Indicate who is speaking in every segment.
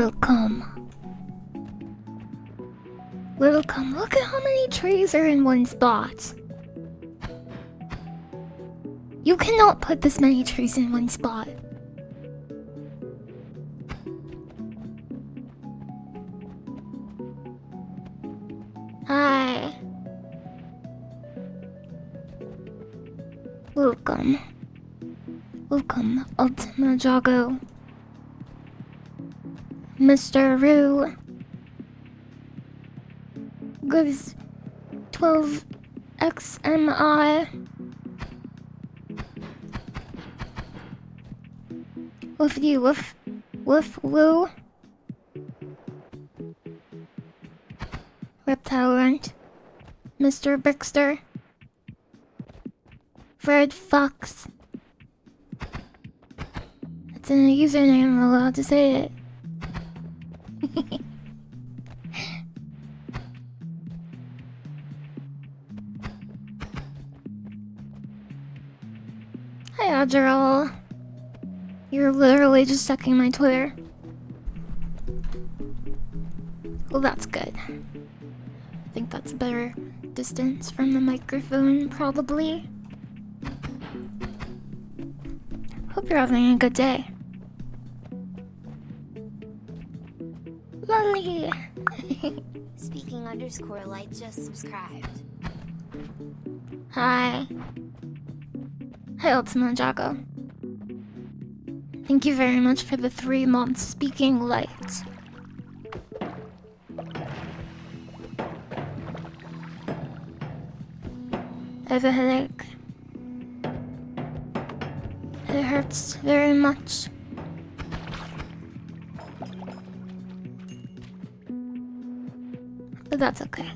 Speaker 1: Welcome. Welcome. Look at how many trees are in one spot. You cannot put this many trees in one spot. Hi. Welcome. Welcome, Ultima Jago. Mr. Roo. Gives 12 XMI. Woof you, woof. Woof woo. Reptile Runt. Mr. Brickster. Fred Fox. It's in a username, I'm allowed to say it. Hi, Adderall. You're literally just checking my Twitter. Well, that's good. I think that's a better distance from the microphone, probably. Hope you're having a good day. Lolly!
Speaker 2: Speaking_light just subscribed.
Speaker 1: Hi. Hi, Ultima Jago. Thank you very much for the 3 months speaking light. I have a headache. It hurts very much. But that's okay.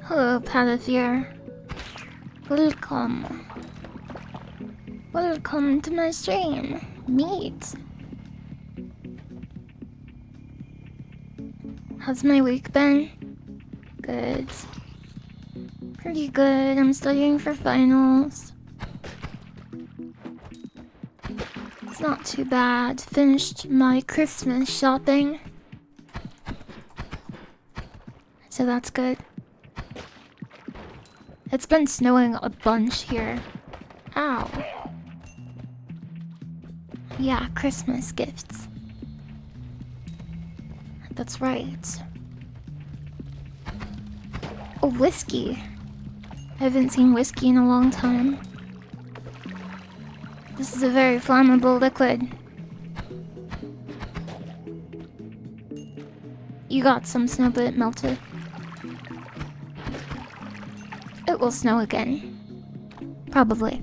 Speaker 1: Hello, Palathier. Welcome. Welcome to my stream. Meet. How's my week been? Good. Pretty good. I'm studying for finals. It's not too bad. Finished my Christmas shopping. So that's good. It's been snowing a bunch here. Ow. Yeah, Christmas gifts. That's right. Oh, whiskey. I haven't seen whiskey in a long time. This is a very flammable liquid. You got some snow, but it melted. It will snow again. Probably.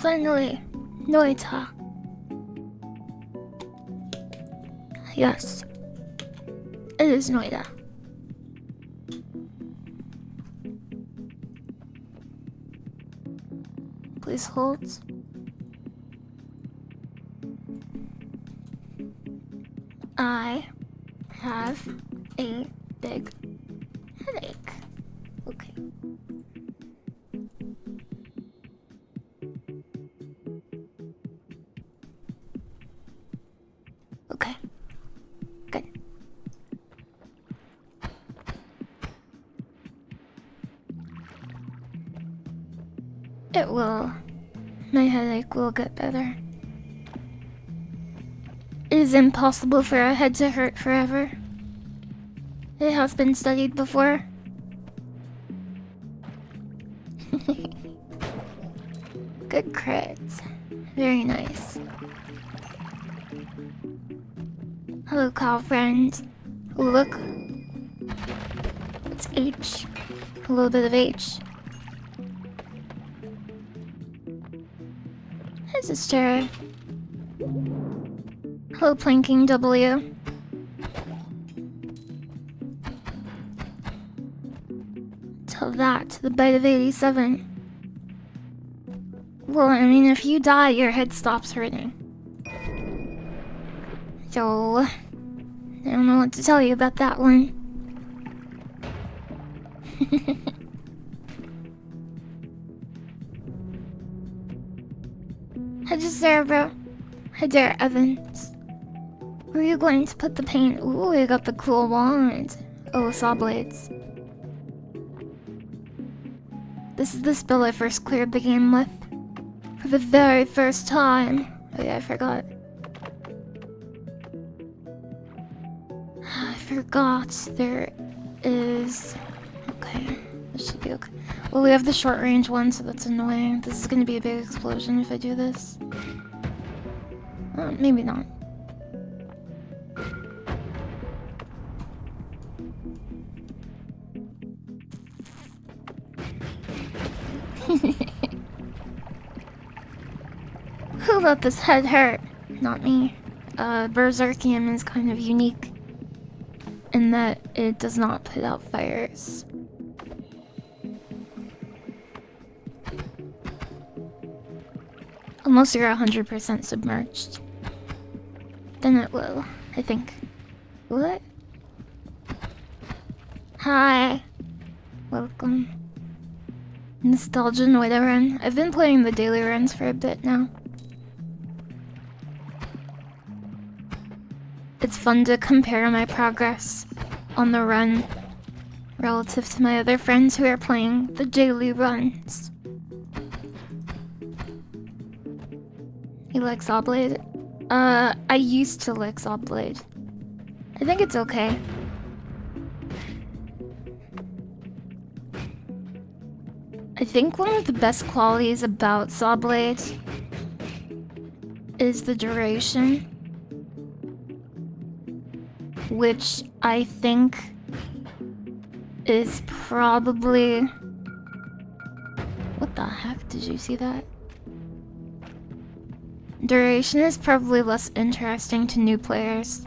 Speaker 1: Finally, Noita. Yes, it is Noita. Please hold. I have a big headache. Okay. Okay. Good. It will. My headache will get better. It is impossible for a head to hurt forever. It has been studied before. Good crits. Very nice. Hello, cow friend. Oh, look. It's H. A little bit of H. Hi, sister. Hello, planking W. Tell that to the bite of 87. Well, I mean, if you die, your head stops hurting. So, I don't know what to tell you about that one. Hi, Cerebro. Hi there, Evans. Where are you going to put the paint? Ooh, we got the cool wand. Oh, saw blades. This is the spell I first cleared the game with. For the very first time. Oh yeah, I forgot. I forgot there is... Okay, this should be okay. Well, we have the short range one, so that's annoying. This is gonna be a big explosion if I do this. Maybe not. Who let this head hurt? Not me. Berserkium is kind of unique in that it does not put out fires. Unless you're 100% submerged. Then it will, I think. What? Hi. Welcome. Nostalgia Noita run. I've been playing the daily runs for a bit now. It's fun to compare my progress on the run relative to my other friends who are playing the daily runs. You like Sawblade? I used to like Sawblade. I think it's okay. I think one of the best qualities about Sawblade is the duration, which I think is probably... What the heck? Did you see that? Duration is probably less interesting to new players.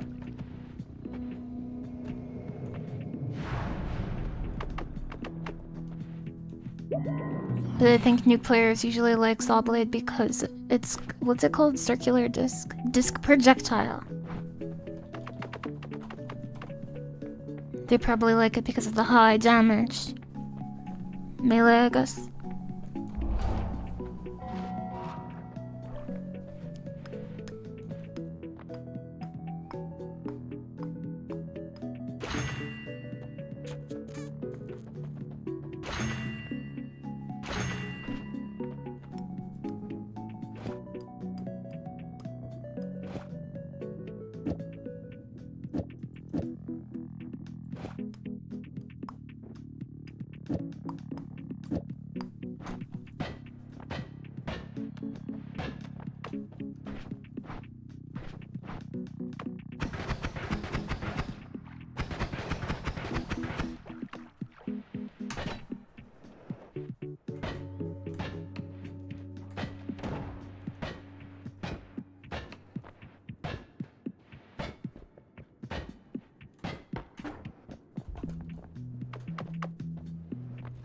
Speaker 1: But I think new players usually like Sawblade because it's... what's it called? Circular disc? Disc projectile. They probably like it because of the high damage. Melee, I guess.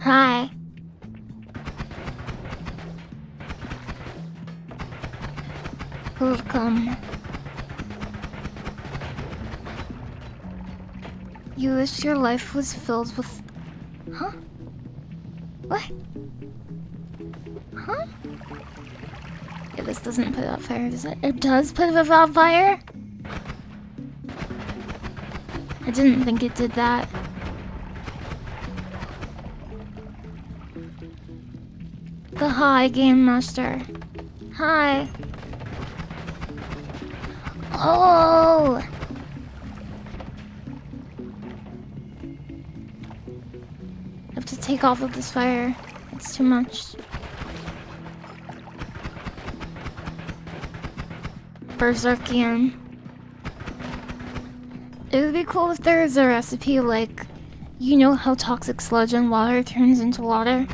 Speaker 1: Hi. Welcome. You wish your life was filled with... Huh? What? Huh? Yeah, this doesn't put out fire, does it? It does put out fire? I didn't think it did that. The hi, Game Master. Hi. Oh! I have to take off with this fire. It's too much. Berserkian. It would be cool if there was a recipe like, you know how toxic sludge and water turns into water?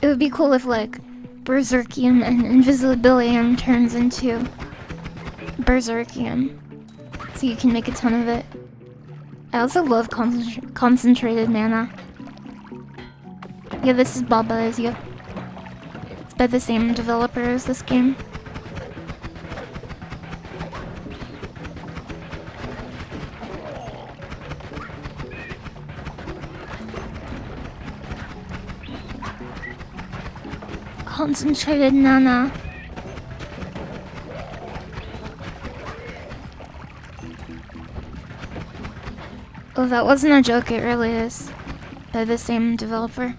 Speaker 1: It would be cool if like Berserkium and Invisibilium turns into Berserkium. So you can make a ton of it. I also love concentrated mana. Yeah, this is Baba as you. It's by the same developer as this game. Concentrated Nana. Oh, that wasn't a joke, it really is. By the same developer.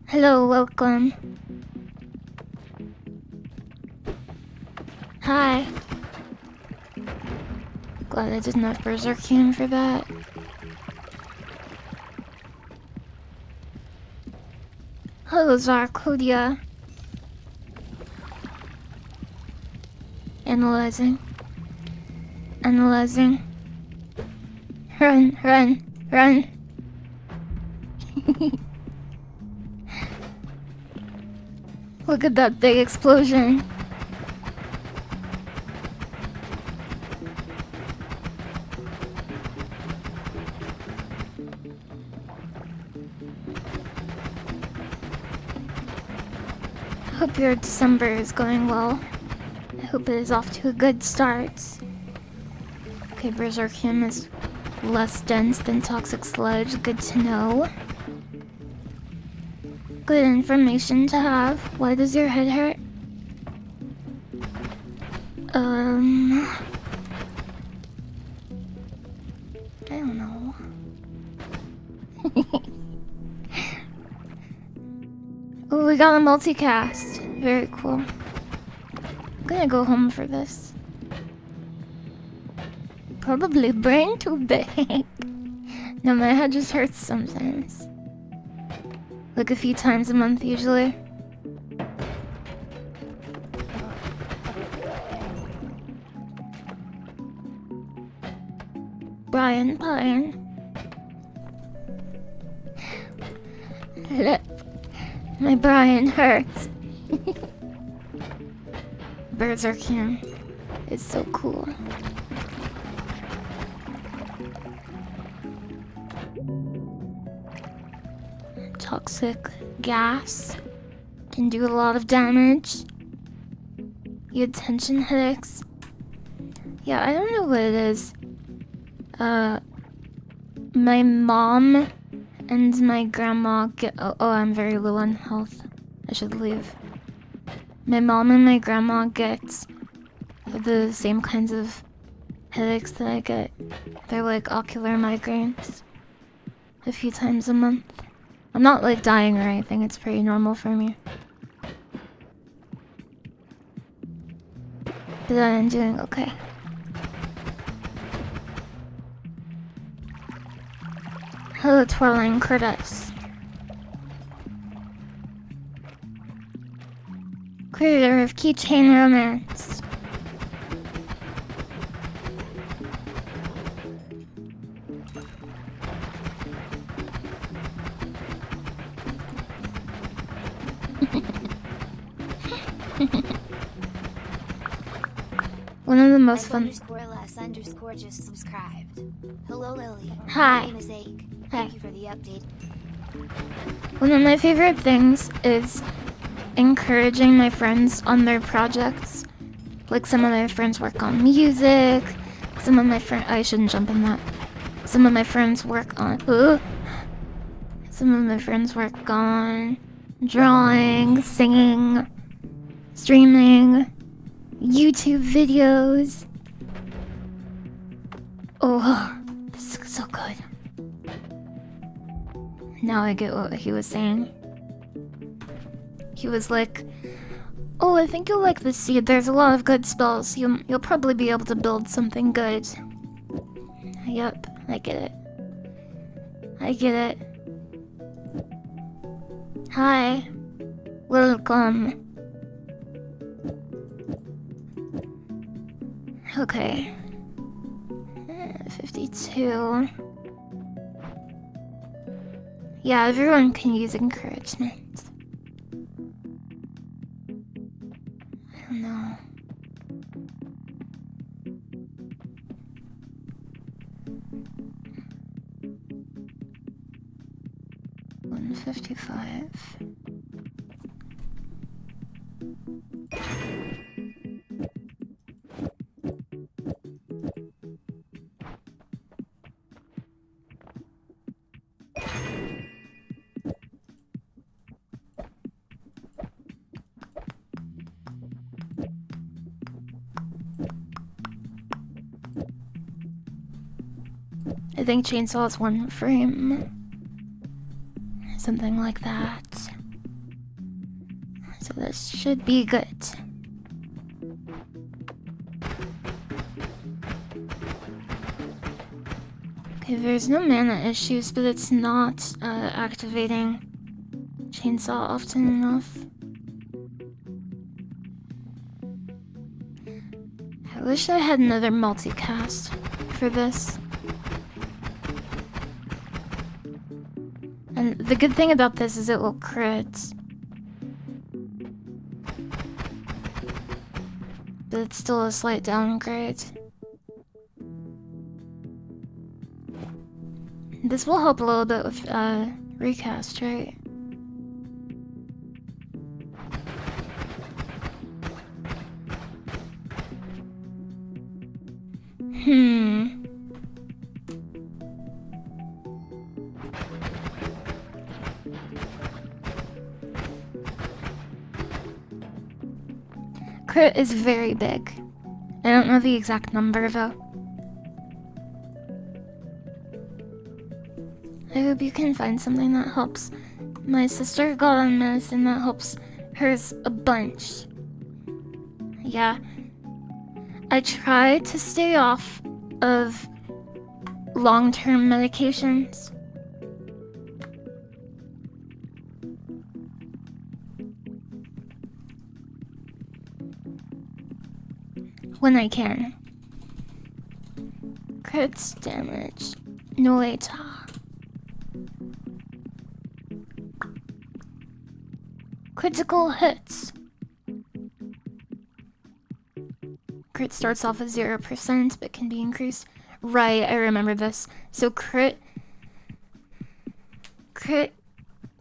Speaker 1: Hello, welcome. Hi. Glad I didn't have Berserkium for that. Hello, Zarkodia. Analyzing. Analyzing. Run, run, run. Look at that big explosion. Hope your December is going well. I hope it is off to a good start. Okay, Berserkium is less dense than Toxic Sludge. Good to know. Good information to have. Why does your head hurt? I don't know. Oh, we got a multicast. Very cool. I'm gonna go home for this. Probably brain too big. No, my head just hurts sometimes. Like a few times a month usually. Brian. Look, my Brian hurts. Berserkium is so cool. Toxic gas can do a lot of damage. You had tension headaches. Yeah, I don't know what it is. My mom and my grandma get. Oh, I'm very low on health. I should leave. My mom and my grandma get the same kinds of headaches that I get. They're like ocular migraines. A few times a month. I'm not like dying or anything, it's pretty normal for me. But I'm doing okay. Hello, Twirling Curtis. Creator of Keychain Romance. One of the most fun.
Speaker 2: _less_ just subscribed. Hello, Lily.
Speaker 1: Hi.
Speaker 2: My name is Ake.
Speaker 1: Hi.
Speaker 2: Thank you for the update.
Speaker 1: One of my favorite things is encouraging my friends on their projects. Like some of my friends work on music. Some of my friends... I shouldn't jump in that. Some of my friends work on... Some of my friends work on drawing, singing, streaming, YouTube videos. Oh, this is so good. Now I get what he was saying. He was like, oh, I think you'll like this seed. There's a lot of good spells. You'll probably be able to build something good. Yep, I get it. I get it. Hi. Welcome. Okay. 52. Yeah, everyone can use encouragement. I don't know. $155. I think chainsaw is 1 frame. Something like that. So this should be good. Okay, there's no mana issues, but it's not activating chainsaw often enough. I wish I had another multicast for this. And the good thing about this is it will crit. But it's still a slight downgrade. This will help a little bit with recast, right? Crit is very big. I don't know the exact number though. I hope you can find something that helps. My sister got on medicine that helps hers a bunch. Yeah. I try to stay off of long-term medications. When I can. Crits damage. Noita. Critical hits. Crit starts off at 0%, but can be increased. Right, I remember this. So crit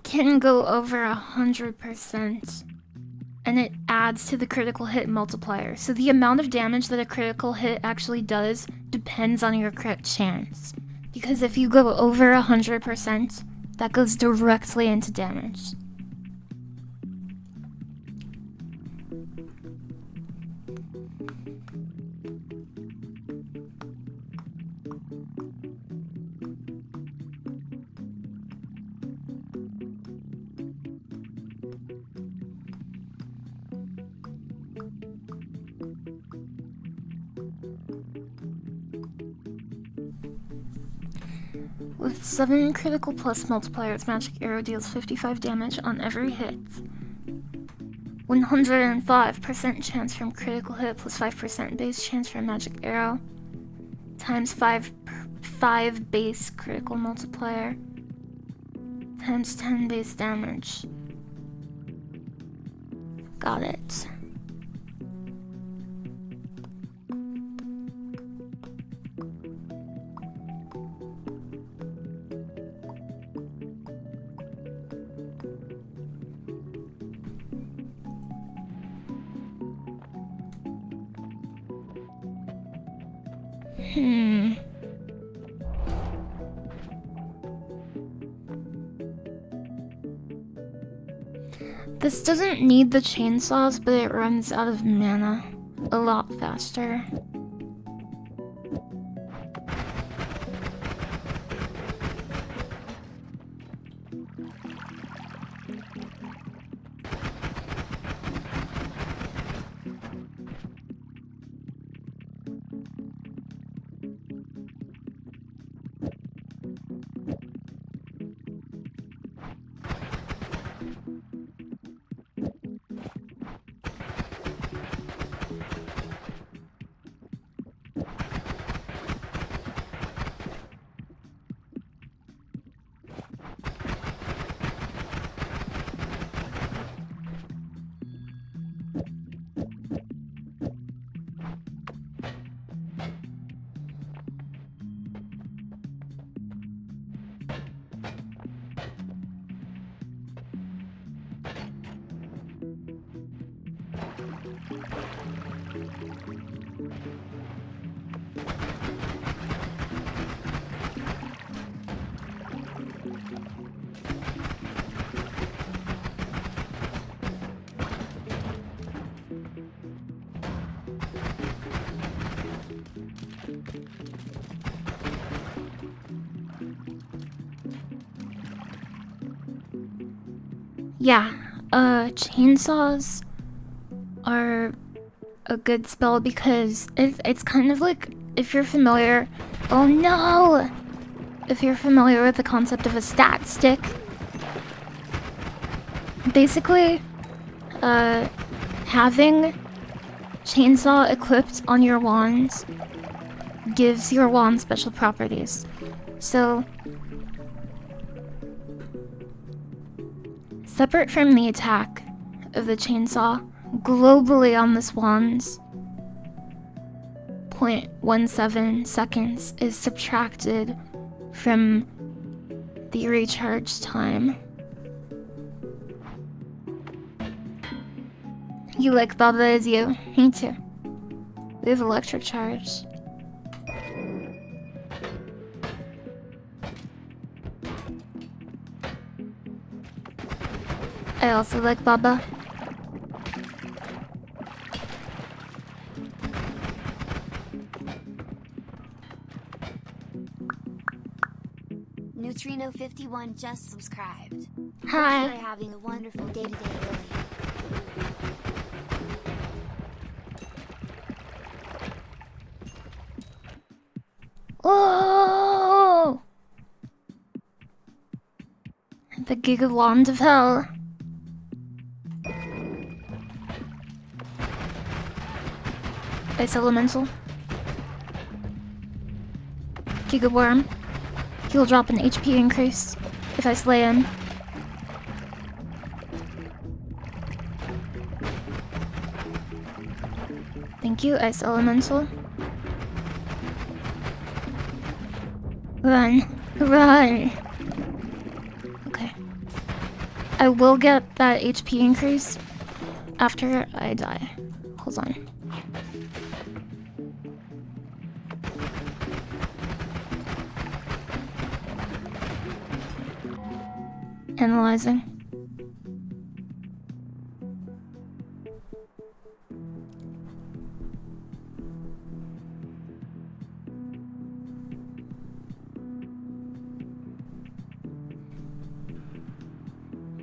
Speaker 1: can go over 100%. And it adds to the critical hit multiplier. So the amount of damage that a critical hit actually does depends on your crit chance. Because if you go over 100%, that goes directly into damage. With 7 critical plus multiplier, its magic arrow deals 55 damage on every hit. 105% chance from critical hit plus 5% base chance from magic arrow. Times 5 base critical multiplier. Times 10 base damage. Got it. This doesn't need the chainsaws, but it runs out of mana a lot faster. Yeah, chainsaws are a good spell because it's kind of like, if you're familiar... Oh no! If you're familiar with the concept of a stat stick, basically, having chainsaw equipped on your wands gives your wand special properties. So, separate from the attack of the chainsaw, globally on this wand's 0.17 seconds is subtracted from the recharge time. You like Baba as you? Me too. We have electric charge. I also like Baba.
Speaker 2: Neutrino51 just subscribed.
Speaker 1: Hi.
Speaker 2: Hope you're having a wonderful day today, Lily.
Speaker 1: Oh! The Giga Wand of Hell. Ice Elemental. Giga Worm. He'll drop an HP increase if I slay him. Thank you, Ice Elemental. Run. Run! Okay. I will get that HP increase after I die. Hold on. Analyzing.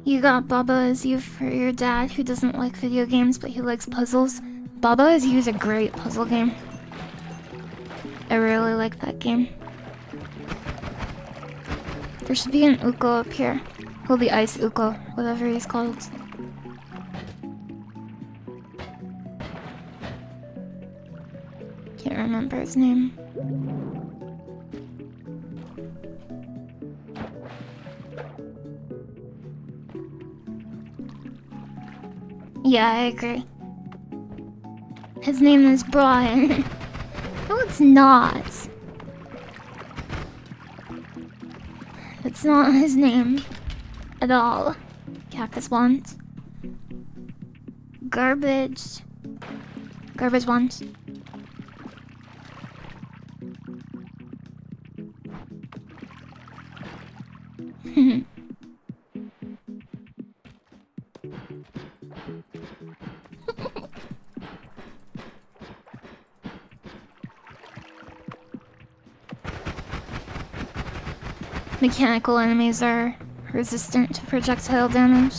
Speaker 1: You got Baba as you for your dad who doesn't like video games but he likes puzzles. Baba as you is a great puzzle game. I really like that game. There should be an Uko up here. Well, the Ice Uko, whatever he's called. Can't remember his name. Yeah, I agree. His name is Brian. No, it's not. It's not his name at all. Cactus Wand. Garbage. Garbage Wand. Mechanical enemies are resistant to projectile damage.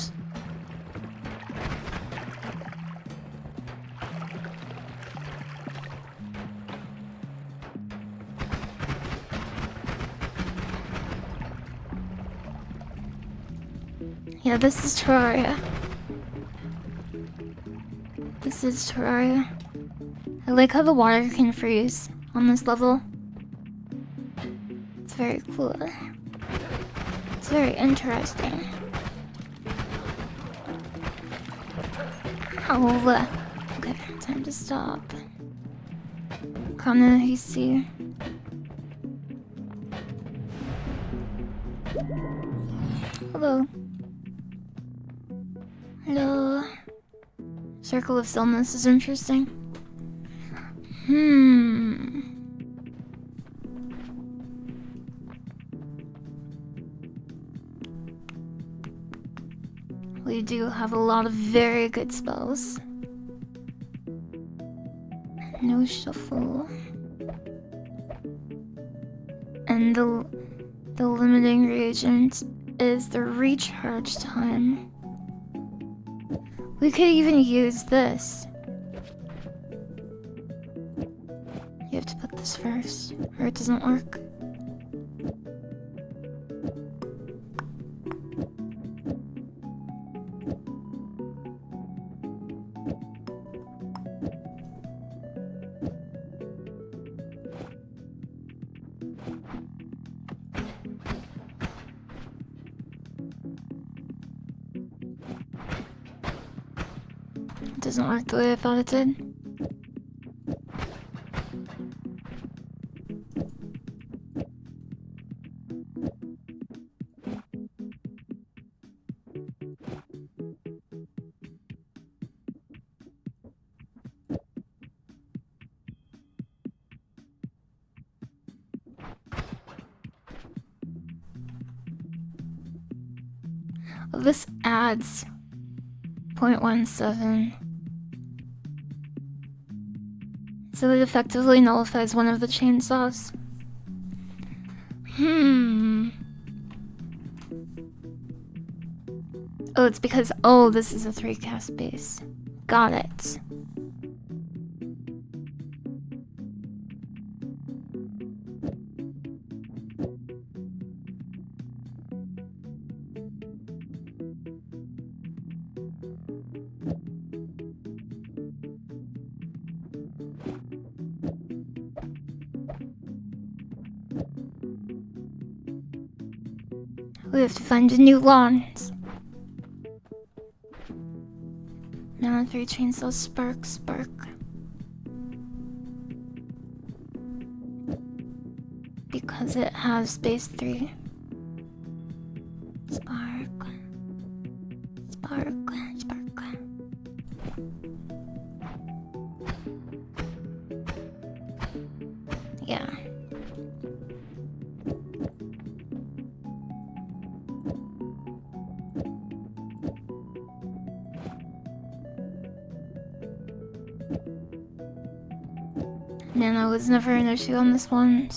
Speaker 1: Yeah, this is Terraria. This is Terraria. I like how the water can freeze on this level. It's very cool. It's very interesting. Oh, okay, time to stop. Kana, you see. Hello. Hello. Circle of Stillness is interesting. We do have a lot of very good spells. No shuffle. And the limiting reagent is the recharge time. We could even use this. You have to put this first, or it doesn't work. It doesn't work the way I thought it did. Oh, this adds 0.17. So it effectively nullifies one of the chainsaws. Oh, it's because, oh, this is a 3-cast base. Got it. We have to find a new lawns. Now 3 chainsaws, spark, spark. Because it has base 3. Spark. Spark, spark. Yeah. Mana was never an issue on this one.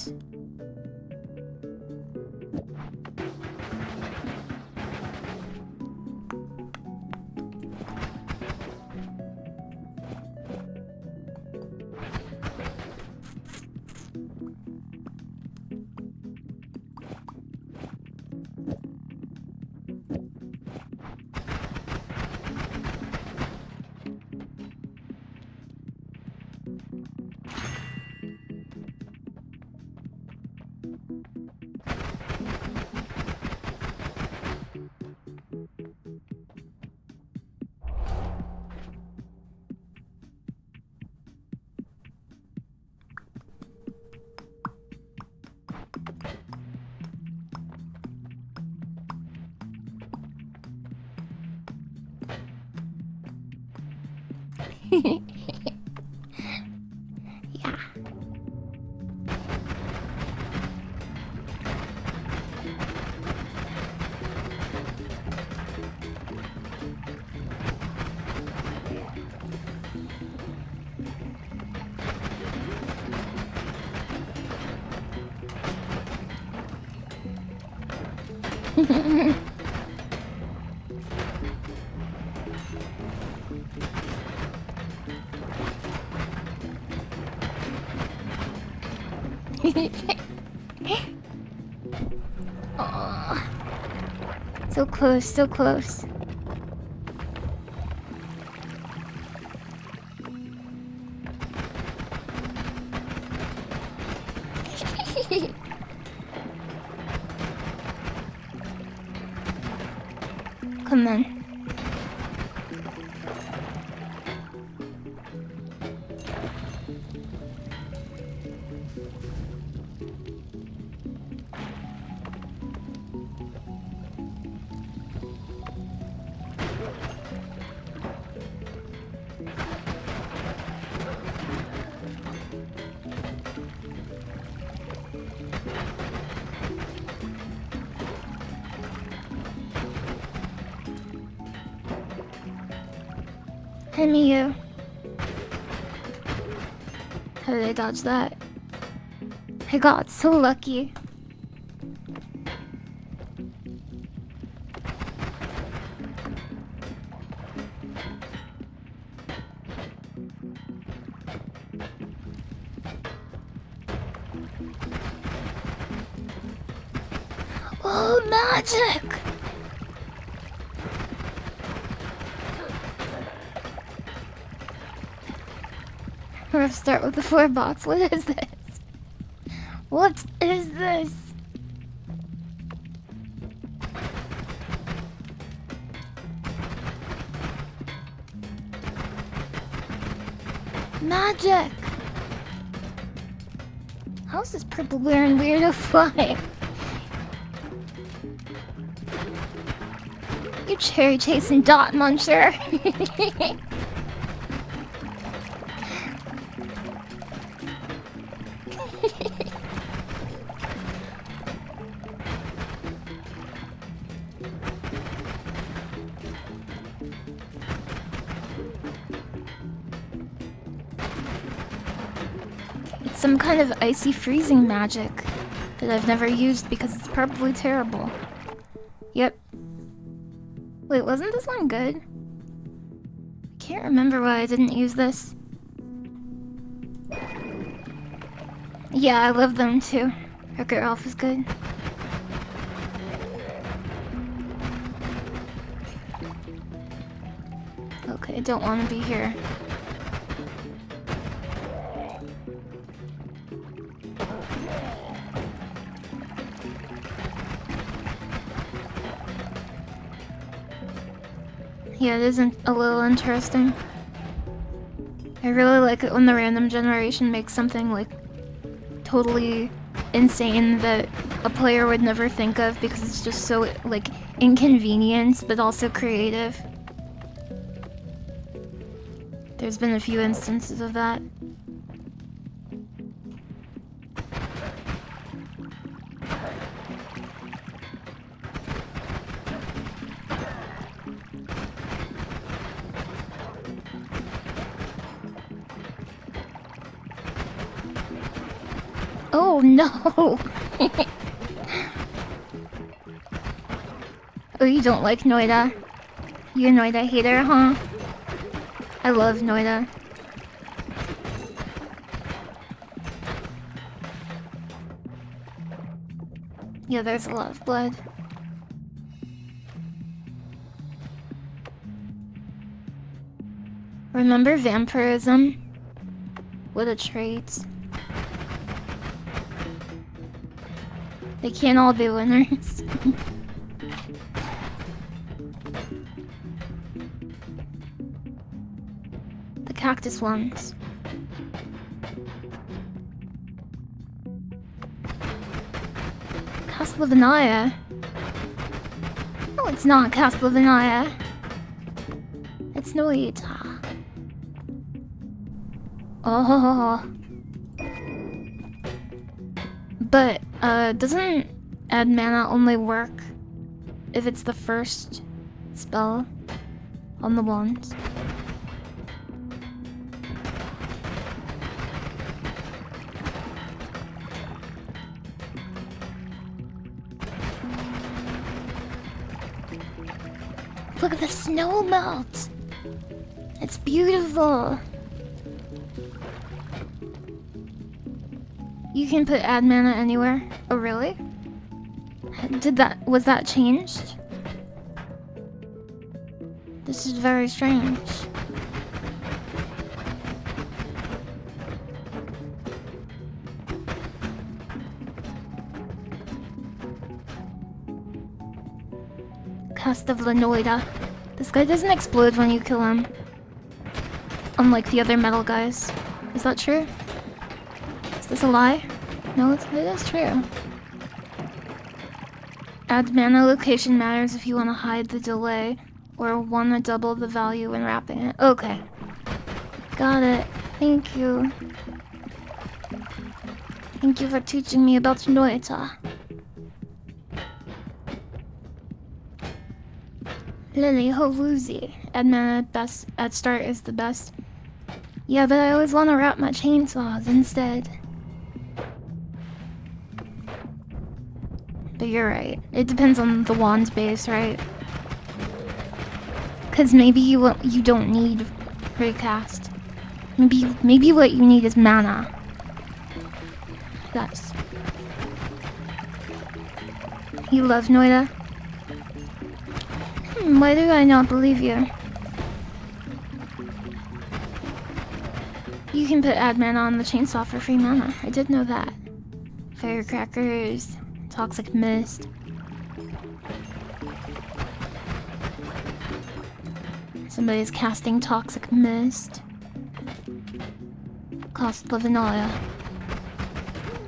Speaker 1: Yeah. Aw. So close, so close. Come on. Hey, Miyu. How did I dodge that? I got so lucky. Oh, magic! We're gonna start with the 4 bots. What is this? What is this? Magic! How's this purple wearing weirdo fly? You cherry chasing dot muncher. It's some kind of icy freezing magic that I've never used because it's probably terrible. Yep. Wait, wasn't this one good? I can't remember why I didn't use this. Yeah, I love them too. Wrecker Ralph is good. Okay, I don't want to be here. Yeah, it isn't a little interesting. I really like it when the random generation makes something like totally insane that a player would never think of because it's just so like inconvenient but also creative. There's been a few instances of that. Oh no! Oh, you don't like Noita? You're a Noita hater, huh? I love Noita. Yeah, there's a lot of blood. Remember vampirism? What a trait. They can't all be winners. The cactus ones. Castlevania? No, it's not Castlevania. It's Noita. Oh. But, doesn't add mana only work if it's the first spell on the wand? Look at the snow melt. It's beautiful. You can put add mana anywhere. Oh, really? Was that changed? This is very strange. Cast of Noita. This guy doesn't explode when you kill him. Unlike the other metal guys. Is that true? Is this a lie? No, it is true. Add mana location matters if you want to hide the delay or want to double the value when wrapping it. Okay. Got it. Thank you. Thank you for teaching me about Noita. LilyHops. Add mana at start is the best. Yeah, but I always want to wrap my chainsaws instead. But you're right. It depends on the wand base, right? Cause maybe you don't need recast. Maybe what you need is mana. Yes. You love Noita? Why do I not believe you? You can put add mana on the chainsaw for free mana. I did know that. Firecrackers, toxic mist. Somebody's casting toxic mist. Cost of vanilla.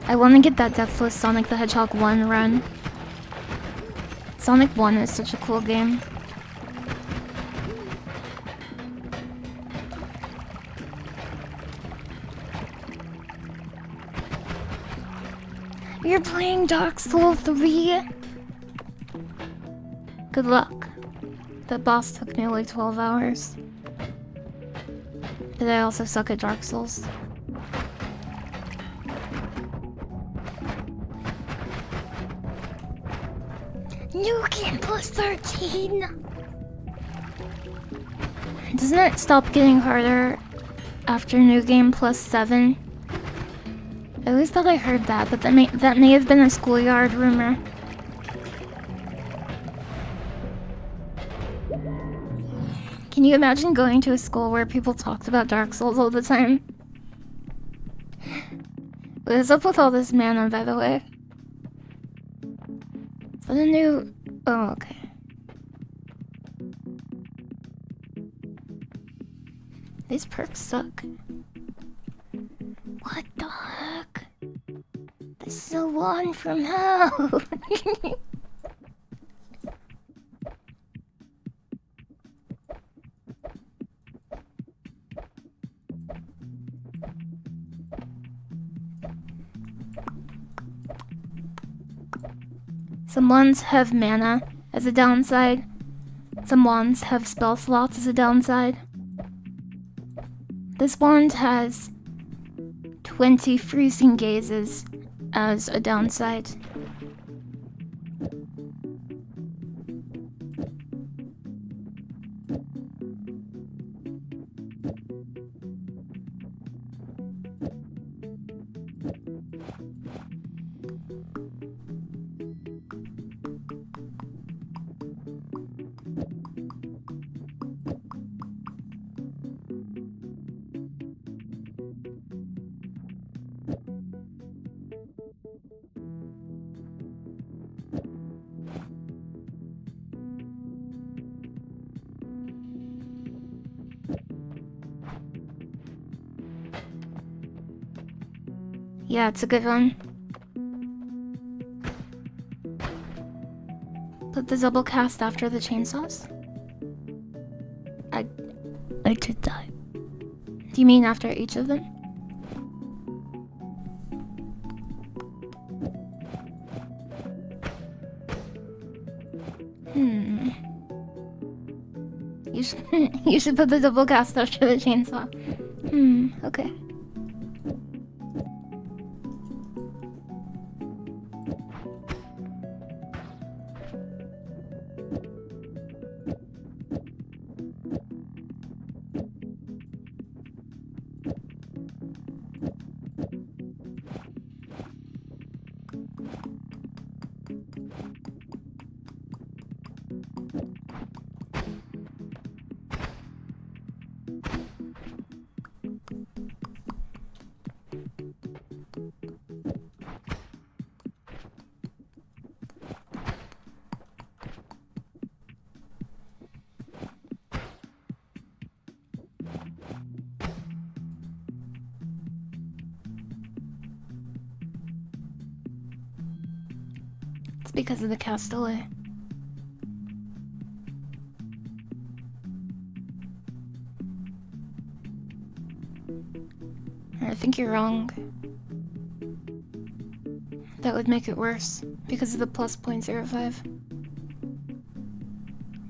Speaker 1: I want to get that Deathless Sonic the Hedgehog 1 run. Sonic 1 is such a cool game. You're playing Dark Souls 3? Good luck. That boss took me like 12 hours. But I also suck at Dark Souls. New game plus 13! Doesn't it stop getting harder after new game plus 7? I always thought I heard that, but that may have been a schoolyard rumor. Can you imagine going to a school where people talked about Dark Souls all the time? What is up with all this mana, by the way? Is that a new... Oh, okay. These perks suck. What the heck? This is a one from hell! Some wands have mana as a downside. Some wands have spell slots as a downside. This wand has 20 freezing gazes as a downside. Yeah, it's a good one. Put the double cast after the chainsaws? I could die. Do you mean after each of them? You should put the double cast after the chainsaw. Okay. because of the Castellet. I think you're wrong. That would make it worse because of the plus 0.05.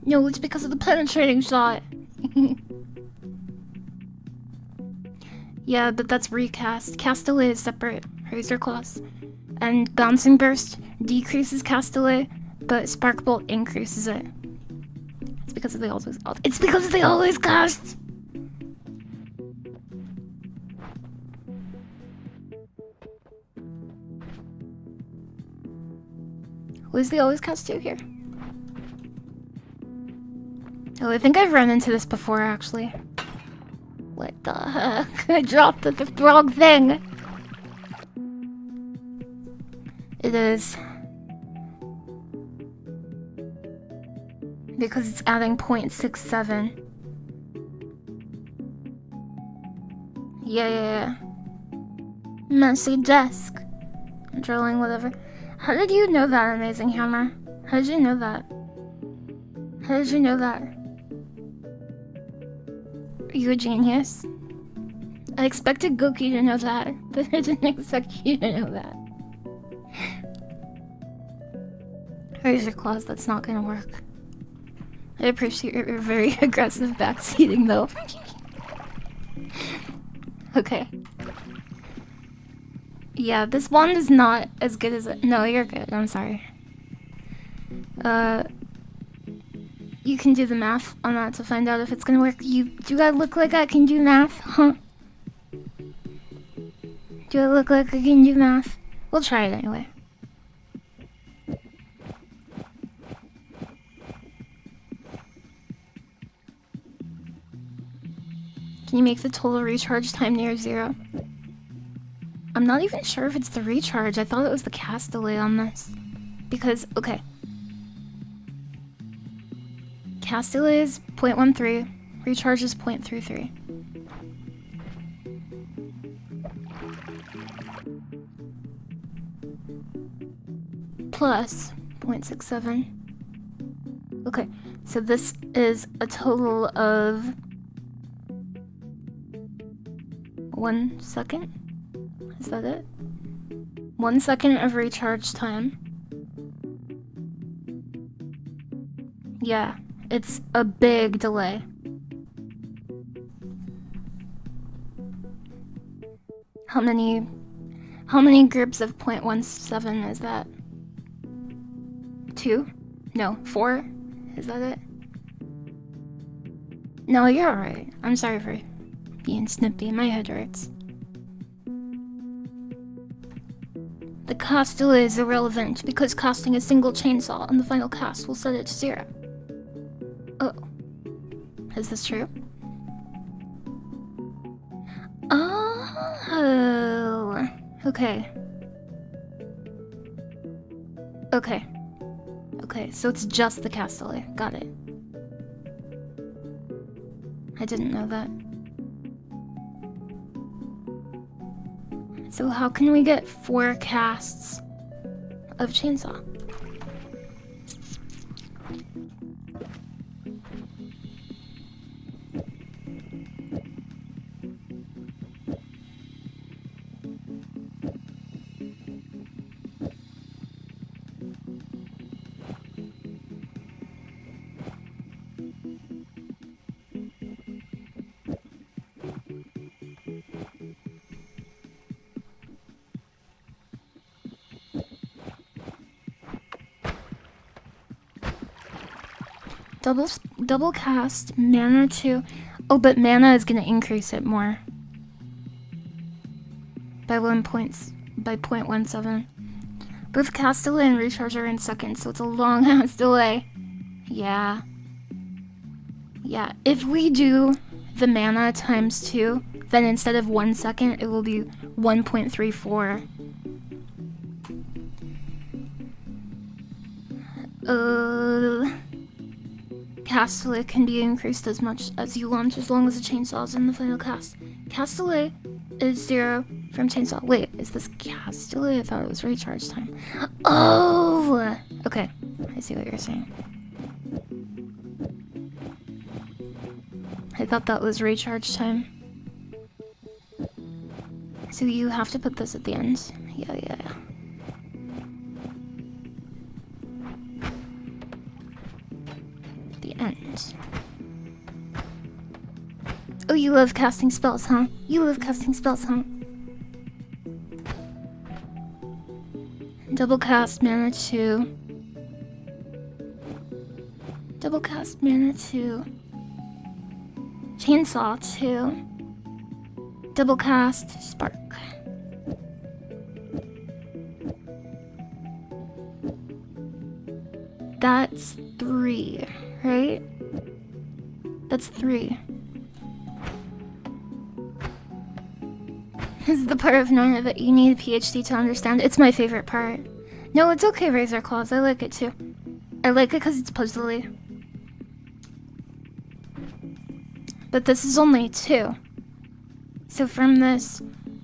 Speaker 1: No, it's because of the penetrating shot. Yeah, but that's recast. Castellet is separate. Razor Claws. And Bouncing Burst decreases Castellet, but Spark Bolt increases it. It's because they always cast! What is the always cast to here? Oh, I think I've run into this before, actually. What the heck? I dropped the wrong thing! It is. Because it's adding 0.67. Yeah. Messy desk. Drilling, whatever. How did you know that, Amazing Hammer? How did you know that? How did you know that? Are you a genius? I expected Goki to know that, but I didn't expect you to know that. Razor Claws, that's not gonna work. I appreciate your very aggressive backseating, though. Okay. Yeah, this wand is not as good as it. No, you're good. I'm sorry. You can do the math on that to find out if it's gonna work. Do I look like I can do math? Huh? Do I look like I can do math? We'll try it anyway. Can you make the total recharge time near 0? I'm not even sure if it's the recharge. I thought it was the cast delay on this. Because, okay. Cast delay is 0.13, recharge is 0.33. Plus 0.67. Okay, so this is a total of 1 second? Is that it? 1 second of recharge time. Yeah, it's a big delay. How many groups of 0.17 is that? 2? No, 4? Is that it? No, you're alright. I'm sorry for being snippy. My head hurts. The cast delay is irrelevant because casting a single chainsaw on the final cast will set it to 0. Oh. Is this true? Oh. Okay. Okay, so it's just the cast delay. Got it. I didn't know that. So how can we get 4 casts of chainsaw? Double cast, mana 2. Oh, but mana is gonna increase it more. By 0.17. Both cast delay and recharge are in seconds, so it's a long ass delay. Yeah. Yeah, if we do the mana times 2, then instead of 1 second, it will be 1.34. Cast delay can be increased as much as you want as long as the chainsaw is in the final cast. Cast delay is 0 from chainsaw. Wait, is this cast delay? I thought it was recharge time. Oh! Okay, I see what you're saying. I thought that was recharge time. So you have to put this at the end. Yeah. The end. Oh, you love casting spells, huh? You love casting spells, huh? Double cast mana 2. Double cast mana 2. Chainsaw 2. Double cast spark. That's 3, right? That's 3. This is the part of Noita that you need a PhD to understand. It's my favorite part. No, it's okay, Razor Claws. I like it too. I like it because it's puzzly. But this is only 2. So from this,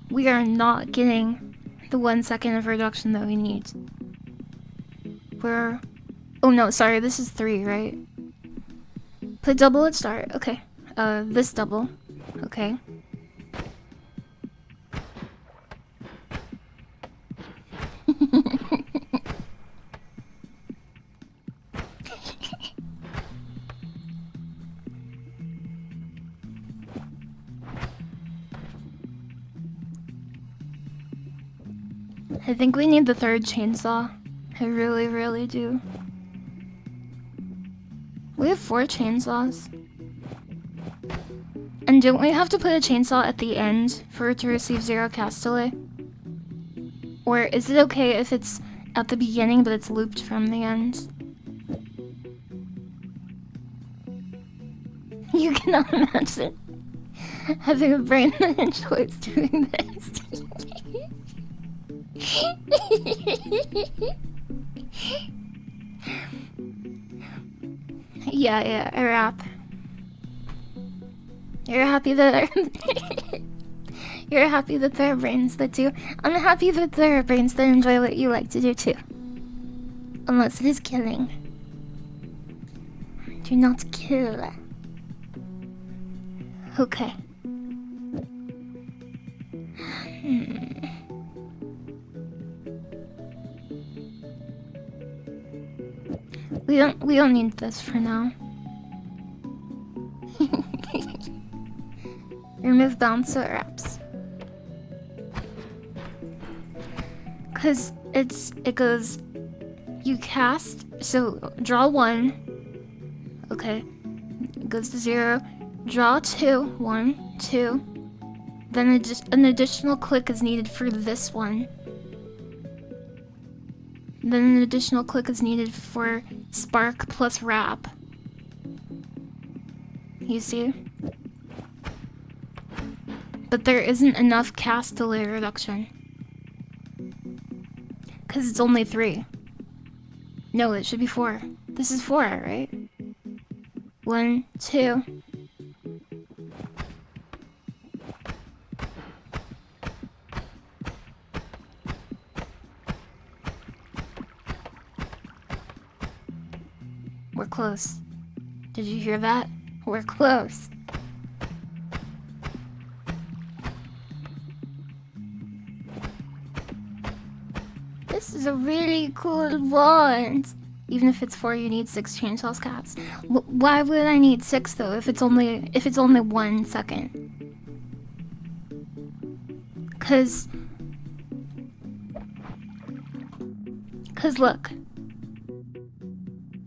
Speaker 1: we are not getting the 1 second of reduction that we need. We're... Oh no, sorry, this is 3, right? Put double at start. Okay. This double. Okay. I think we need the 3rd chainsaw. I really, really do. We have 4 chainsaws. And don't we have to put a chainsaw at the end for it to receive 0 cast delay? Or is it okay if it's at the beginning but it's looped from the end? You cannot imagine having a brain that enjoys doing this. Yeah, I rap. You're happy that you're happy that there are brains that do. I'm happy that there are brains that enjoy what you like to do too. Unless it is killing. Do not kill. Okay. We don't need this for now. Remove bounce so it wraps. Cause it goes, you cast, so draw 1. Okay. It goes to 0. Draw 2. 1, 2. Then an additional click is needed for this one. Then an additional click is needed for spark plus wrap. You see? But there isn't enough cast delay reduction. Because it's only 3. No, it should be 4. This is 4, right? 1, 2. We're close. Did you hear that? We're close. This is a really cool wand. Even if it's 4, you need 6 chainsaws cast. Why would I need 6 though? If it's only 1 second. Cause look,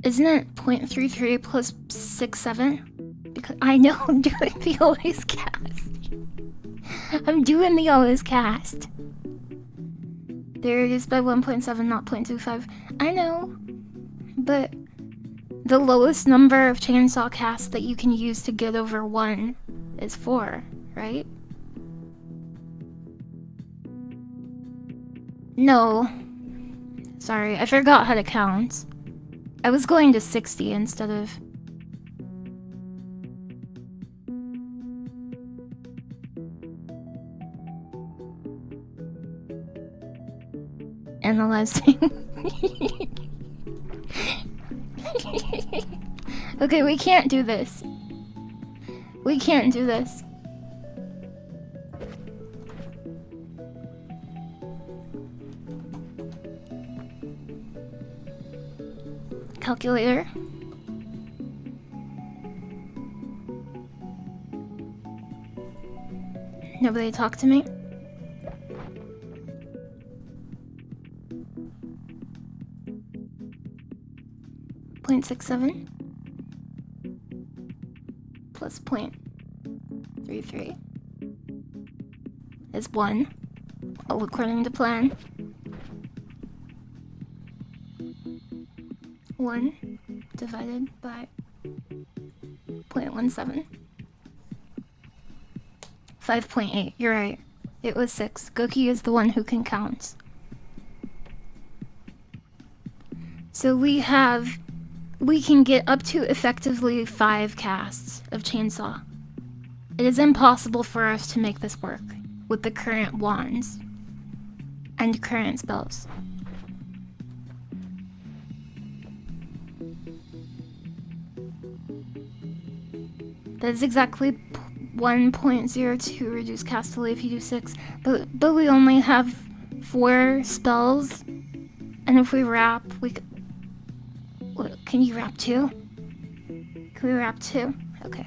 Speaker 1: isn't it 0.33 plus 6.7? Because I know I'm doing the always cast. I'm doing the always cast. They're reduced by 1.7, not 0.25. I know, but the lowest number of chainsaw casts that you can use to get over 1 is 4, right? No. Sorry, I forgot how to count. I was going to 60 instead of... analyzing. Okay, we can't do this. We can't do this. Calculator. Nobody talk to me. .67 plus .33 is 1, all according to plan. 1 divided by .17. 5.8, you're right. It was 6. Goki is the one who can count. So we can get up to effectively 5 casts of chainsaw. It is impossible for us to make this work with the current wands and current spells. That is exactly 1.02 reduced cast delay if you do 6, but we only have 4 spells, and if we wrap, we could... What, can you wrap 2? Can we wrap 2? Okay.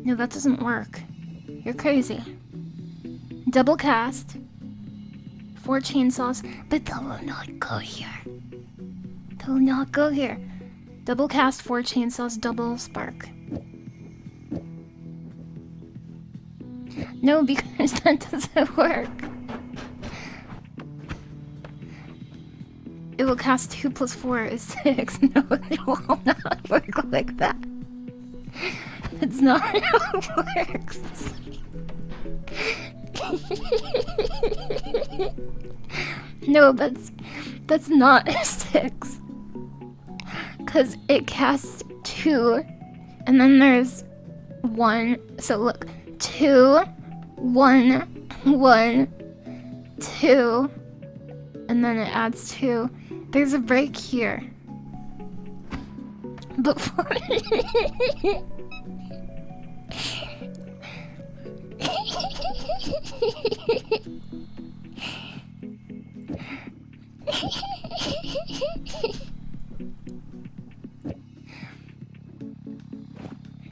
Speaker 1: No, that doesn't work. You're crazy. Double cast. 4 chainsaws, but they will not go here. They will not go here. Double cast, 4 chainsaws, double spark. No, because that doesn't work. It will cast 2 plus 4 is 6. No, it will not work like that. It's not how it works. No, that's not a 6. Because it casts 2, and then there's 1. So look, 2, 1, 1, 2, and then it adds 2. There's a break here. Before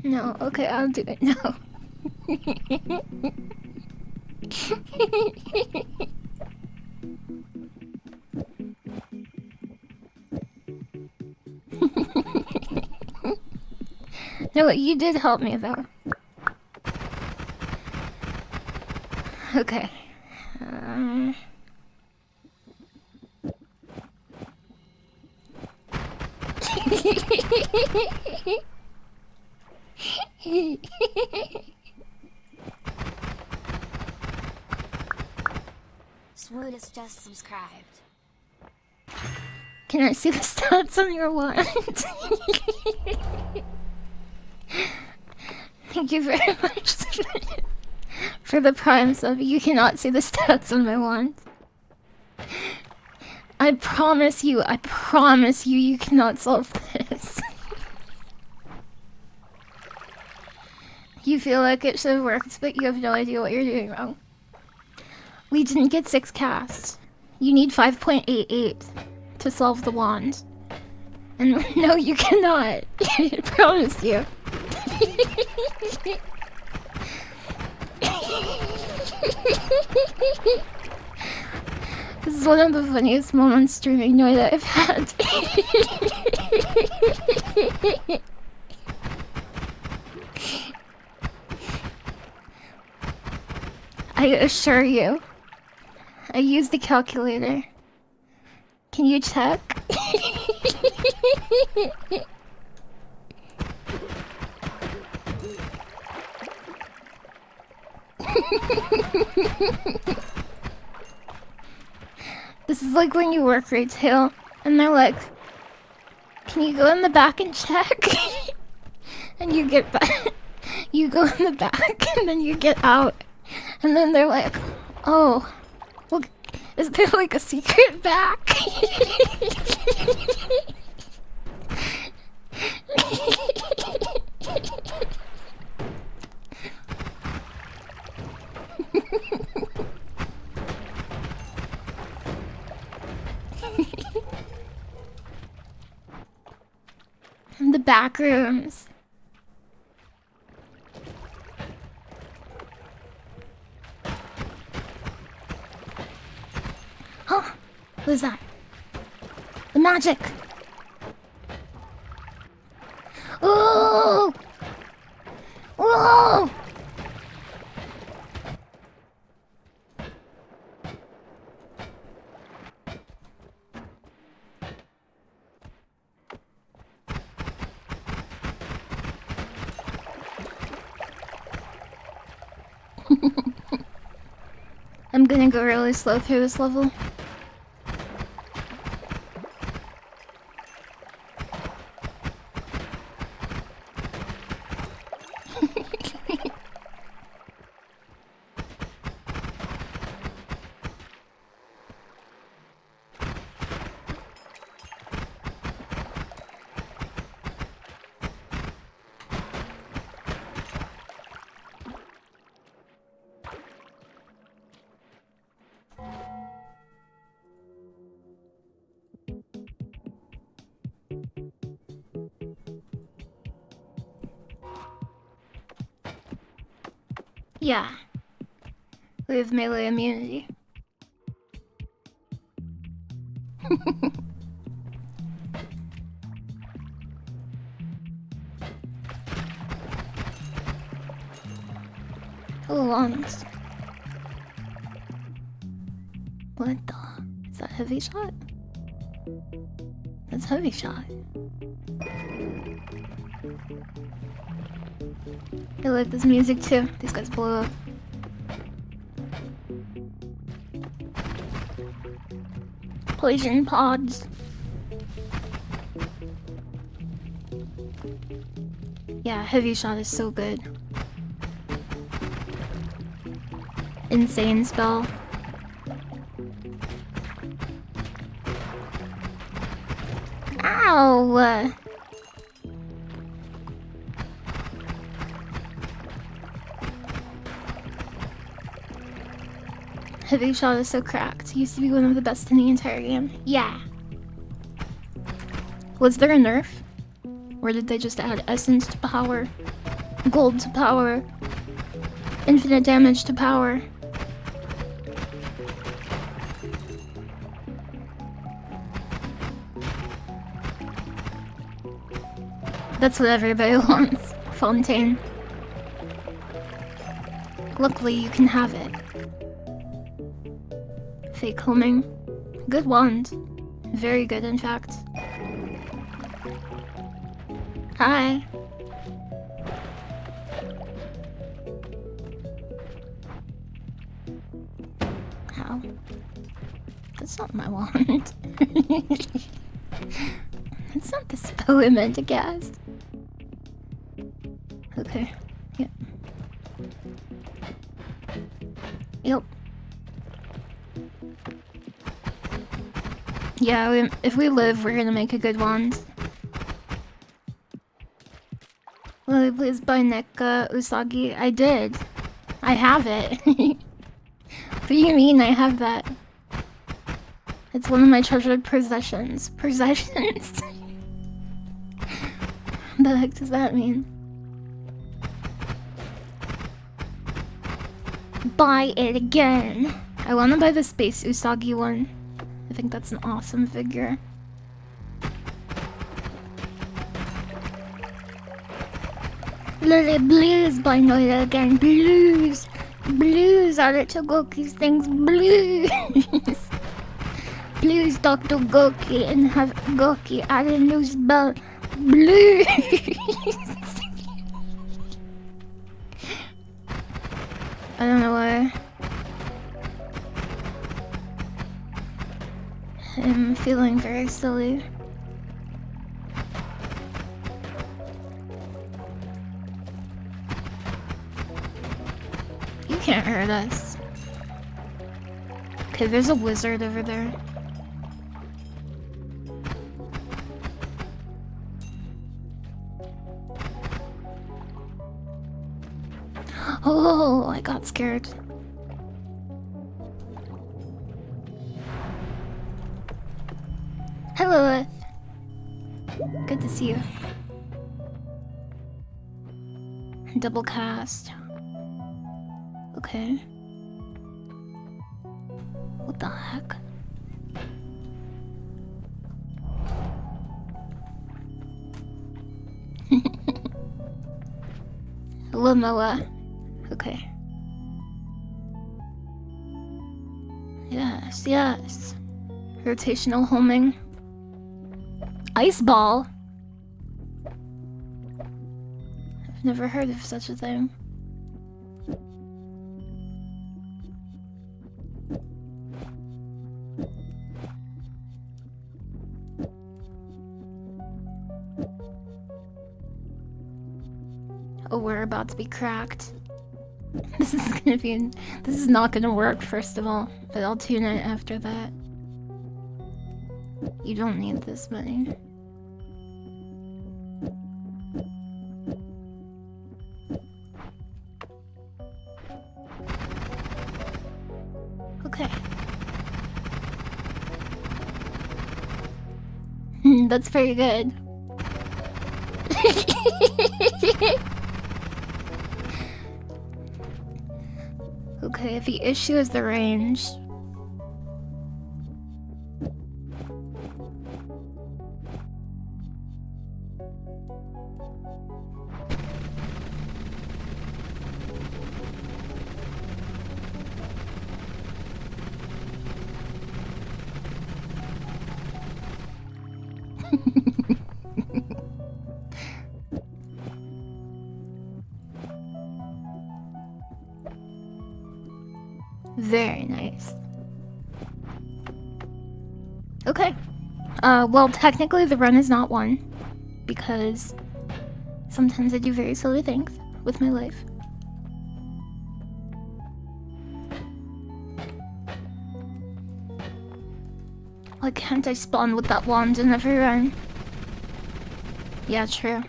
Speaker 1: No, okay, I'll do it now. No, you did help me though. Okay.
Speaker 2: Swoot is just subscribed.
Speaker 1: Can I see the stats on your wand? Thank you very much for the prime sub. You cannot see the stats on my wand. I promise you, you cannot solve this. You feel like it should have worked, but you have no idea what you're doing wrong. We didn't get 6 casts. You need 5.88 to solve the wand. And no, you cannot. I promise you. This is one of the funniest moments streaming Noita I've had. I assure you, I used the calculator. Can you check? This is like when you work retail and they're like, can you go in the back and check? And you get back, you go in the back and then you get out. And then they're like, oh, well, is there like a secret back? back rooms. Huh? What is that? The magic! Ooh! Whoa! I'm gonna go really slow through this level. Yeah. We have melee immunity. Oh, lungs. What the? Is that heavy shot? That's heavy shot. I like this music too. These guys blow up. Poison pods. Yeah, heavy shot is so good. Insane spell. Ow! Heavy shot is so cracked. He used to be one of the best in the entire game. Yeah. Was there a nerf? Or did they just add essence to power? Gold to power? Infinite damage to power? That's what everybody wants. Fontaine. Luckily, you can have it. Fake homing. Good wand. Very good, in fact. Hi. How? That's not my wand. That's not the spell I meant to cast. Okay. Yep. Yep. Yeah, if we live, we're gonna make a good wand. Lily, please buy Nekka Usagi. I did. I have it. What do you mean I have that? It's one of my treasured possessions. Possessions? What the heck does that mean? Buy it again. I want to buy the Space Usagi one. I think that's an awesome figure. Lily, blues by Noita again. Blues. Blues are it to Goki's things. Blues. Blues Dr. Goki and have Goki add a new spell. Blues. I don't know why. I'm feeling very silly. You can't hurt us. Okay, there's a wizard over there. Oh, I got scared. Hello. Good to see you. Double cast. Okay. What the heck? Hello, Noah. Okay. Yes, yes. Rotational homing. Ice ball? I've never heard of such a thing. Oh, we're about to be cracked. This is not gonna work, first of all, but I'll tune it after that. You don't need this money. Okay. That's very good. Okay, if the issue is the range. Very nice. Okay. Well, technically the run is not one, because sometimes I do very silly things with my life. Why can't I spawn with that wand in every run? Yeah, true.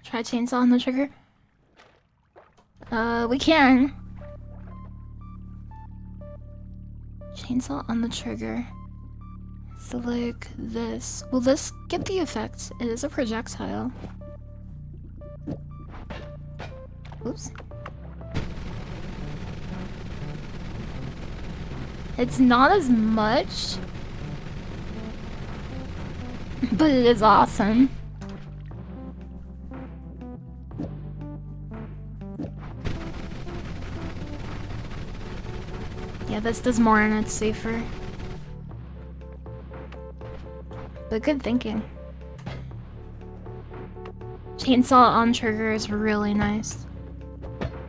Speaker 1: Try chainsaw on the trigger. We can. Chainsaw on the trigger. So like this. Will this get the effect? It is a projectile. Oops. It's not as much, but it is awesome. Yeah, this does more and it's safer. But good thinking. Chainsaw on trigger is really nice.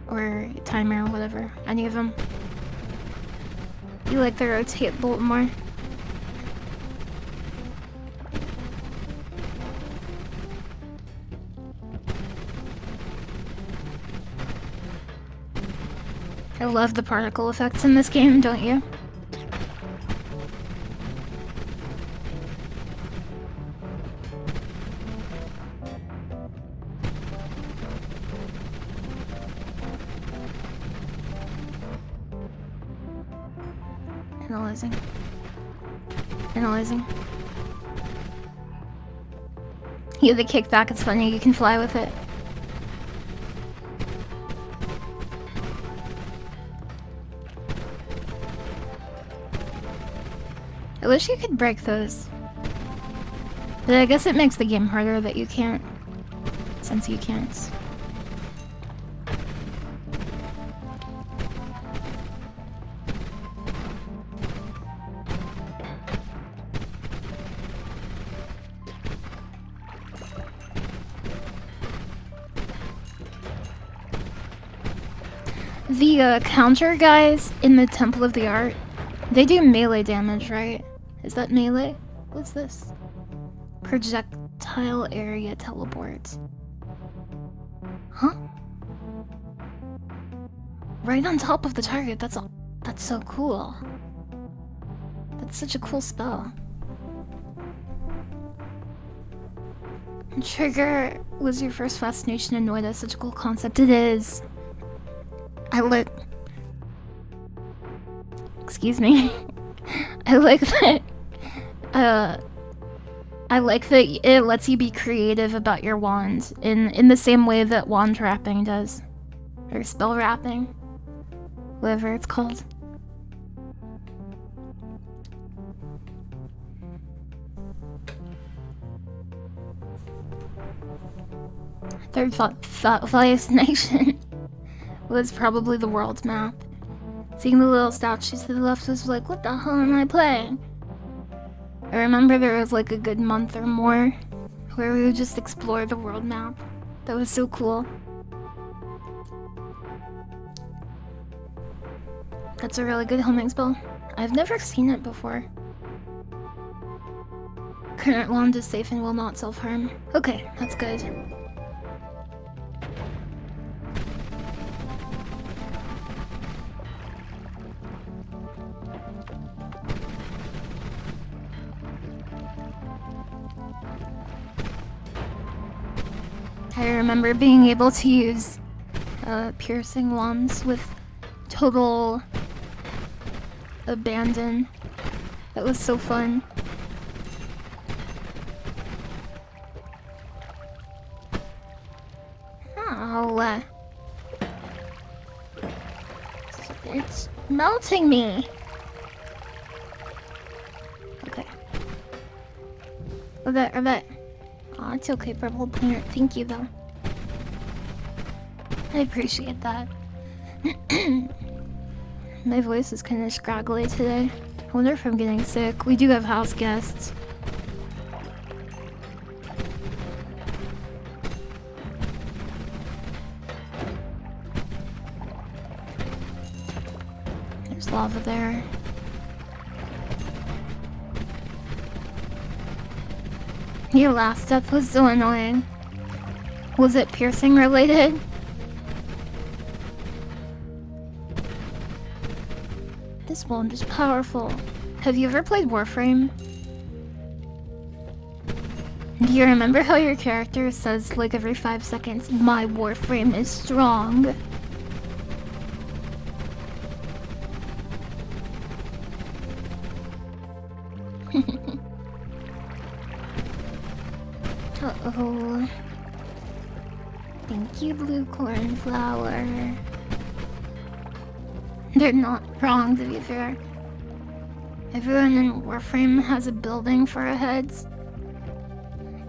Speaker 1: Or timer, whatever. Any of them. You like the rotate bolt more? I love the particle effects in this game, don't you? Analyzing. Analyzing. Yeah, the kickback is funny, you can fly with it. I wish you could break those. But I guess it makes the game harder that you can't. Since you can't. The counter guys in the Temple of the Art, they do melee damage, right? Is that melee? What's this? Projectile area teleport. Huh? Right on top of the target, that's so cool. That's such a cool spell. Trigger was your first fascination in Noita, such a cool concept. It is. Excuse me. I like that I like that it lets you be creative about your wand in the same way that wand wrapping does. Or spell wrapping. Whatever it's called. Third Thoughtfulest Nation was probably the world map. Seeing the little statues to the left was like, what the hell am I playing? I remember there was like a good month or more where we would just explore the world map. That was so cool. That's a really good homing spell. I've never seen it before. Current wand is safe and will not self-harm. Okay, that's good. I remember being able to use piercing wands with total abandon. That was so fun. Oh, it's melting me. Okay. I bet. Aw, it's okay, Purple Painter. Thank you, though. I appreciate that. My voice is kind of scraggly today. I wonder if I'm getting sick. We do have house guests. There's lava there. Your last death was so annoying. Was it piercing related? This wand is powerful. Have you ever played Warframe? Do you remember how your character says like every 5 seconds, my Warframe is strong? Uh-oh. Thank you, blue cornflower. They're not wrong, to be fair. Everyone in Warframe has a building for our heads.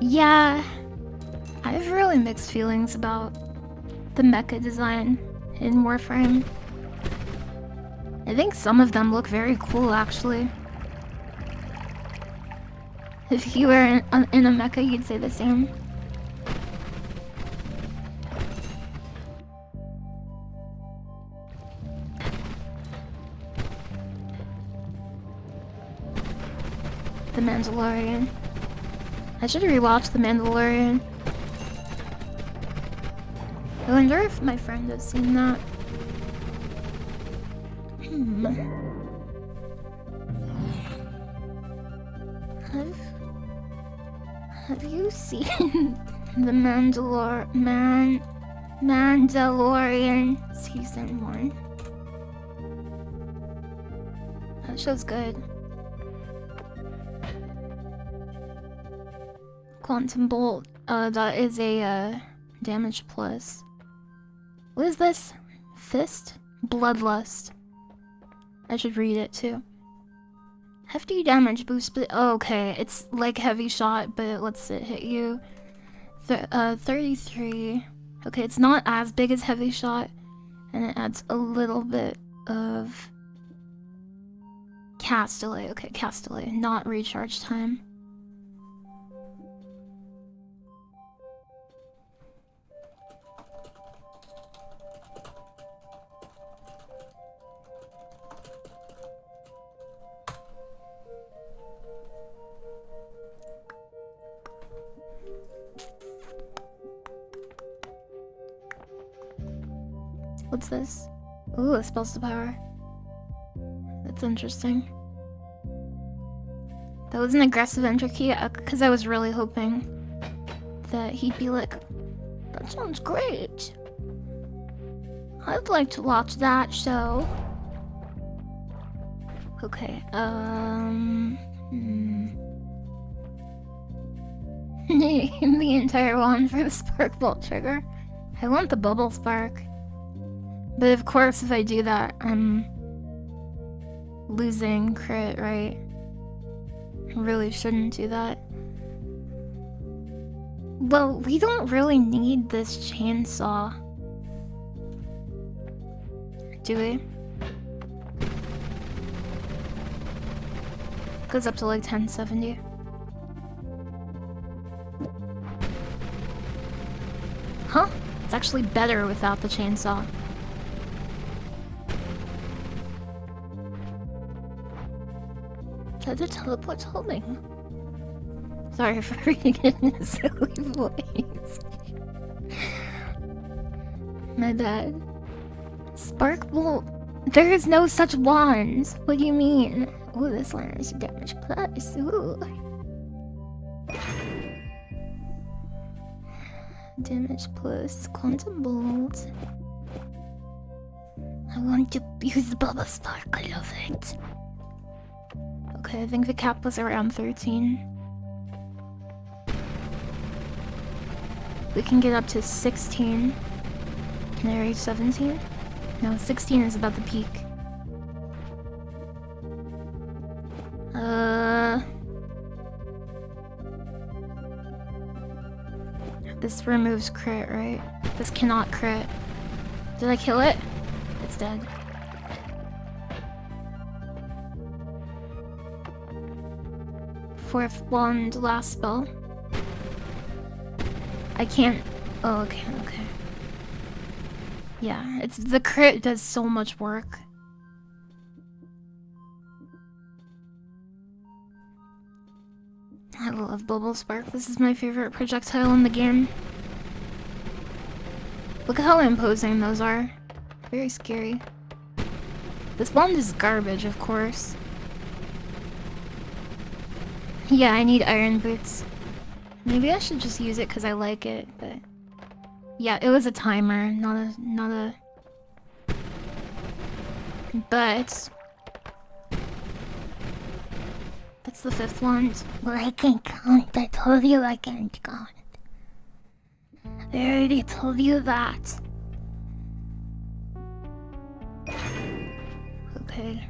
Speaker 1: Yeah, I have really mixed feelings about the mecha design in Warframe. I think some of them look very cool, actually. If you were in a mecha, you'd say the same. The Mandalorian. I should rewatch The Mandalorian. I wonder if my friend has seen that. Have you seen The Mandalorian Season 1? That show's good. Quantum Bolt, that is a damage plus. What is this? Fist? Bloodlust. I should read it too. Hefty damage boost, but oh, okay, it's like heavy shot, but it lets it hit you. 33. Okay, it's not as big as heavy shot, and it adds a little bit of cast delay. Okay, cast delay, not recharge time. What's this? Ooh, it spells the power. That's interesting. That was an aggressive entry key, because I was really hoping that he'd be like, that sounds great. I'd like to watch that show. Okay, the entire wand for the spark bolt trigger. I want the bubble spark. But of course, if I do that, I'm losing crit, right? I really shouldn't do that. Well, we don't really need this chainsaw. Do we? Goes up to like 1070. Huh? It's actually better without the chainsaw. Try to teleport holding. Sorry for reading it in a silly voice. My bad. Spark bolt. There is no such wand. What do you mean? Oh, this one is damage plus. Ooh. Damage plus quantum bolt. I want to use bubble spark. I love it. Okay, I think the cap was around 13. We can get up to 16. Can I reach 17? No, 16 is about the peak. This removes crit, right? This cannot crit. Did I kill it? It's dead. Fourth wand, last spell. I can't. Oh, okay, okay. Yeah, it's the crit does so much work. I love Bubble Spark. This is my favorite projectile in the game. Look at how imposing those are. Very scary. This wand is garbage, of course. Yeah, I need iron boots. Maybe I should just use it because I like it, but... Yeah, it was a timer, not a... But... That's the fifth one. Well, I can't count. I told you I can't count. I already told you that. Okay.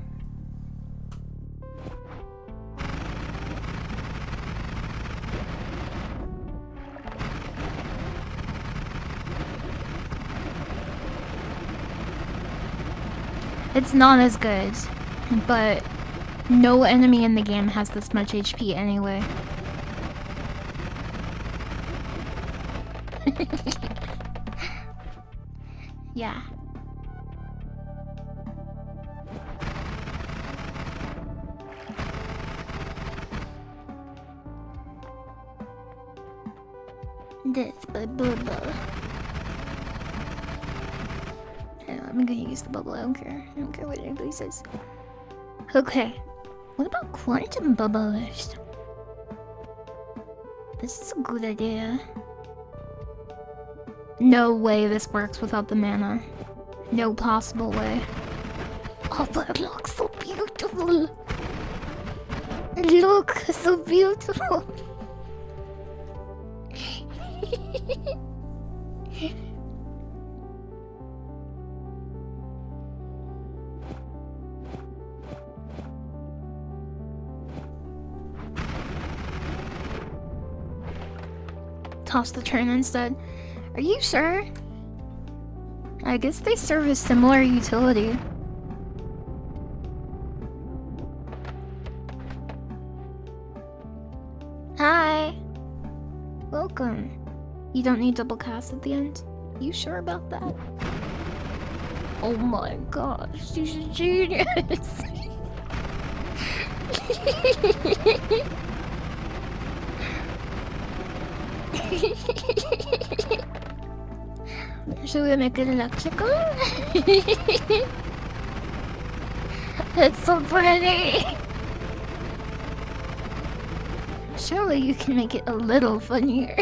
Speaker 1: It's not as good, but no enemy in the game has this much HP anyway. Yeah. This bubble. I'm gonna use the bubble, I don't care. I don't care what anybody says. Okay. What about quantum bubblers? This is a good idea. No way this works without the mana. No possible way. Oh, but it looks so beautiful. It looks so beautiful. Toss the train instead. Are you sure? I guess they serve a similar utility. Hi! Welcome. You don't need double cast at the end? You sure about that? Oh my gosh, she's a genius! Should we make it electrical? It's so pretty! Surely you can make it a little funnier.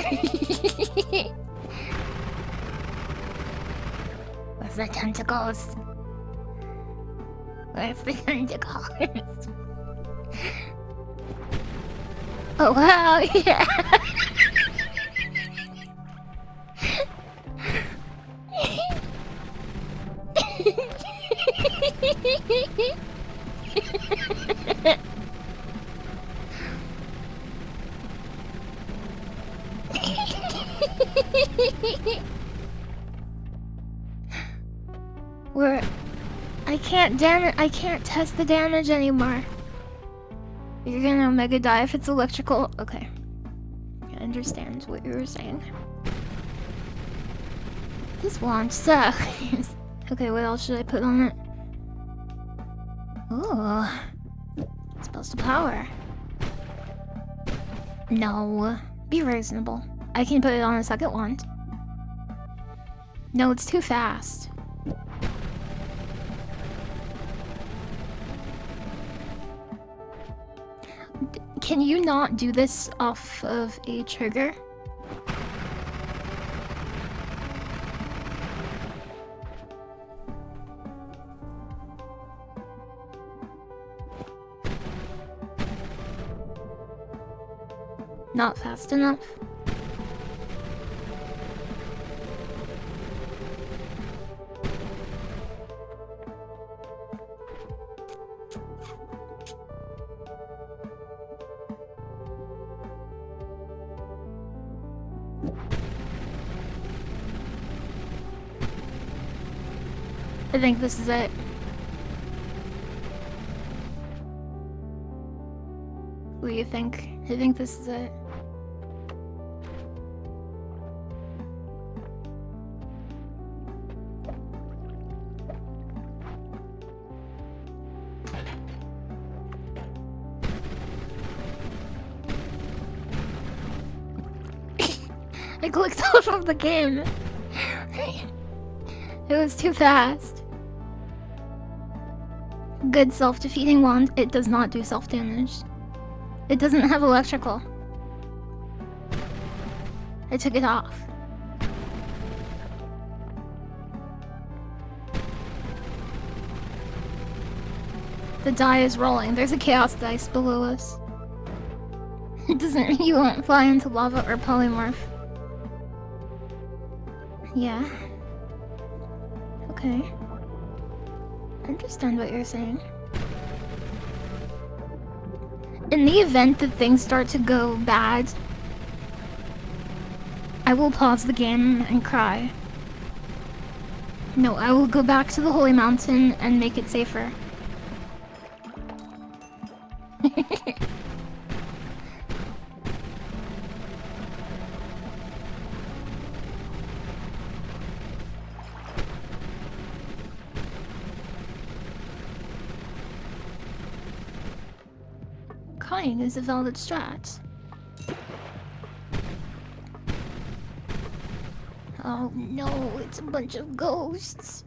Speaker 1: Where's the tentacles? Where's the tentacles? Oh wow, yeah! Where I can't test the damage anymore. You're gonna mega die if it's electrical. Okay. I understand what you were saying. This wand sucks. Okay, what else should I put on it? Ooh. Spells to power. No. Be reasonable. I can put it on a second wand. No, it's too fast. Can you not do this off of a trigger? Not fast enough? I think this is it. What do you think? I think this is it. I clicked off of the game. It was too fast. Good self-defeating wand. It does not do self-damage. It doesn't have electrical. I took it off. The die is rolling. There's a chaos dice below us. It doesn't mean you won't fly into lava or polymorph. Yeah. Okay. I understand what you're saying. In the event that things start to go bad, I will pause the game and cry. No, I will go back to the Holy Mountain and make it safer. Crying is a valid strat. Oh no, it's a bunch of ghosts.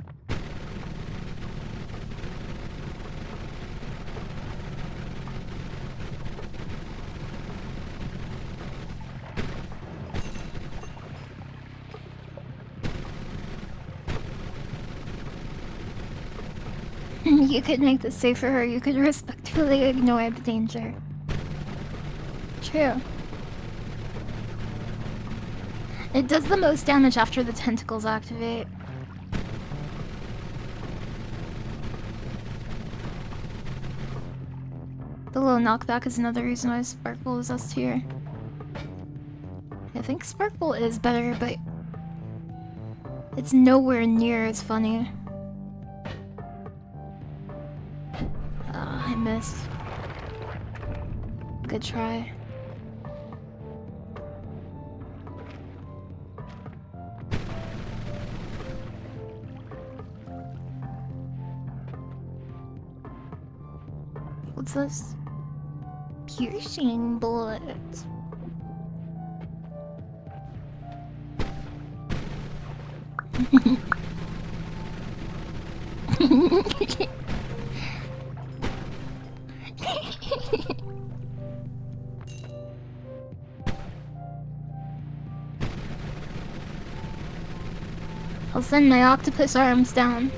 Speaker 1: You could make this safer, or you could respectfully ignore the danger. True. It does the most damage after the tentacles activate. The little knockback is another reason why Sparkle is S tier. I think Sparkle is better, but it's nowhere near as funny. I missed. Good try. What's this? Piercing bullets. I'll send my octopus arms down.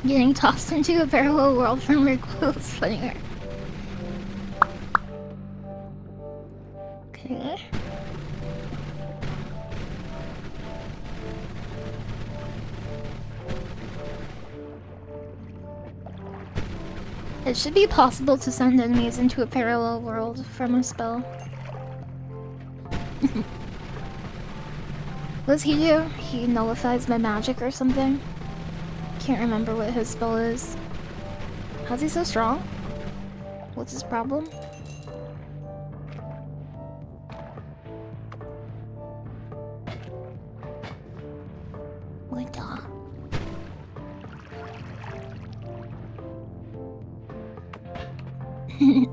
Speaker 1: Getting tossed into a parallel world from recoil is funnier. Okay. It should be possible to send enemies into a parallel world from a spell. What's he do? He nullifies my magic or something? Can't remember what his spell is. How's he so strong? What's his problem? Noita.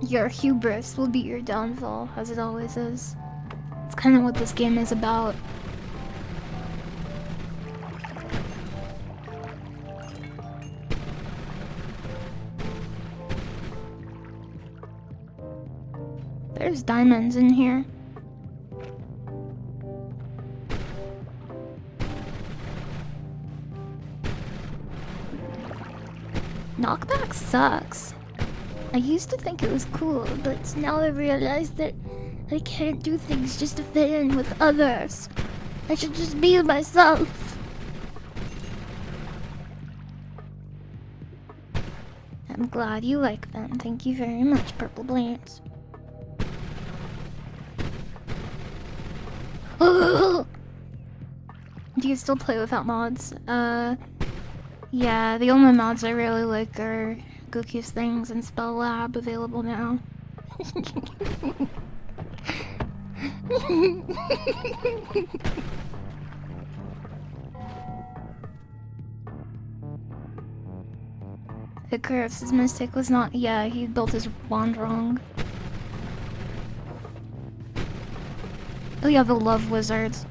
Speaker 1: Your hubris will be your downfall, as it always is. It's kind of what this game is about. There's diamonds in here. Knockback sucks. I used to think it was cool, but now I realize that I can't do things just to fit in with others. I should just be myself. I'm glad you like them. Thank you very much, Purple Blades. Do you still play without mods? Yeah, the only mods I really like are Goku's Things and Spell Lab, available now. Icarus' mistake was not— yeah, he built his wand wrong. Oh yeah, the love wizards.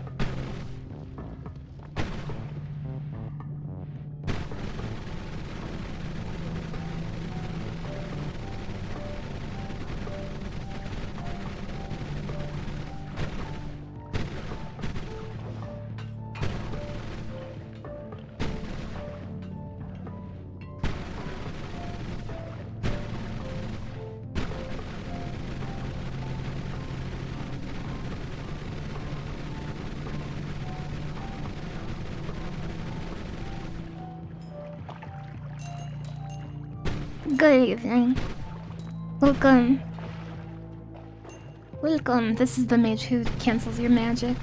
Speaker 1: Good evening. Welcome. Welcome. This is the mage who cancels your magic.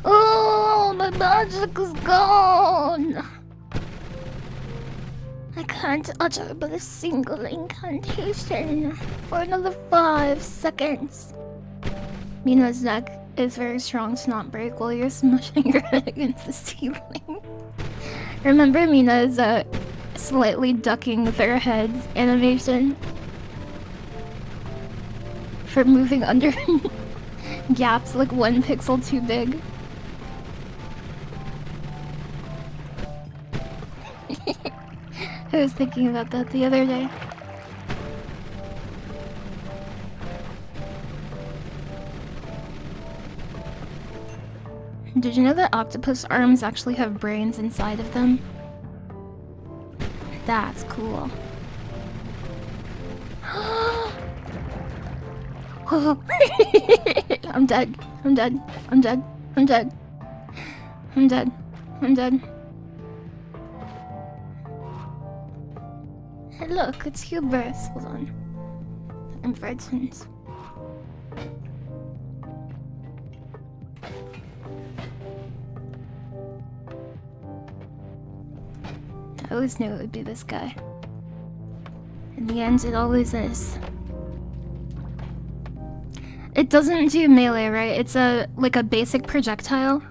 Speaker 1: Oh, my magic is gone. I can't utter but a single incantation for another 5 seconds. Mina's neck is very strong to not break while you're smushing your head against the ceiling. Remember Mina's slightly ducking their head animation for moving under gaps like 1 pixel too big. I was thinking about that the other day. Did you know that octopus arms actually have brains inside of them? That's cool. I'm dead. I'm dead. I'm dead. I'm dead. I'm dead. I'm dead. Hey look, it's hubris. Hold on. I'm frightened. I always knew it would be this guy. In the end, it always is. It doesn't do melee, right? It's like a basic projectile.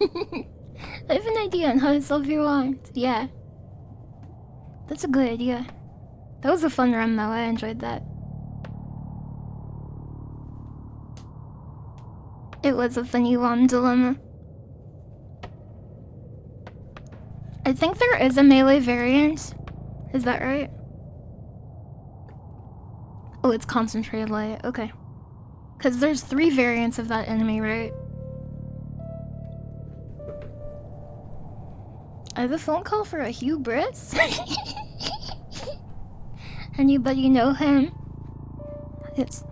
Speaker 1: I have an idea on how to solve your wand. Yeah. That's a good idea. That was a fun run though, I enjoyed that. It was a funny wand dilemma. I think there is a melee variant. Is that right? Oh, it's concentrated light. Okay. Because there's 3 variants of that enemy, right? I have a phone call for a hubris. Anybody know him? Yes.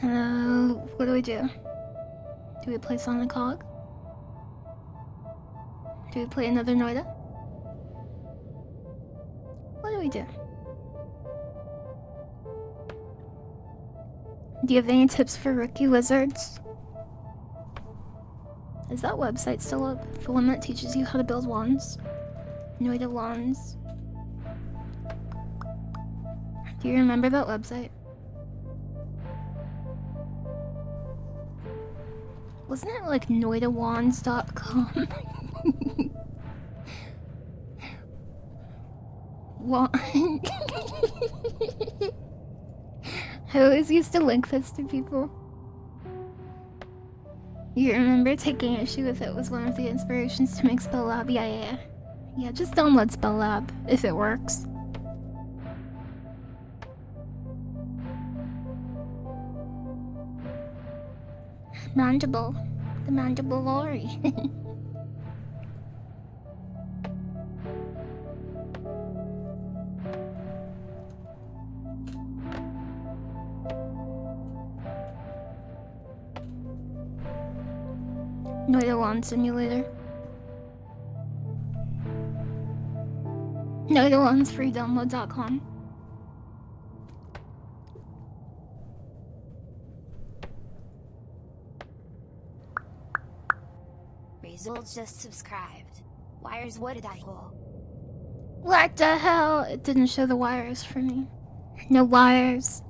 Speaker 1: What do we do? Do we play Sonic Hog? Do we play another Noita? What do we do? Do you have any tips for rookie wizards? Is that website still up? The one that teaches you how to build wands? Noita wands. Do you remember that website? Wasn't it like noitawands.com? What? I always used to link this to people. You remember taking issue with it was one of the inspirations to make Spell Lab? Yeah. Yeah, just download Spell Lab if it works. Mandible. The mandible lorry. Noita Wand Simulator. NoitaWandsFreeDownload.com.
Speaker 2: Results just subscribed. Wires, what did I hold?
Speaker 1: What the hell? It didn't show the wires for me. No wires.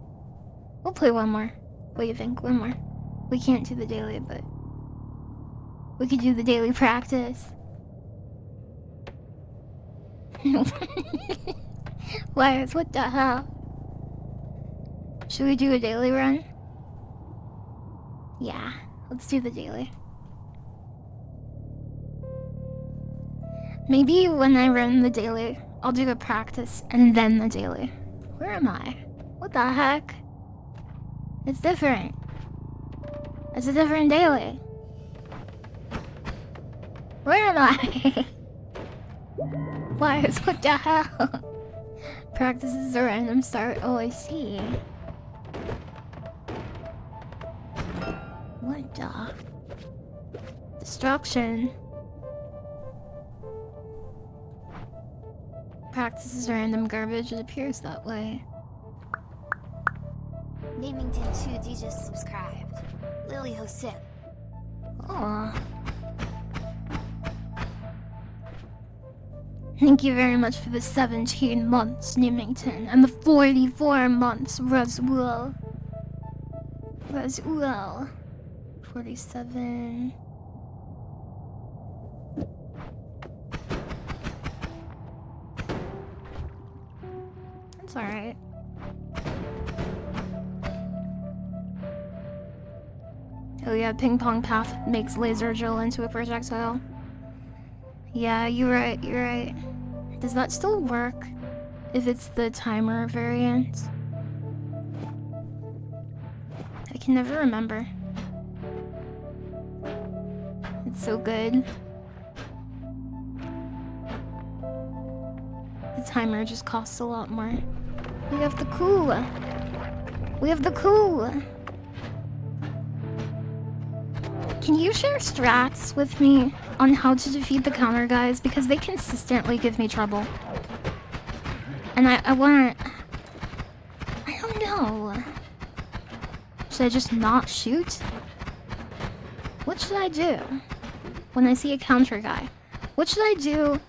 Speaker 1: We'll play one more. What do you think? One more. We can't do the daily, but we could do the daily practice. Wires, what the hell? Should we do a daily run? Yeah, let's do the daily. Maybe when I run the daily, I'll do a practice and then the daily. Where am I? What the heck? It's different. It's a different daily. Where am I? Wires, what the hell? Practice is a random start. Oh, I see. What the? Destruction. Practice is random garbage. It appears that way.
Speaker 2: Namington2D just subscribed. LilyHops.
Speaker 1: Aw. Thank you very much for the 17 months, Nimington, and the 44 months, Roswell. 47. That's alright. Oh yeah, ping pong path makes laser drill into a projectile. Yeah, you're right. Does that still work if it's the timer variant? I can never remember. It's so good. The timer just costs a lot more. We have the coup! We have the coup! Can you share strats with me on how to defeat the counter guys? Because they consistently give me trouble. And I want... I don't know. Should I just not shoot? What should I do when I see a counter guy? What should I do?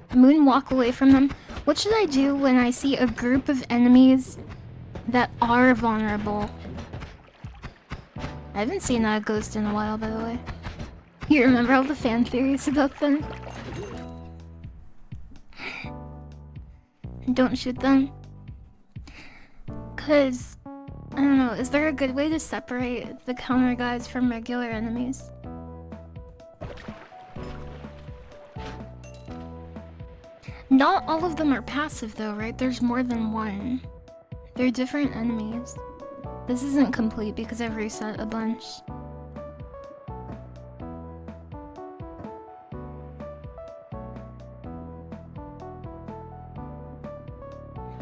Speaker 1: Moonwalk away from them? What should I do when I see a group of enemies that are vulnerable? I haven't seen a ghost in a while, by the way. You remember all the fan theories about them? Don't shoot them. Cause, I don't know, is there a good way to separate the counter guys from regular enemies? Not all of them are passive though, right? There's more than one. They're different enemies. This isn't complete because I've reset a bunch.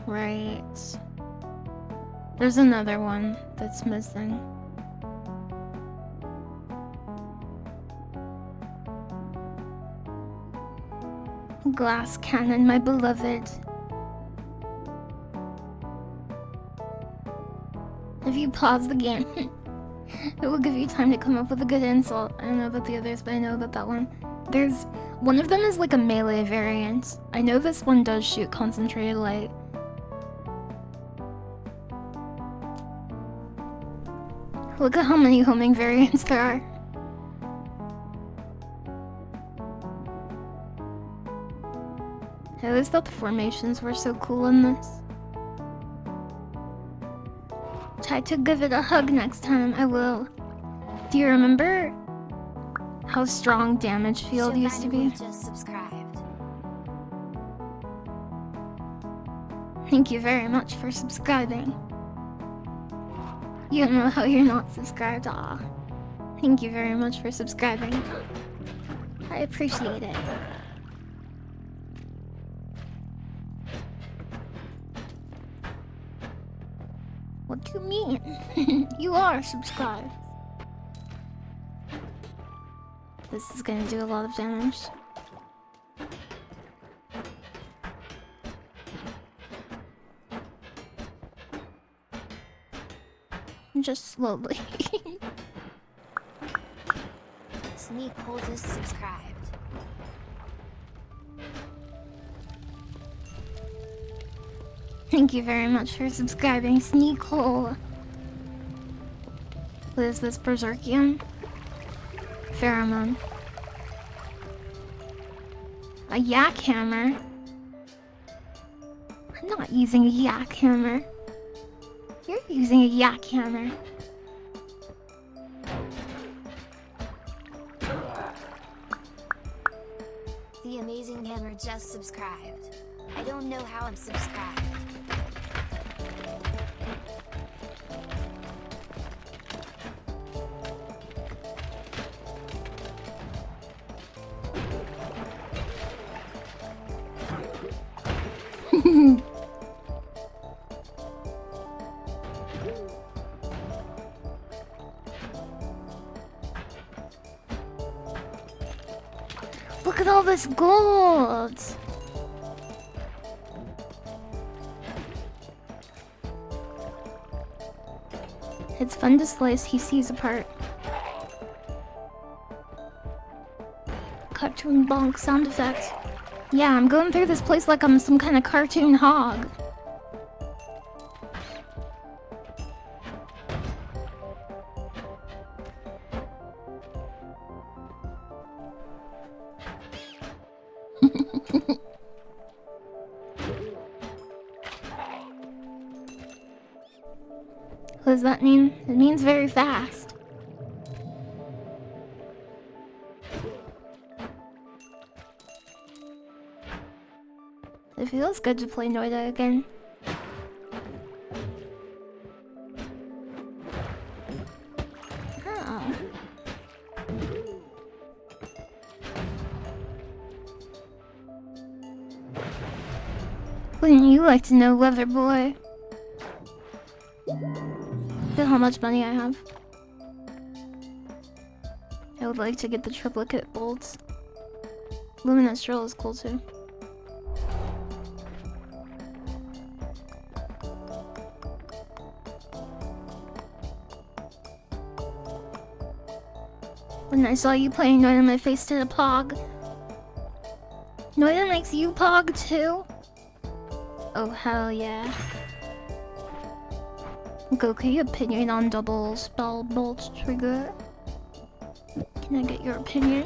Speaker 1: Right. There's another one that's missing. Glass cannon, my beloved. If you pause the game, it will give you time to come up with a good insult. I don't know about the others, but I know about that one. There's one of them is like a melee variant. I know this one does shoot concentrated light. Look at how many homing variants there are. I always thought the formations were so cool in this. Try to give it a hug next time, I will. Do you remember how strong damage field used to be?
Speaker 2: Just subscribed.
Speaker 1: Thank you very much for subscribing. You don't know how you're not subscribed. Aw. Thank you very much for subscribing. I appreciate it. What do you mean? You are subscribed. This is gonna do a lot of damage. Just slowly.
Speaker 2: Sneak Hole just subscribed.
Speaker 1: Thank you very much for subscribing, Sneak Hole. What is this, Berserkium? Pheromone. A yak hammer? I'm not using a yak hammer. You're using a yak hammer.
Speaker 2: The Amazing Hammer just subscribed. I don't know how I'm subscribed.
Speaker 1: Look at all this gold! It's fun to slice HCs apart. Cartoon bonk sound effect. Yeah, I'm going through this place like I'm some kind of cartoon hog. What does that mean? It means very fast. It feels good to play Noita again. Oh. Wouldn't you like to know, Weather Boy? Look at how much money I have. I would like to get the triplicate bolts. Luminous drill is cool too. When I saw you playing Noita, my face did a pog. Noita makes you pog too? Oh hell yeah. Goku, opinion on double spell bolt trigger? Can I get your opinion?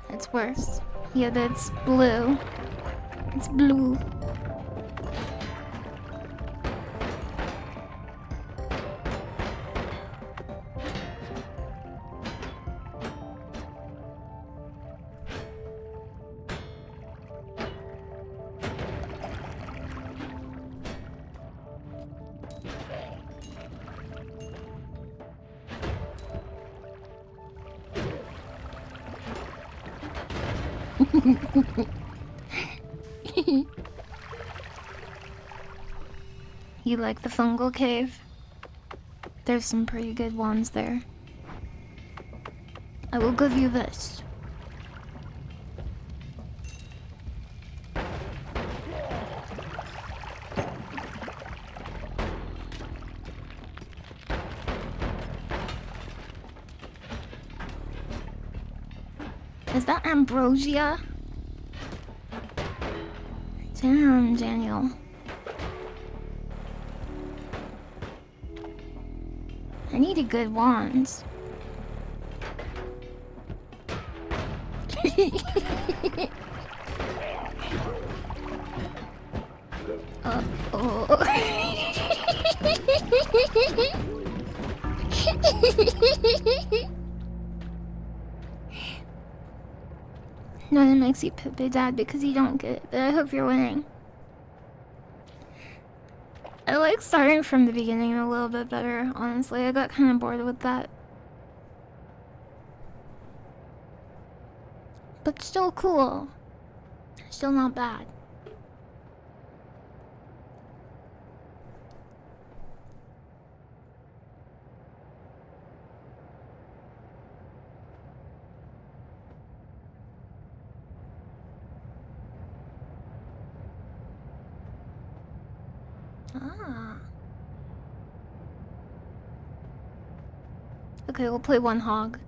Speaker 1: It's worse. Yeah, that's blue. It's blue. You like the fungal cave? There's some pretty good ones there. I will give you this. Is that ambrosia? Damn, Daniel. I need a good wand. Oh. No, it makes you Pepe Dad because you don't get it, but I hope you're winning. I like starting from the beginning a little bit better, honestly. I got kind of bored with that. But still cool. Still not bad. Ah. Okay, we'll play one hog.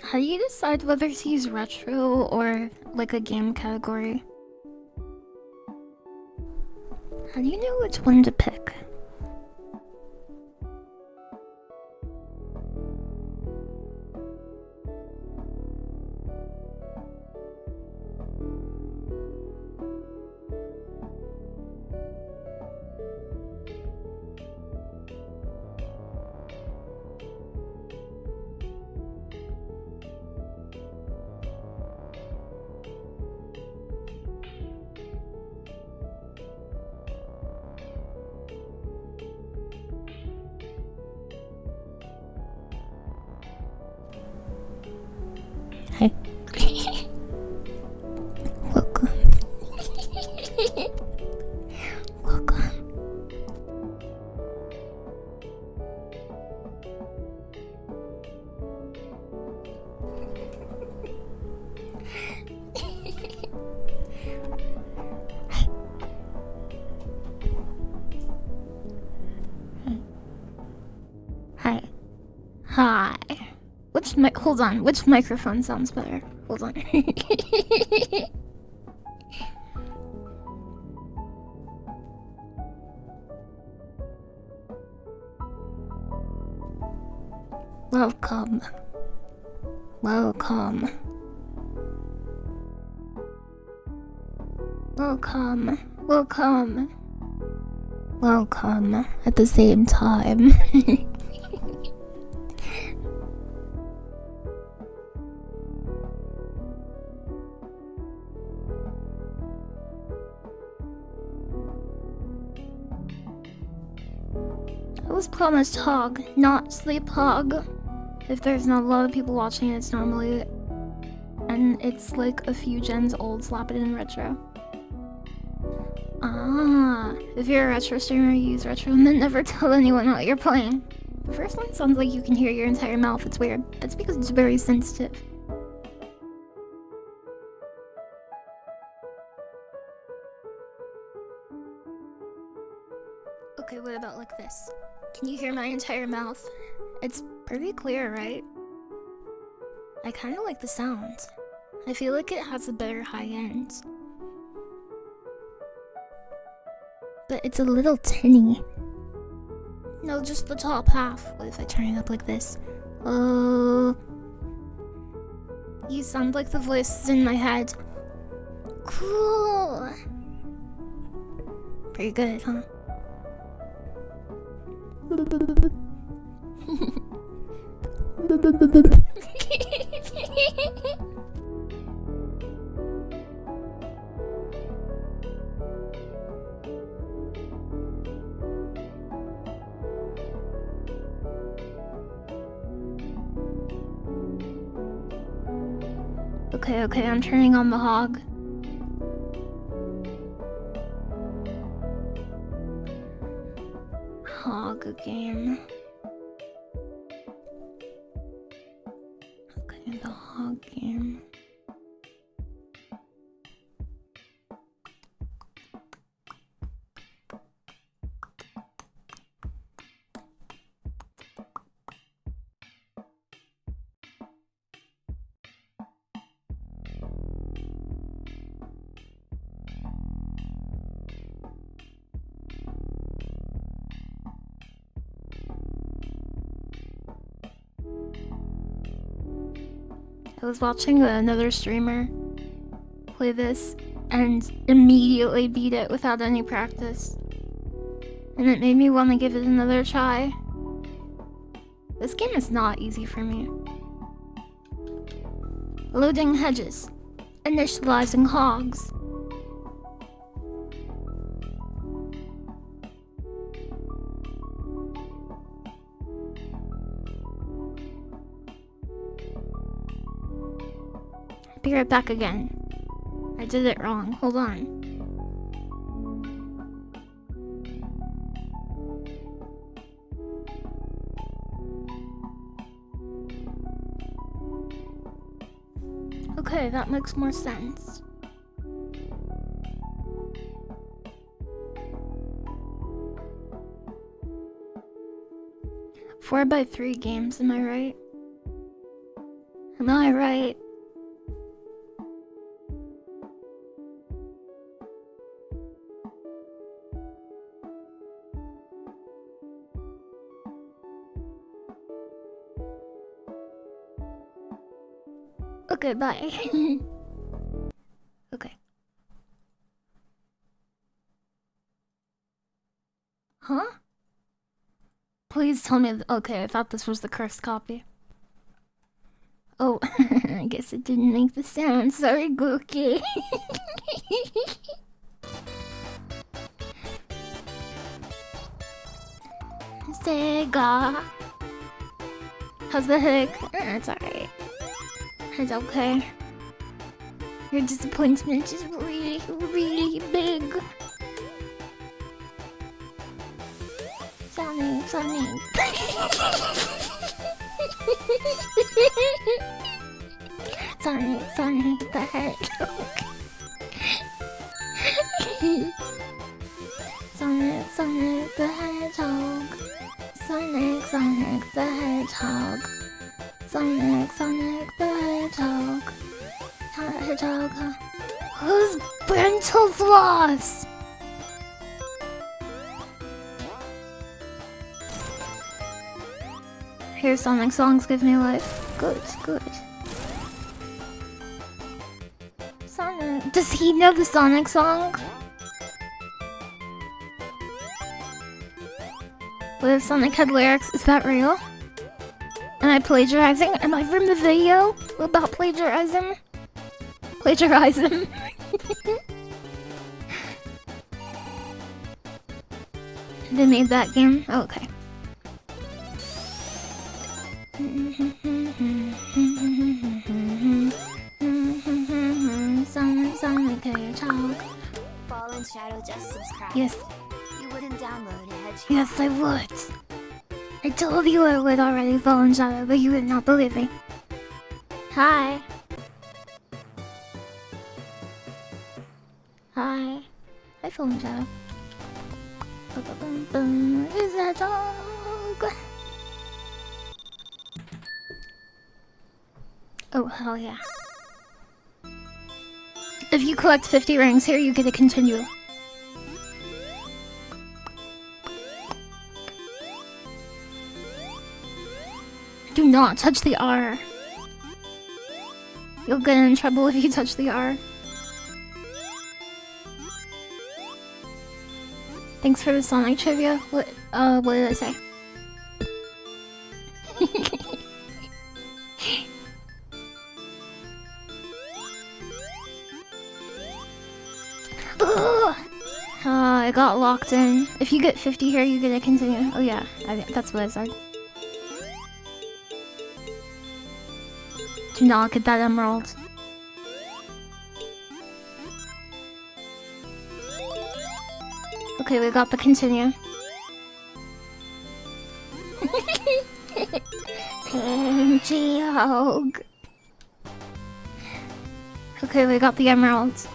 Speaker 1: How do you decide whether to use retro or like a game category? How do you know which one to pick? Hi. Welcome. Welcome. Hi. Hi. Hold on, which microphone sounds better? Hold on. Welcome. Welcome. Welcome. Welcome. Welcome at the same time. I was promised hog, not sleep hog. If there's not a lot of people watching, it's normally... And it's like a few gens old, slap it in retro. Ah, if you're a retro streamer, you use retro and then never tell anyone what you're playing. The first one sounds like you can hear your entire mouth, it's weird. That's because it's very sensitive. Can you hear my entire mouth? It's pretty clear, right? I kind of like the sound. I feel like it has a better high end. But it's a little tinny. No, just the top half. What if I turn it up like this? You sound like the voices in my head. Cool. Pretty good, huh? Okay, I'm turning on the hog. Hog game. Okay, the hog game. I was watching another streamer play this and immediately beat it without any practice. And it made me want to give it another try. This game is not easy for me. Loading hedges. Initializing hogs. Be right back again. I did it wrong. Hold on. Okay, that makes more sense. Four by 3 games, am I right? Am I right? Okay, bye. Okay. Huh? Please tell me. Okay, I thought this was the cursed copy. Oh, I guess it didn't make the sound. Sorry, Gookie. Sega. How's the heck? It's alright. It's okay. Your disappointment is really, really big. Sonic. Sonic the Hedgehog. Sonic the Hedgehog. Sonic the Hedgehog. Sonic the Hedgehog. Hedgehog. Who's Brental Floss? Hear Sonic songs give me life. Good. Sonic. Does he know the Sonic song? What if Sonic had lyrics? Is that real? Am I plagiarizing? Am I from the video about plagiarism? Plagiarism. They made that game? Oh, okay. Sonic Hedgehog.
Speaker 2: Fallen Shadow just subscribed.
Speaker 1: Yes.
Speaker 2: You wouldn't download Hedgehog.
Speaker 1: Yes, I would. I told you I would already, Fallen Shadow, but you would not believe me. Hi. Hi. Hi, Fallen Shadow. Is that all? Oh, hell yeah. If you collect 50 rings here, you get to continue. Do not touch the R. You'll get in trouble if you touch the R. Thanks for the Sonic trivia. What did I say? I got locked in. If you get 50 here, you get to continue. Oh yeah, that's what I said. Do not get that emerald. Okay, we got the continue. Hedgehog. Okay, we got the emeralds.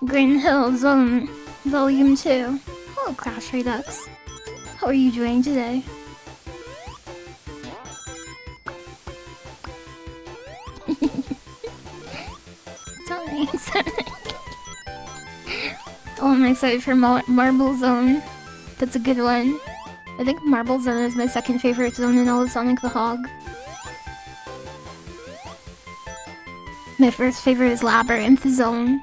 Speaker 1: Green Hill Zone Volume 2. Hello, Crash Redux. How are you doing today? Sonic. Oh, I'm excited for Marble Zone. That's a good one. I think Marble Zone is my second favorite zone in all of Sonic the Hedgehog. My first favorite is Labyrinth Zone.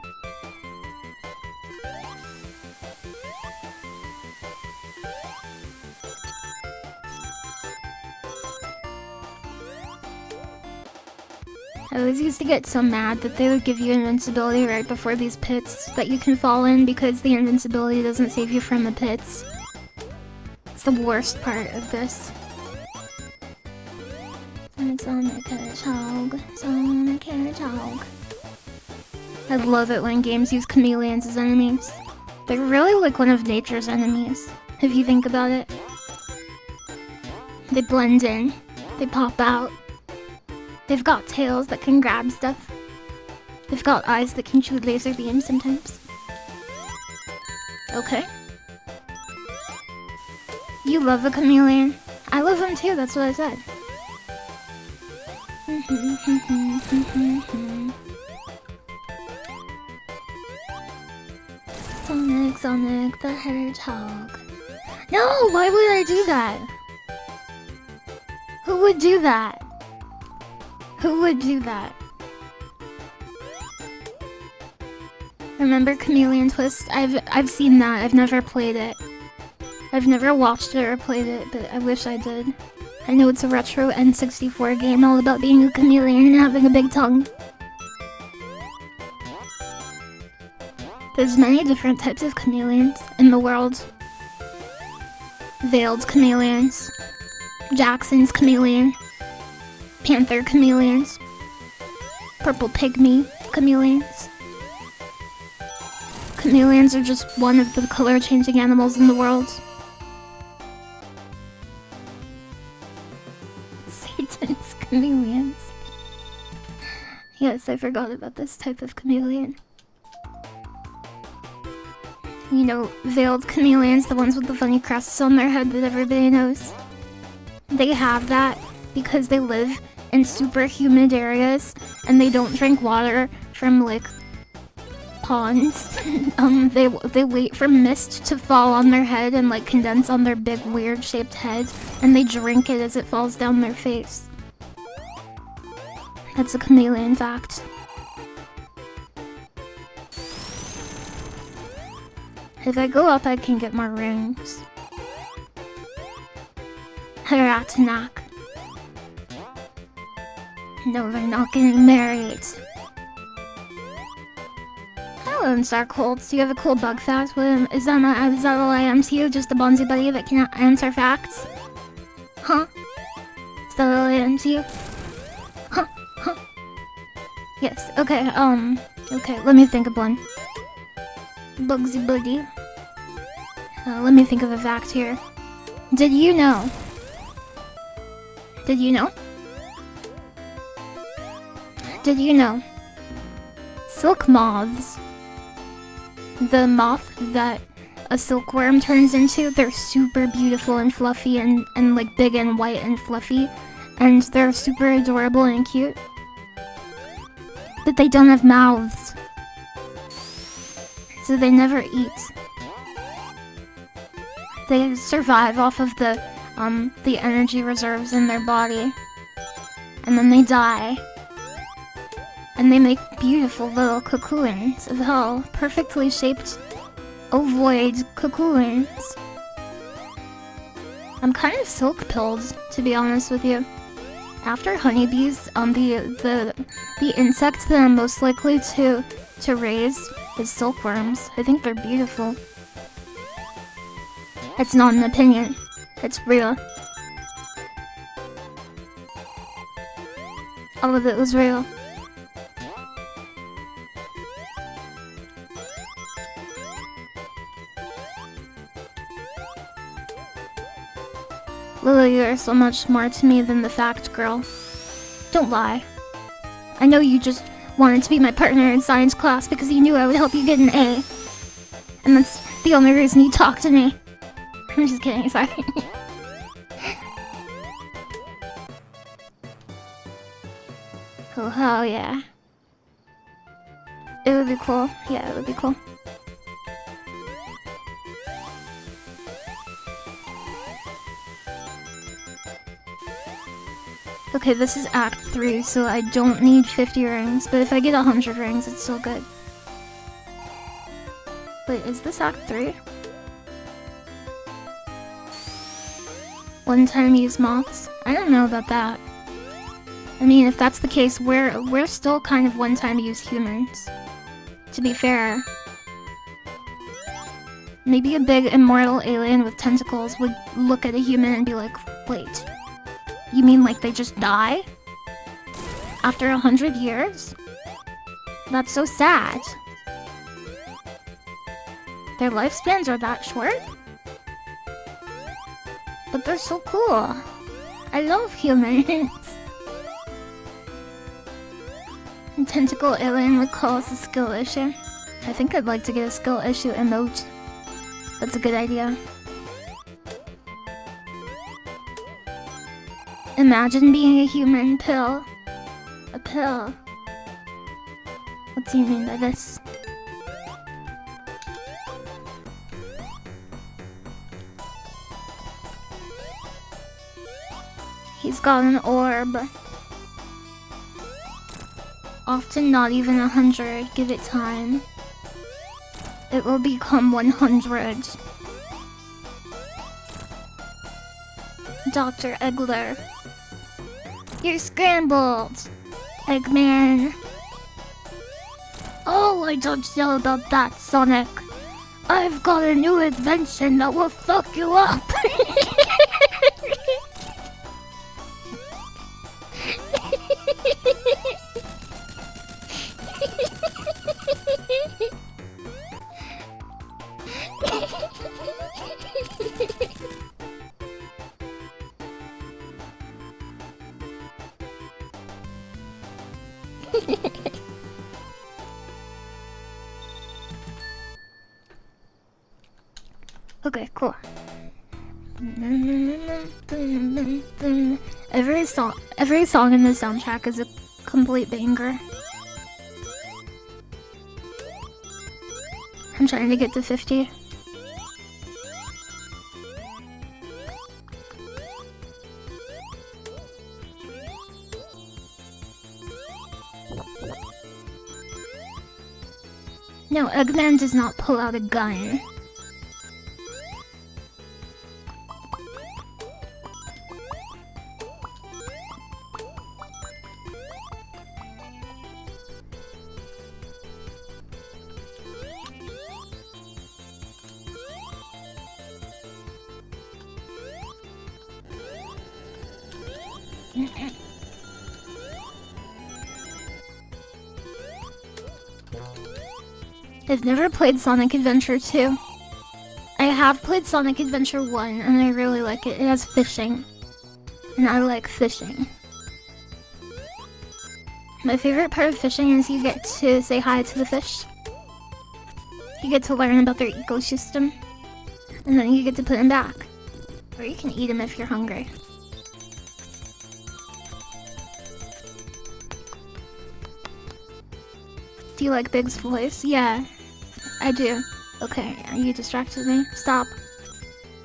Speaker 1: I always used to get so mad that they would give you invincibility right before these pits that you can fall in because the invincibility doesn't save you from the pits. It's the worst part of this. Sonic Hedgehog, Sonic Hedgehog. I love it when games use chameleons as enemies. They're really like one of nature's enemies, if you think about it. They blend in, they pop out. They've got tails that can grab stuff. They've got eyes that can shoot laser beams sometimes. Okay. You love a chameleon. I love them too, that's what I said. Sonic, Sonic the Hedgehog. No, why would I do that? Who would do that? Who would do that? Remember Chameleon Twist? I've seen that. I've never played it. I've never watched it or played it, but I wish I did. I know it's a retro N64 game all about being a chameleon and having a big tongue. There's many different types of chameleons in the world. Veiled chameleons, Jackson's chameleon, panther chameleons, purple pygmy chameleons. Chameleons are just one of the color-changing animals in the world. Satan's chameleons. Yes, I forgot about this type of chameleon. You know, veiled chameleons, the ones with the funny crests on their head that everybody knows. They have that because they live in super humid areas and they don't drink water from like ponds. They wait for mist to fall on their head and like condense on their big weird shaped heads, and they drink it as it falls down their face. That's a chameleon fact. If I go up, I can get more rings. Haratanak. No, we're not getting married. Hello, Starcold. Do you have a cool bug fact? Is that all I am to you? Just a Bonzi buddy that can answer facts? Huh? Is that all I am to you? Huh? Huh? Yes, okay, okay, let me think of one. Bugsy buddy. Let me think of a fact here. Did you know? Did you know? Did you know? Silk moths, the moth that a silkworm turns into, they're super beautiful and fluffy and like big and white and fluffy. And they're super adorable and cute. But they don't have mouths. So they never eat. They survive off of the energy reserves in their body. And then they die. And they make beautiful little cocoons of hell, perfectly shaped ovoid cocoons. I'm kind of silk-pilled, to be honest with you. After honeybees, the insect that I'm most likely to raise is silkworms. I think they're beautiful. It's not an opinion. It's real. All of it was real. Lily, you're so much more to me than the fact girl. Don't lie. I know you just wanted to be my partner in science class because you knew I would help you get an A. And that's the only reason you talk to me. I'm just kidding, sorry. Oh, hell yeah. It would be cool. Yeah, it would be cool. Okay, this is Act 3, so I don't need 50 rings, but if I get 100 rings, it's still good. Wait, is this Act 3? One-time use moths? I don't know about that. I mean, if that's the case, we're still kind of one-time use humans. To be fair. Maybe a big immortal alien with tentacles would look at a human and be like, wait. You mean like they just die? After 100 years? That's so sad. Their lifespans are that short? But they're so cool. I love humans. A tentacle alien would cause a skill issue. I think I'd like to get a skill issue emote. That's a good idea. Imagine being a human pill. A pill. What do you mean by this? He's got an orb. Often not even 100. Give it time. It will become 100. Dr. Eggler. You're scrambled, Eggman. Oh, I don't know about that, Sonic. I've got a new invention that will fuck you up. Okay, cool. Every song in the soundtrack is a complete banger. I'm trying to get to 50. No, Eggman does not pull out a gun. I've never played Sonic Adventure 2. I have played Sonic Adventure 1 and I really like it. It has fishing. And I like fishing. My favorite part of fishing is you get to say hi to the fish. You get to learn about their ecosystem. And then you get to put them back. Or you can eat them if you're hungry. Do you like Big's voice? Yeah, I do. Okay, you distracted me. Stop.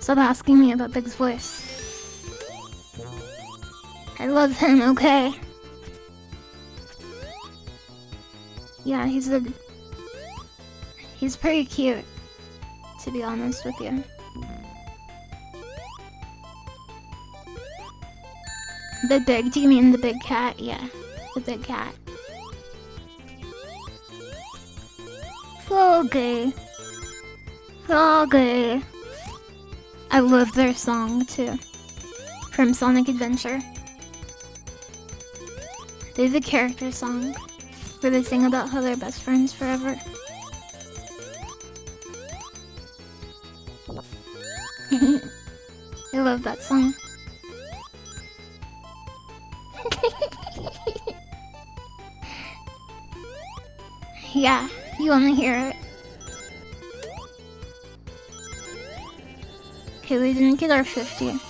Speaker 1: Stop asking me about Big's voice. I love him, okay? Yeah, he's pretty cute, to be honest with you. The big, do you mean the big cat? Yeah, the big cat. Froggy. Froggy. I love their song too. From Sonic Adventure. They have a character song where they sing about how they're best friends forever. I love that song. Yeah, you wanna hear it? Okay, we didn't get our 50. You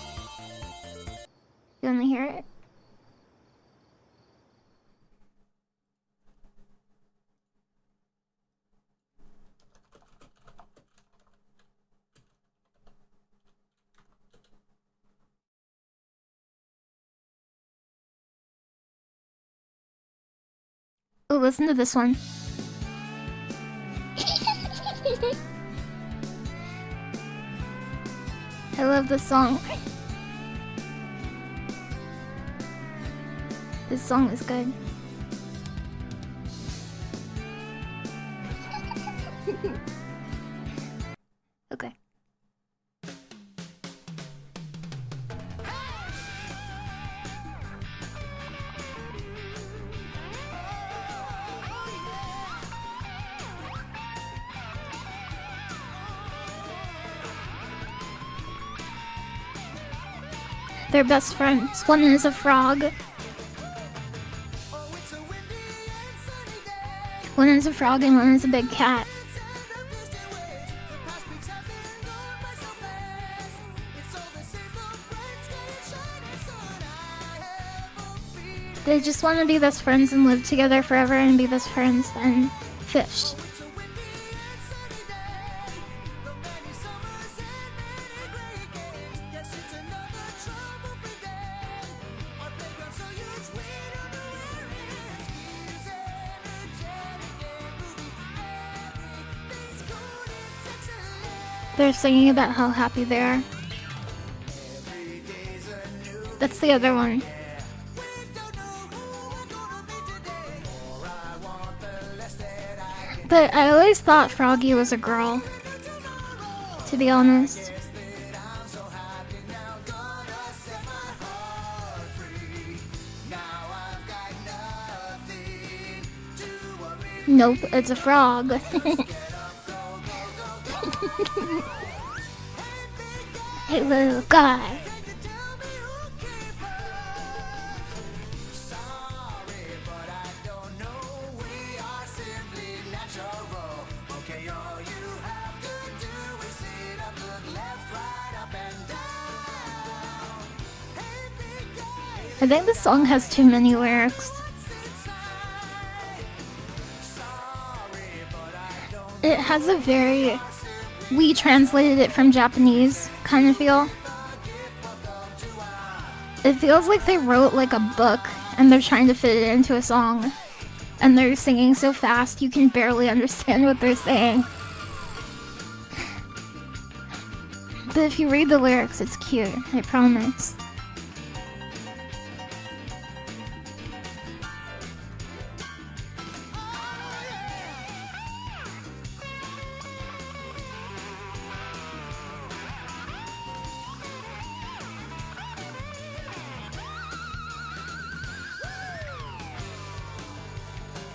Speaker 1: wanna hear it? Oh, listen to this one. I love this song. This song is good. Okay. They're best friends. One is a frog. One is a frog and one is a big cat. They just want to be best friends and live together forever and be best friends and fish. They're singing about how happy they are. That's the other one. But I always thought Froggy was a girl, to be honest. Nope, it's a frog. Hey, little guy. I think this song has too many lyrics. It has a very... We translated it from Japanese kind of feel. It feels like they wrote like a book and they're trying to fit it into a song. And they're singing so fast you can barely understand what they're saying. But if you read the lyrics, it's cute, I promise.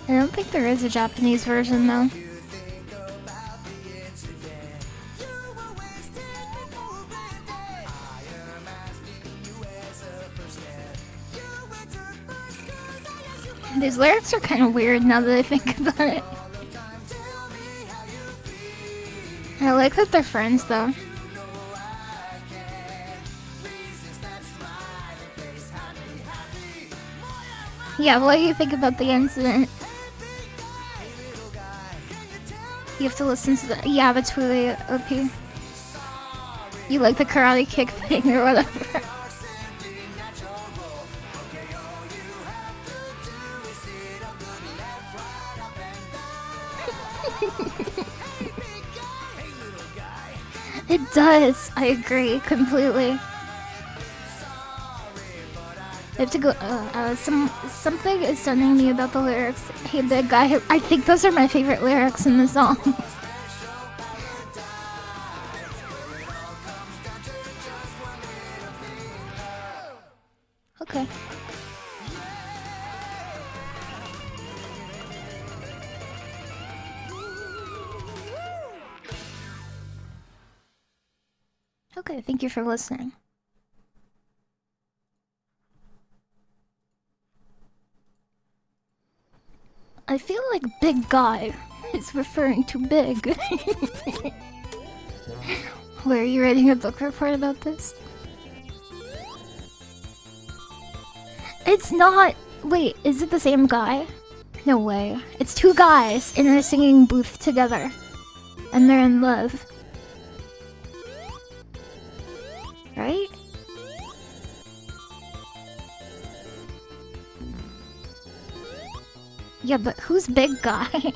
Speaker 1: I don't think there is a Japanese version though. These lyrics are kind of weird now that I think about it. I like that they're friends though. Yeah, what do you think about the incident? You have to listen to the. Yeah, that's really OP. You like the karate kick thing or whatever. It does. I agree completely. I have to go. Something is stunning me about the lyrics. Hey, big guy. I think those are my favorite lyrics in the song. Okay. Okay, thank you for listening. I feel like big guy is referring to big. Where are you writing a book report about this? It's not. Wait, is it the same guy? No way. It's two guys in a singing booth together. And they're in love. Right? Yeah, but who's big guy?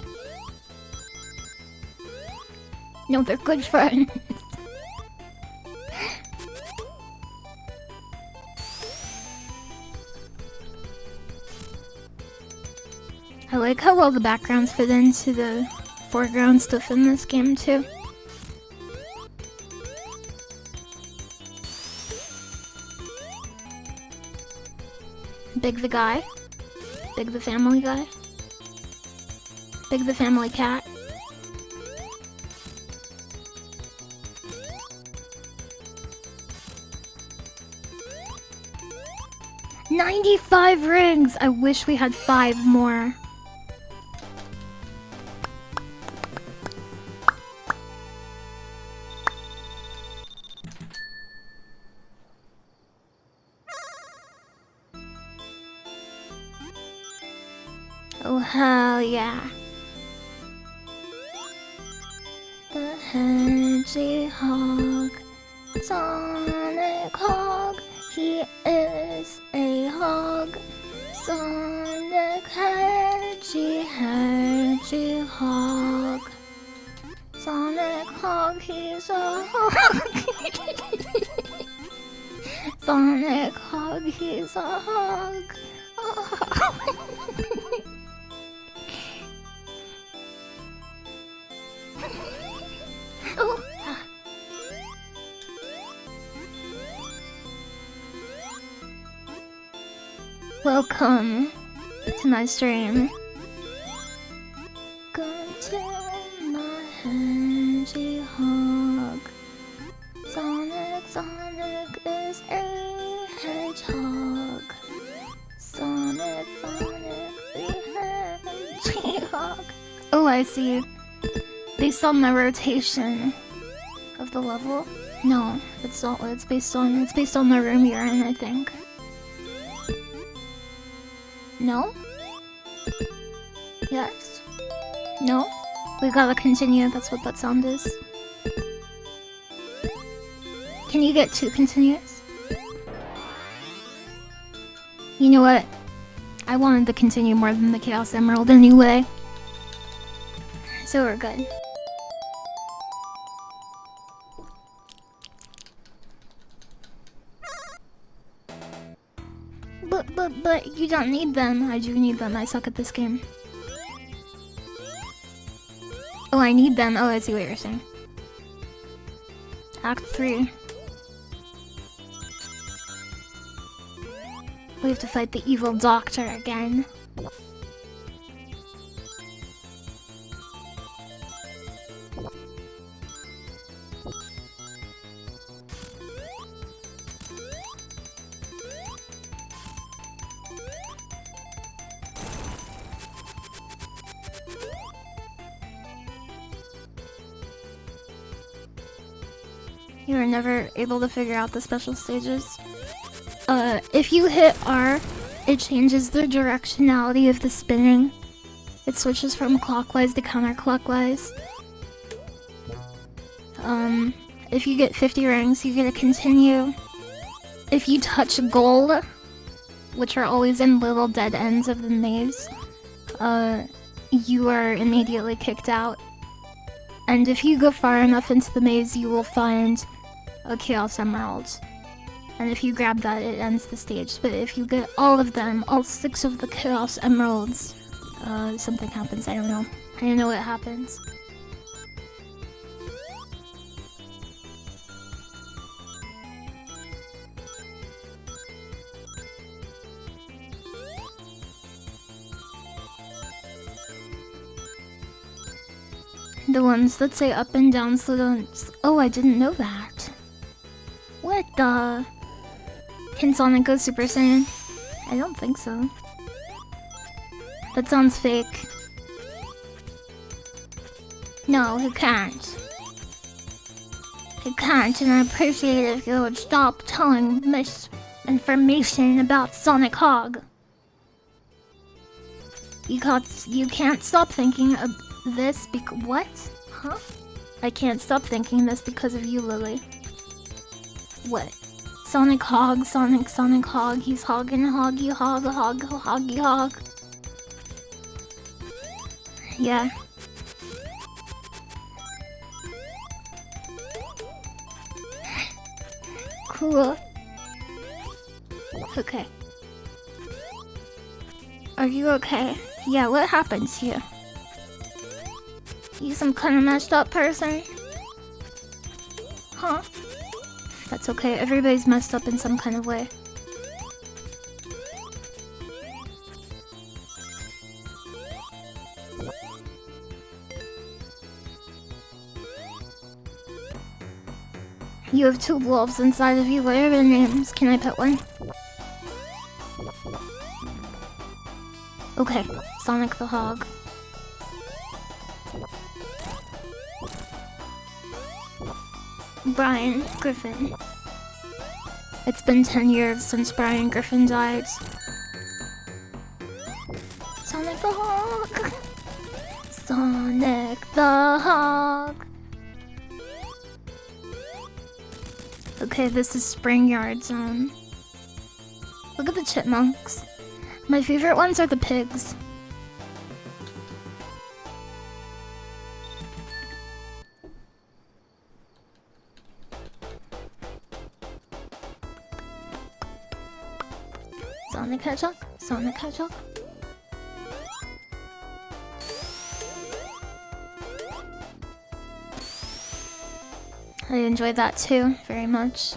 Speaker 1: No, they're good friends. I like how well the backgrounds fit into the foreground stuff in this game too. Big the guy. Big the family guy. Big the family cat. $95 rings! I wish we had 5 more. Oh hell yeah. The Hedgehog, Sonic Hog, he is a hog. Sonic Hedgehog. Sonic Hog, he's a hog. Sonic Hog, he's a hog. Oh. Welcome to my stream. Come to my Hedgehog. Sonic is a hedgehog. Sonic the Hedgehog. Oh, I see. Based on the rotation of the level? No, it's not what it's based on. It's based on the room you're in, I think. No? Yes? No? We gotta continue, that's what that sound is. Can you get 2 continues? You know what? I wanted to continue more than the Chaos Emerald anyway. So we're good. But you don't need them. I do need them. I suck at this game. Oh, I need them. Oh, I see what you're saying. Act 3. We have to fight the evil doctor again. You were never able to figure out the special stages. If you hit R, it changes the directionality of the spinning. It switches from clockwise to counterclockwise. If you get 50 rings, you get to continue. If you touch gold, which are always in little dead ends of the maze, you are immediately kicked out. And if you go far enough into the maze, you will find a Chaos Emerald. And if you grab that, it ends the stage. But if you get all of them, all 6 of the Chaos Emeralds, something happens. I don't know. I don't know what happens. The ones that say up and down so don't... Oh, I didn't know that. What the... Can Sonic go Super Saiyan? I don't think so. That sounds fake. No, he can't. He can't, and I appreciate it if you would stop telling misinformation about Sonic Hog. You can't stop thinking of this what? Huh? I can't stop thinking this because of you, Lily. What? Sonic Hog, Sonic Hog, he's hogging hoggy hoggy hog. Yeah. Cool. Okay. Are you okay? Yeah, what happened to you? You some kind of messed up person? Huh? That's okay, everybody's messed up in some kind of way. You have 2 wolves inside of you. What are their names? Can I pet one? Okay, Sonic the Hog. Brian Griffin. It's been 10 years since Brian Griffin died. Sonic the Hog! Sonic the Hog! Okay, this is Spring Yard Zone. Look at the chipmunks. My favorite ones are the pigs. Sonic Hedgehog, Sonic Hedgehog. I enjoyed that too, very much.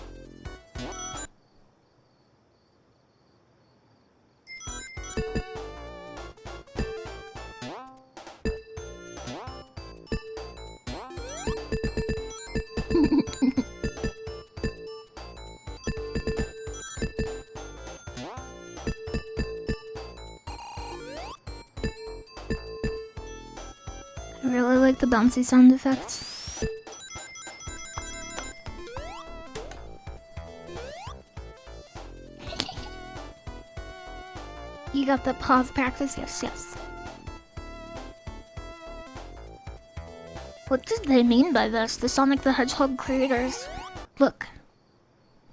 Speaker 1: I really like the bouncy sound effects. You got the pause practice? Yes, yes. What did they mean by this? The Sonic the Hedgehog creators. Look.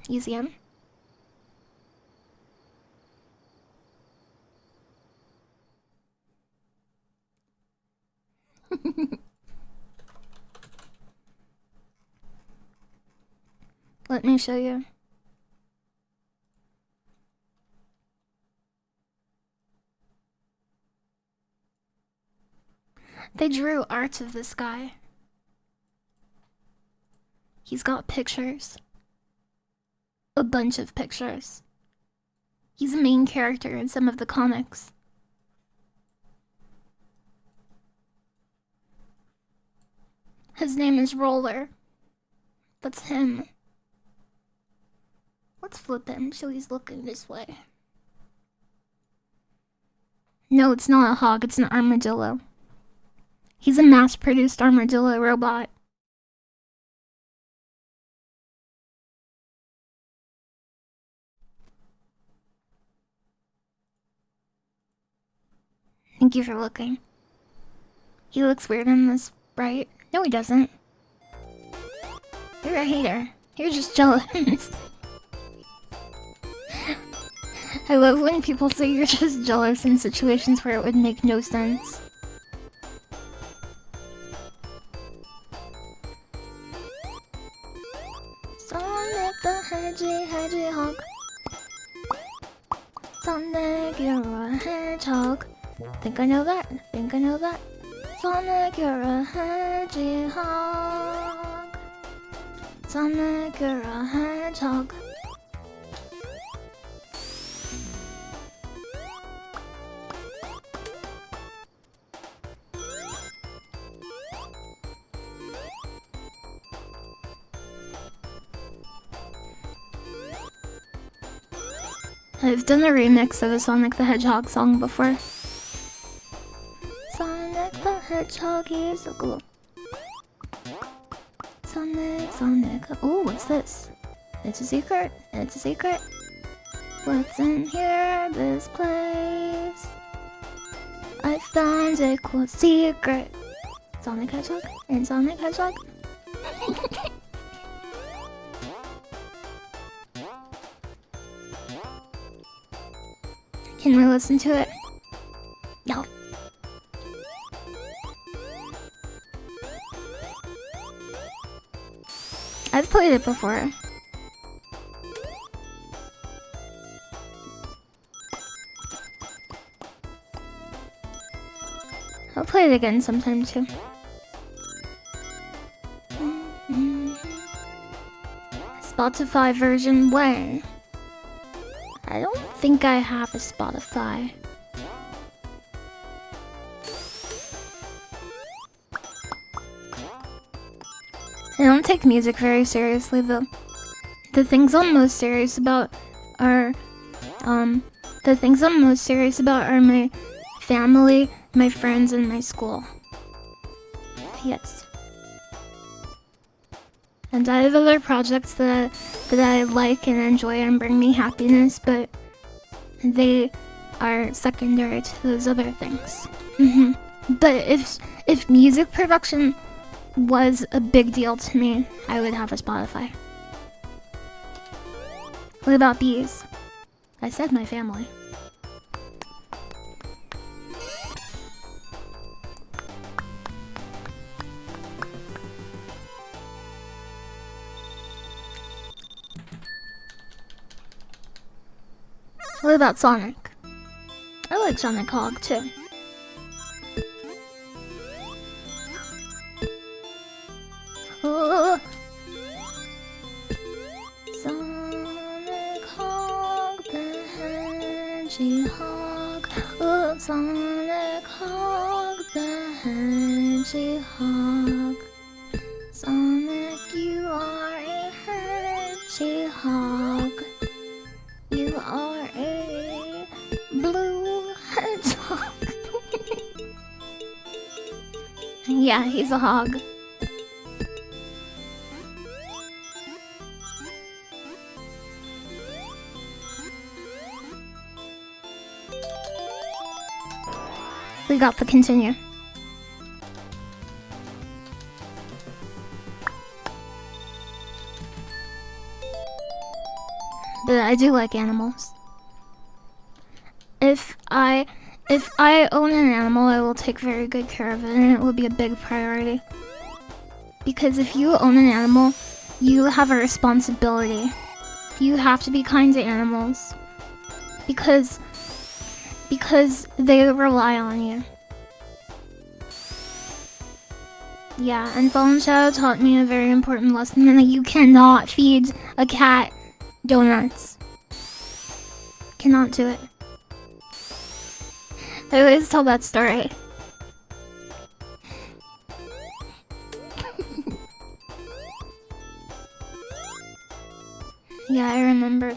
Speaker 1: Easy M. Let me show you. They drew art of this guy. He's got pictures. A bunch of pictures. He's a main character in some of the comics. His name is Roller. That's him. Let's flip him so he's looking this way. No, it's not a hog, it's an armadillo. He's a mass-produced armadillo robot. Thank you for looking. He looks weird in this, right? No, he doesn't. You're a hater. You're just jealous. I love when people say you're just jealous in situations where it would make no sense. Sonic the Hedgehog. Sonic, you're a hedgehog. Think I know that. Think I know that. Sonic, you're a hedgehog. Sonic, you're a hedgehog. I've done a remix of a Sonic the Hedgehog song before. Sonic the Hedgehog is so cool. Sonic, Sonic. Oh, what's this? It's a secret. It's a secret. What's in here? This place. I found a cool secret. Sonic Hedgehog and Sonic Hedgehog. Can we listen to it? No. I've played it before. I'll play it again sometime too. Spotify version where? I don't think I have a Spotify. I don't take music very seriously though. The things I'm most serious about are my family, my friends, and my school. Yes. And I have other projects that I like and enjoy and bring me happiness, but they are secondary to those other things. But if music production was a big deal to me, I would have a Spotify. What about bees? I said my family. What about Sonic? I like Sonic Hog too. Oh. Sonic Hog the Hedgehog. Oh, Sonic Hog the Hedgehog. Sonic, you are a hedgehog. You are a blue hedgehog. Yeah, he's a hog. We got the continue. But I do like animals. If I own an animal, I will take very good care of it, and it will be a big priority. Because if you own an animal, you have a responsibility. You have to be kind to animals. Because they rely on you. Yeah, and Fallen Shadow taught me a very important lesson, and that you cannot feed a cat donuts. Cannot do it. I always tell that story. Yeah, I remembered.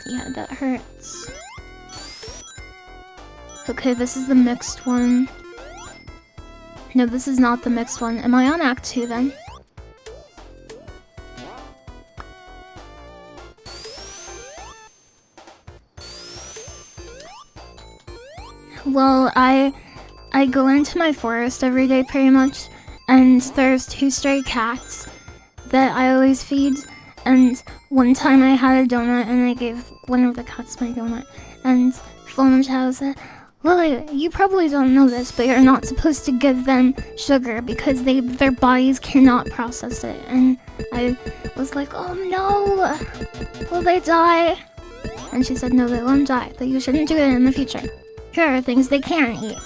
Speaker 1: Yeah, that hurts. Okay, this is the mixed one. No, this is not the mixed one. Am I on Act 2 then? Well, I go into my forest every day pretty much, and there's 2 stray cats that I always feed, and one time I had a donut and I gave one of the cats my donut, and Phone Chow said, Lily, you probably don't know this, but you're not supposed to give them sugar because their bodies cannot process it. And I was like, oh no, will they die? And she said, no, they won't die, but you shouldn't do it in the future. Here are things they can eat.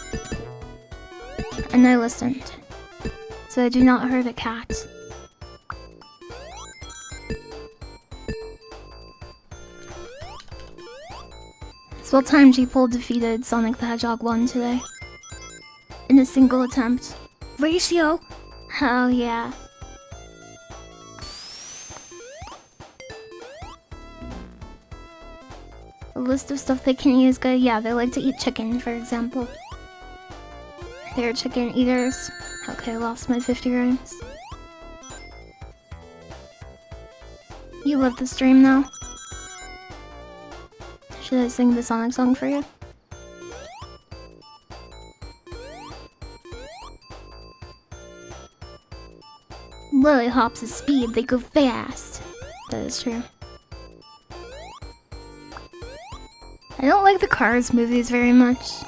Speaker 1: And I listened. So I do not hurt a cat. It's well timed G-Pole defeated Sonic the Hedgehog 1 today. In a single attempt. Ratio? Hell yeah. A list of stuff they can eat is good. Yeah, they like to eat chicken, for example. They're chicken eaters. Okay, I lost my 50 rhymes. You love the stream now? Should I sing the Sonic song for you? LilyHops is speed, they go fast. That is true. I don't like the Cars movies very much.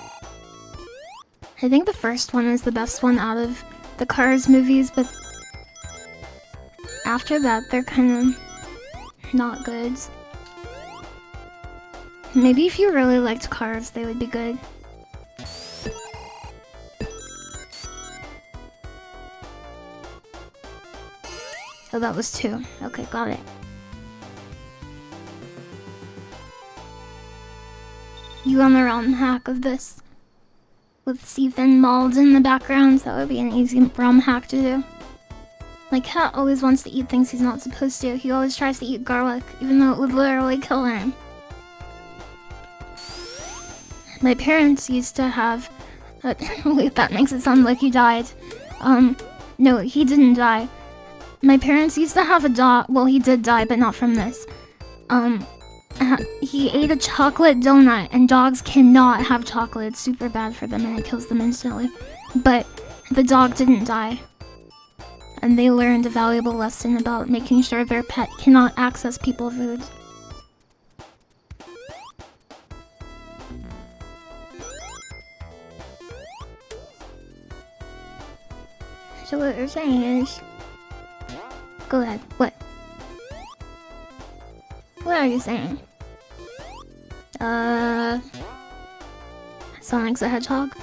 Speaker 1: I think the first one is the best one out of the Cars movies, but after that they're kind of not good. Maybe if you really liked Cars, they would be good. Oh, that was 2. Okay, got it. You run the ROM hack of this with Seethan Mauled in the background. That would be an easy ROM hack to do. My cat always wants to eat things he's not supposed to. He always tries to eat garlic, even though it would literally kill him. My parents used to have... wait, that makes it sound like he died. No, he didn't die. My parents used to have a dog... Well, he did die, but not from this. He ate a chocolate donut, and dogs cannot have chocolate. It's super bad for them, and it kills them instantly. But the dog didn't die. And they learned a valuable lesson about making sure their pet cannot access people food. So what you're saying is... Go ahead. What? What are you saying? Sonic's a Hedgehog?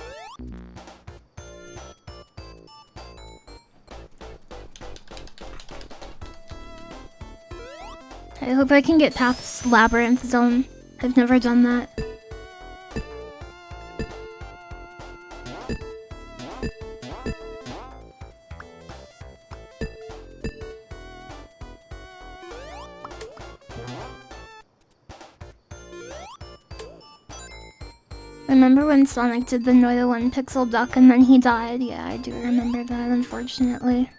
Speaker 1: I hope I can get past Labyrinth Zone. I've never done that. Remember when Sonic did the Noita 1 pixel duck and then he died? Yeah, I do remember that, unfortunately.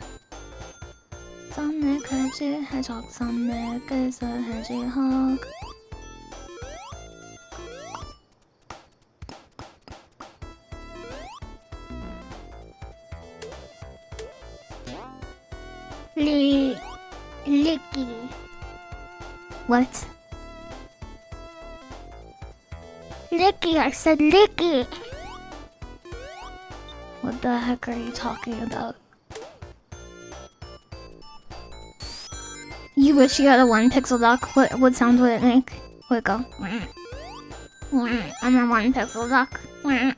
Speaker 1: Sonic Hedgehog, Sonic is a hedgehog. Licky. What? Licky, I said licky! What the heck are you talking about? You wish you had a 1 pixel duck. What sound would it make? Would it go? I'm a 1 pixel duck. I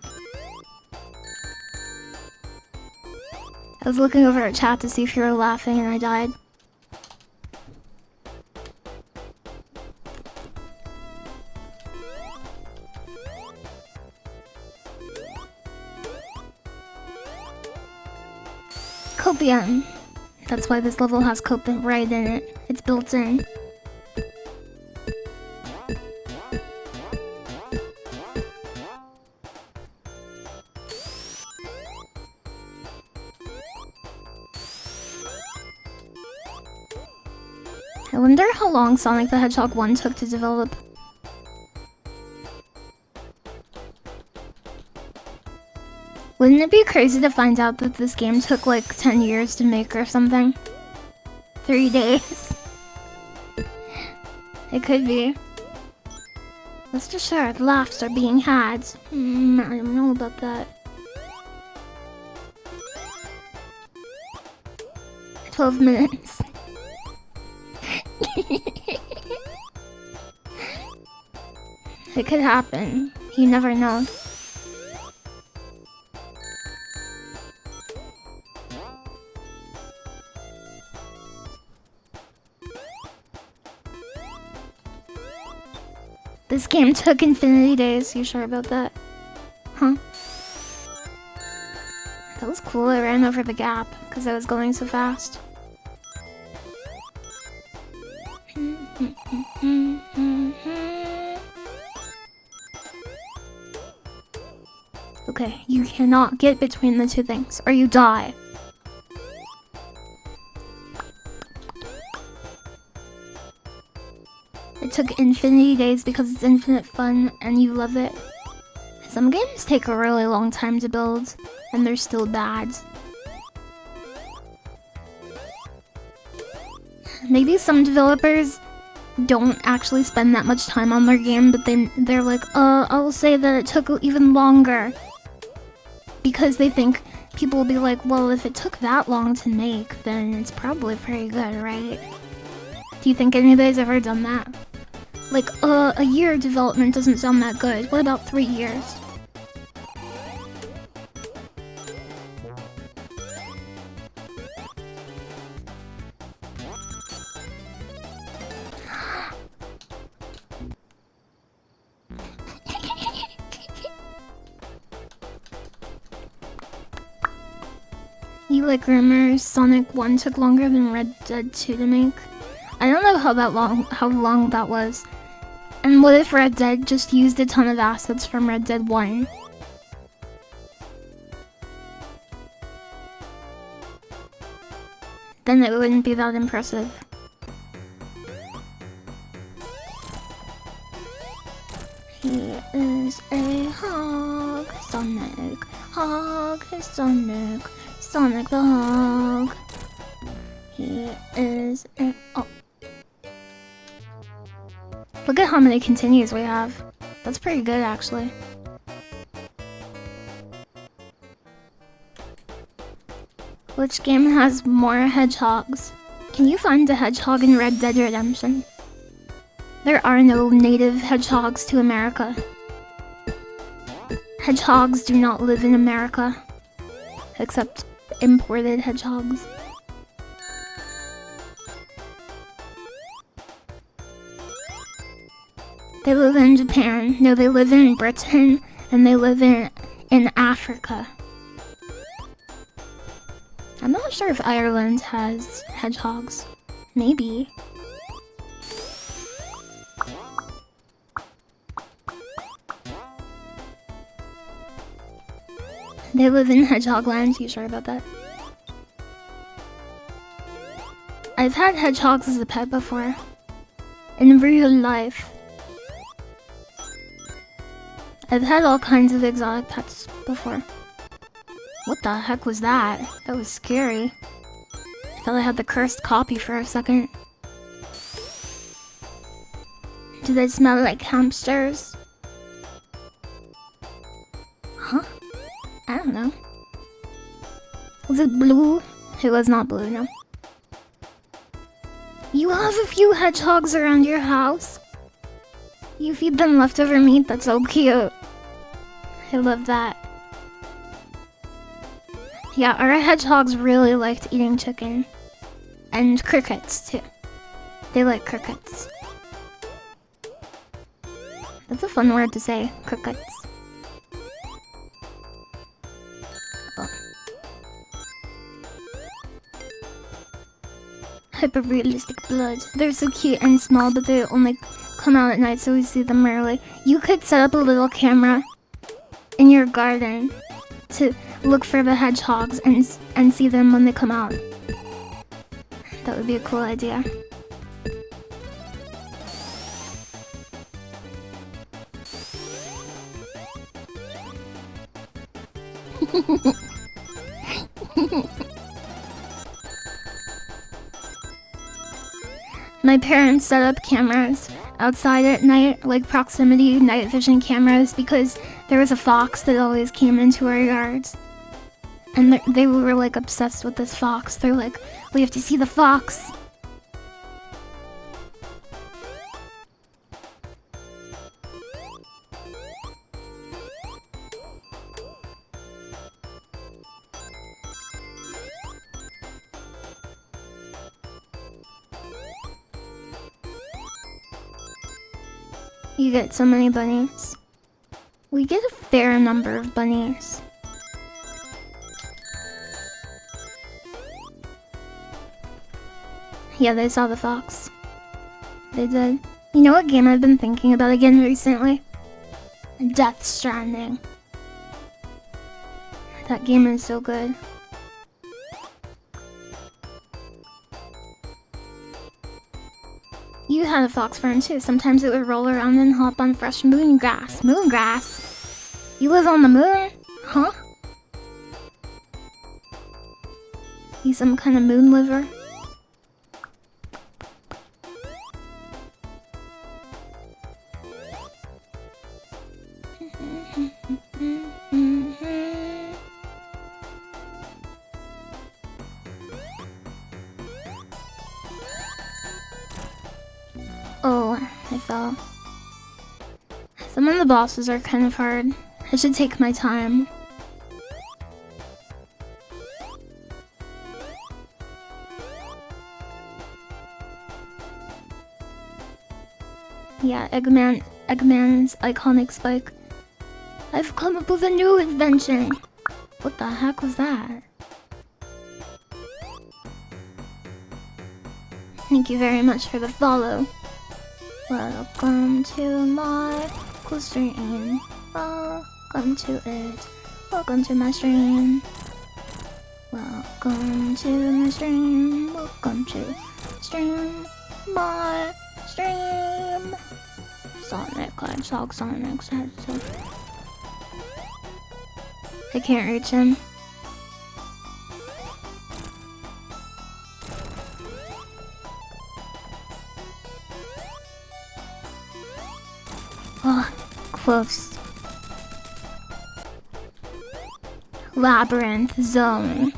Speaker 1: was looking over at chat to see if you were laughing and I died. Copium. That's why this level has copium right in it. It's built in. I wonder how long Sonic the Hedgehog 1 took to develop. Wouldn't it be crazy to find out that this game took like 10 years to make or something? 3 days. It could be. Let's just sure the laughs are being had. I don't know about that. 12 minutes. It could happen. You never know. This game took infinity days. You sure about that? Huh? That was cool. I ran over the gap because I was going so fast. Okay, you cannot get between the two things or you die. It took infinity days because it's infinite fun and you love it. Some games take a really long time to build and they're still bad. Maybe some developers don't actually spend that much time on their game, but they're like, I'll say that it took even longer. Because they think people will be like, well, if it took that long to make, then it's probably pretty good, right? Do you think anybody's ever done that? Like, a year of development doesn't sound that good. What about 3 years? You like rumors Sonic 1 took longer than Red Dead 2 to make? I don't know how long that was. And what if Red Dead just used a ton of assets from Red Dead 1? Then it wouldn't be that impressive. He is a hog, Sonic. Hog is Sonic. Sonic the Hog. He is a... Oh. Look at how many continues we have. That's pretty good, actually. Which game has more hedgehogs? Can you find a hedgehog in Red Dead Redemption? There are no native hedgehogs to America. Hedgehogs do not live in America. Except imported hedgehogs. They live in Japan. No, they live in Britain, and they live in Africa. I'm not sure if Ireland has hedgehogs. Maybe. They live in Hedgehogland. You sure about that? I've had hedgehogs as a pet before. In real life. I've had all kinds of exotic pets before. What the heck was that? That was scary. I thought I had the cursed copy for a second. Do they smell like hamsters? Huh? I don't know. Was it blue? It was not blue, no. You have a few hedgehogs around your house? You feed them leftover meat? That's so cute. I love that. Yeah, our hedgehogs really liked eating chicken. And crickets, too. They like crickets. That's a fun word to say, crickets. Oh. Hyper-realistic blood. They're so cute and small, but they only come out at night, so we see them rarely. You could set up a little camera in your garden to look for the hedgehogs and see them when they come out. That would be a cool idea. My parents set up cameras outside at night, like proximity night vision cameras, because there was a fox that always came into our yards. And they were like obsessed with this fox. They're like, we have to see the fox. You get so many bunnies. We get a fair number of bunnies. Yeah, they saw the fox. They did. You know what game I've been thinking about again recently? Death Stranding. That game is so good. You had a fox friend too. Sometimes it would roll around and hop on fresh moon grass. Moon grass? You live on the moon? Huh? You some kind of moon liver? Oh, I fell. Some of the bosses are kind of hard. I should take my time. Yeah, Eggman's iconic spike. I've come up with a new invention. What the heck was that? Thank you very much for the follow. Welcome to my cool stream. Welcome to it. Welcome to my stream. Welcome to my stream. Welcome to stream. My stream. Sonic Hedgehog, Sonic Hedgehog. I can't reach him. Oh, close. Labyrinth zone.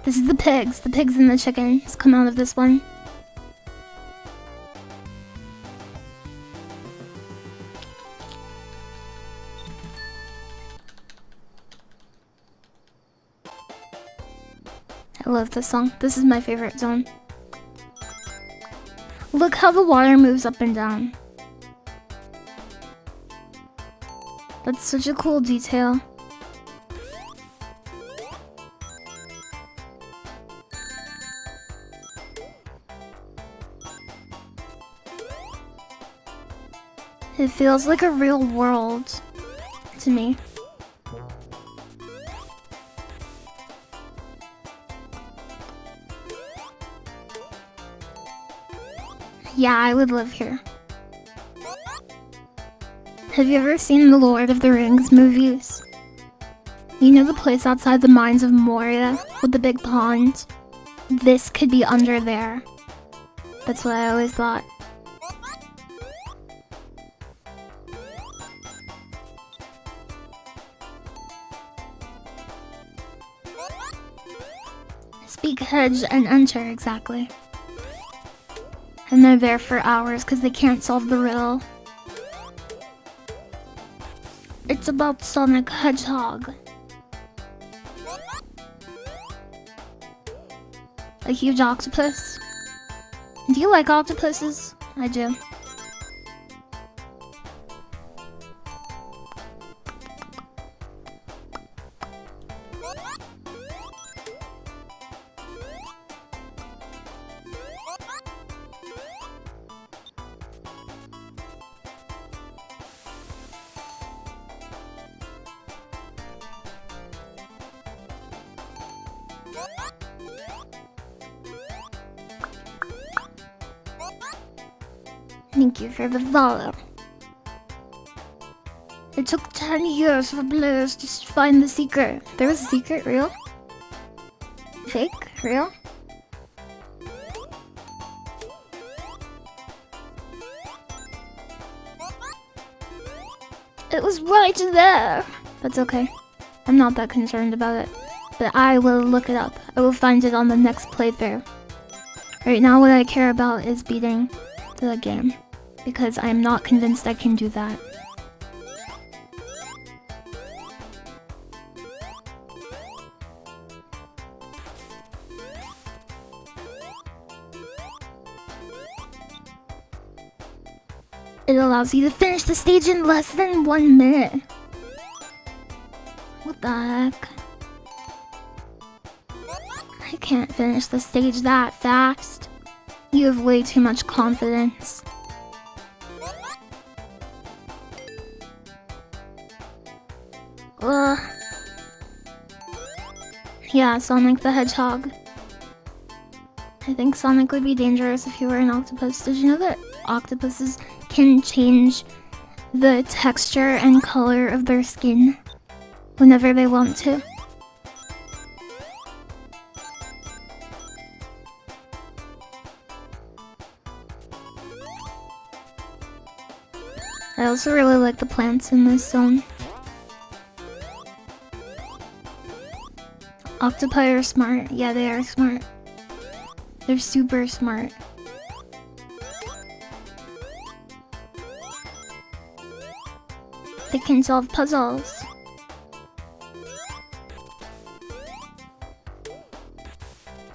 Speaker 1: This is the pigs. The pigs and the chickens come out of this one. I love this song. This is my favorite zone. Look how the water moves up and down. That's such a cool detail. It feels like a real world to me. Yeah, I would live here. Have you ever seen the Lord of the Rings movies? You know the place outside the mines of Moria with the big pond? This could be under there. That's what I always thought. Speak hedge and enter, exactly. And they're there for hours because they can't solve the riddle. It's about Sonic Hedgehog. A huge octopus. Do you like octopuses? I do. Thank you for the follow. It took 10 years for players to find the secret. There was a secret, real? Fake? Real? It was right there. That's okay. I'm not that concerned about it. But I will look it up. I will find it on the next playthrough. Right now what I care about is beating the game. Because I'm not convinced I can do that. It allows you to finish the stage in less than 1 minute. What the heck? I can't finish the stage that fast. You have way too much confidence. Ugh. Yeah, Sonic the Hedgehog. I think Sonic would be dangerous if he were an octopus. Did you know that octopuses can change the texture and color of their skin whenever they want to? I also really like the plants in this zone. Octopi are smart. Yeah, they are smart. They're super smart. They can solve puzzles.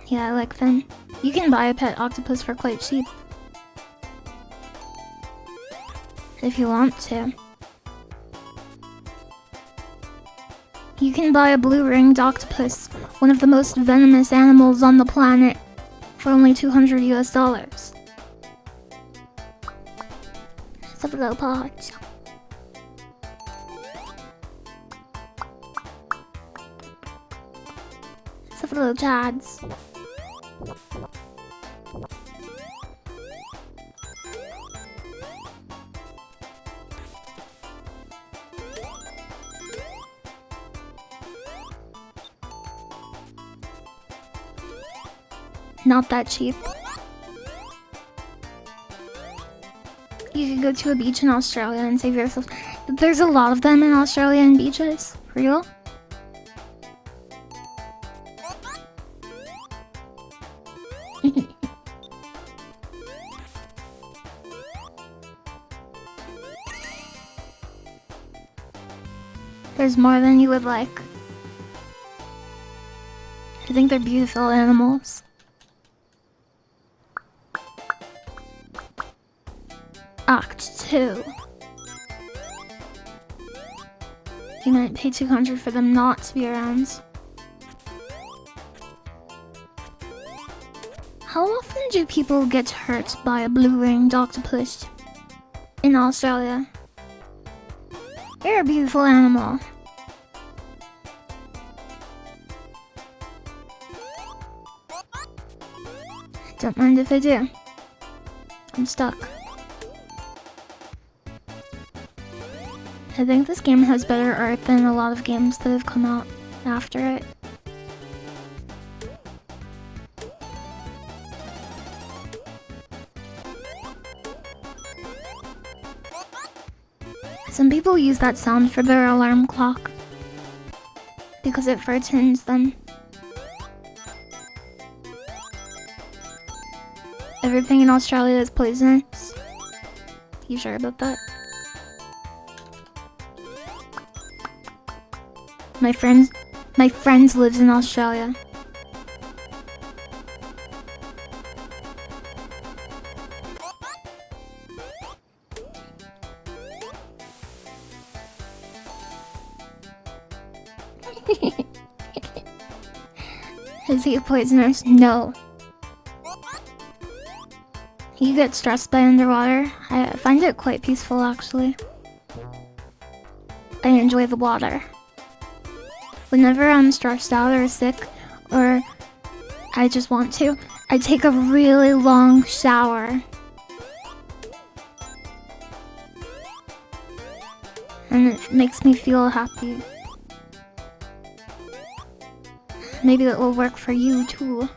Speaker 1: Yeah, I like them. You can buy a pet octopus for quite cheap. If you want to. You can buy a blue-ringed octopus, one of the most venomous animals on the planet, for only $200 US. Some little pods. Some little chads. Not that cheap. You could go to a beach in Australia and save yourself. There's a lot of them in Australian beaches. Real? There's more than you would like. I think they're beautiful animals. Act 2. You might pay 200 for them not to be around. How often do people get hurt by a blue-ringed octopus in Australia? You're a beautiful animal. Don't mind if I do. I'm stuck. I think this game has better art than a lot of games that have come out after it. Some people use that sound for their alarm clock because it frightens them. Everything in Australia is poisonous. You sure about that? My friends lives in Australia. Is he poisonous? No. You get stressed by underwater? I find it quite peaceful, actually. I enjoy the water. Whenever I'm stressed out or sick, or I just want to, I take a really long shower. and it makes me feel happy. Maybe it will work for you too.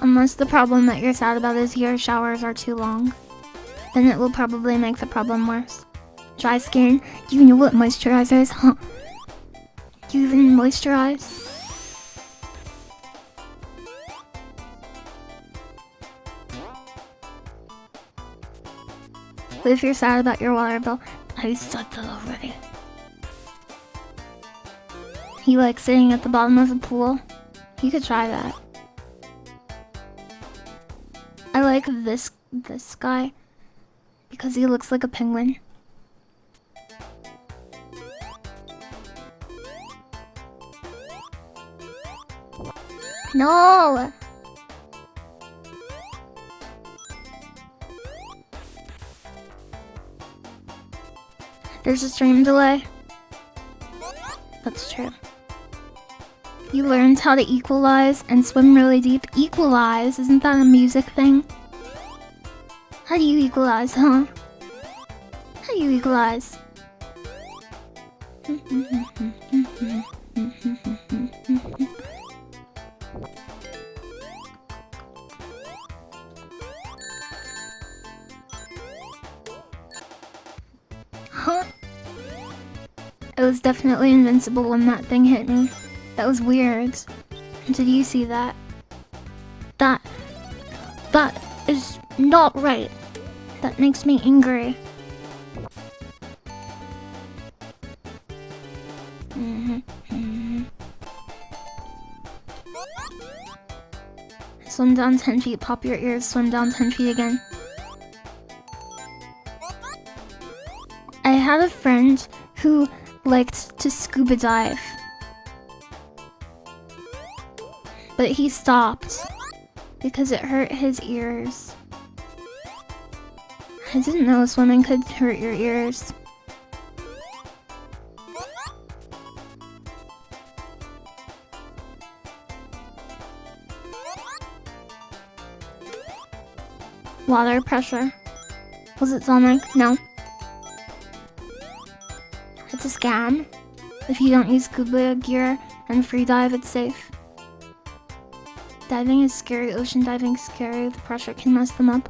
Speaker 1: Unless the problem that you're sad about is your showers are too long, then it will probably make the problem worse. Dry skin? Do you know what moisturizer is, huh? Do you even moisturize? But if you're sad about your water bill, I said that already. You like sitting at the bottom of the pool? You could try that. I like this guy because he looks like a penguin. No! There's a stream delay. That's true. You learned how to equalize and swim really deep. Equalize? Isn't that a music thing? How do you equalize, huh? How do you equalize? Huh? I was definitely invincible when that thing hit me. That was weird. Did you see that? That is not right. That makes me angry. Swim down 10 feet, pop your ears, swim down 10 feet again. I had a friend who liked to scuba dive, but he stopped because it hurt his ears. I didn't know swimming could hurt your ears. Water pressure. Was it Sonic? No. It's a scam. If you don't use scuba gear and free dive, it's safe. Diving is scary, ocean diving is scary, the pressure can mess them up.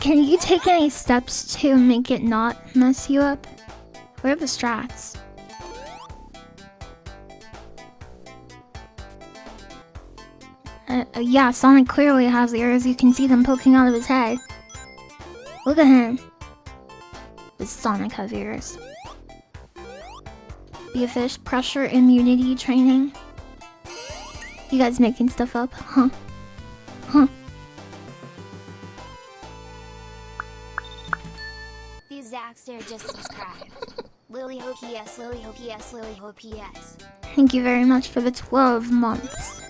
Speaker 1: Can you take any steps to make it not mess you up? What are the strats? Yeah, Sonic clearly has ears. You can see them poking out of his head. Look at him. Does Sonic have ears? Be a fish. Pressure immunity training. You guys making stuff up, huh? Huh?
Speaker 2: These Zaxter just subscribed. LilyHops, LilyHops, LilyHops.
Speaker 1: Thank you very much for the 12 months.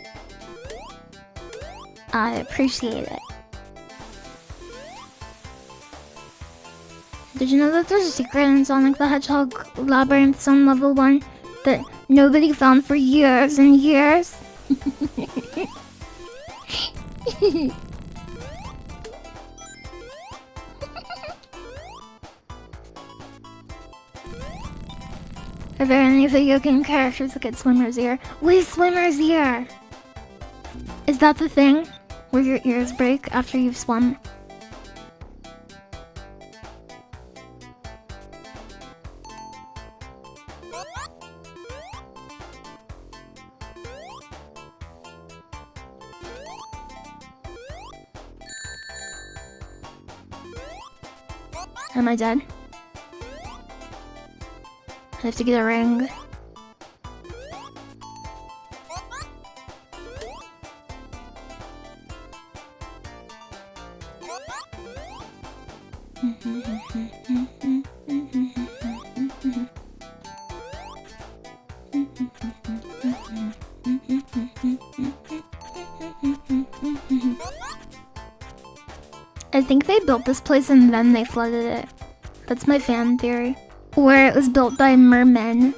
Speaker 1: I appreciate it. Did you know that there's a secret in Sonic the Hedgehog Labyrinth on level 1 that nobody found for years and years? Are there any video game characters that get Swimmer's Ear? Wait, Swimmer's Ear! Is that the thing? Where your ears break after you've swum? Am I dead? I have to get a ring. I think they built this place and then they flooded it. That's my fan theory. Or it was built by mermen.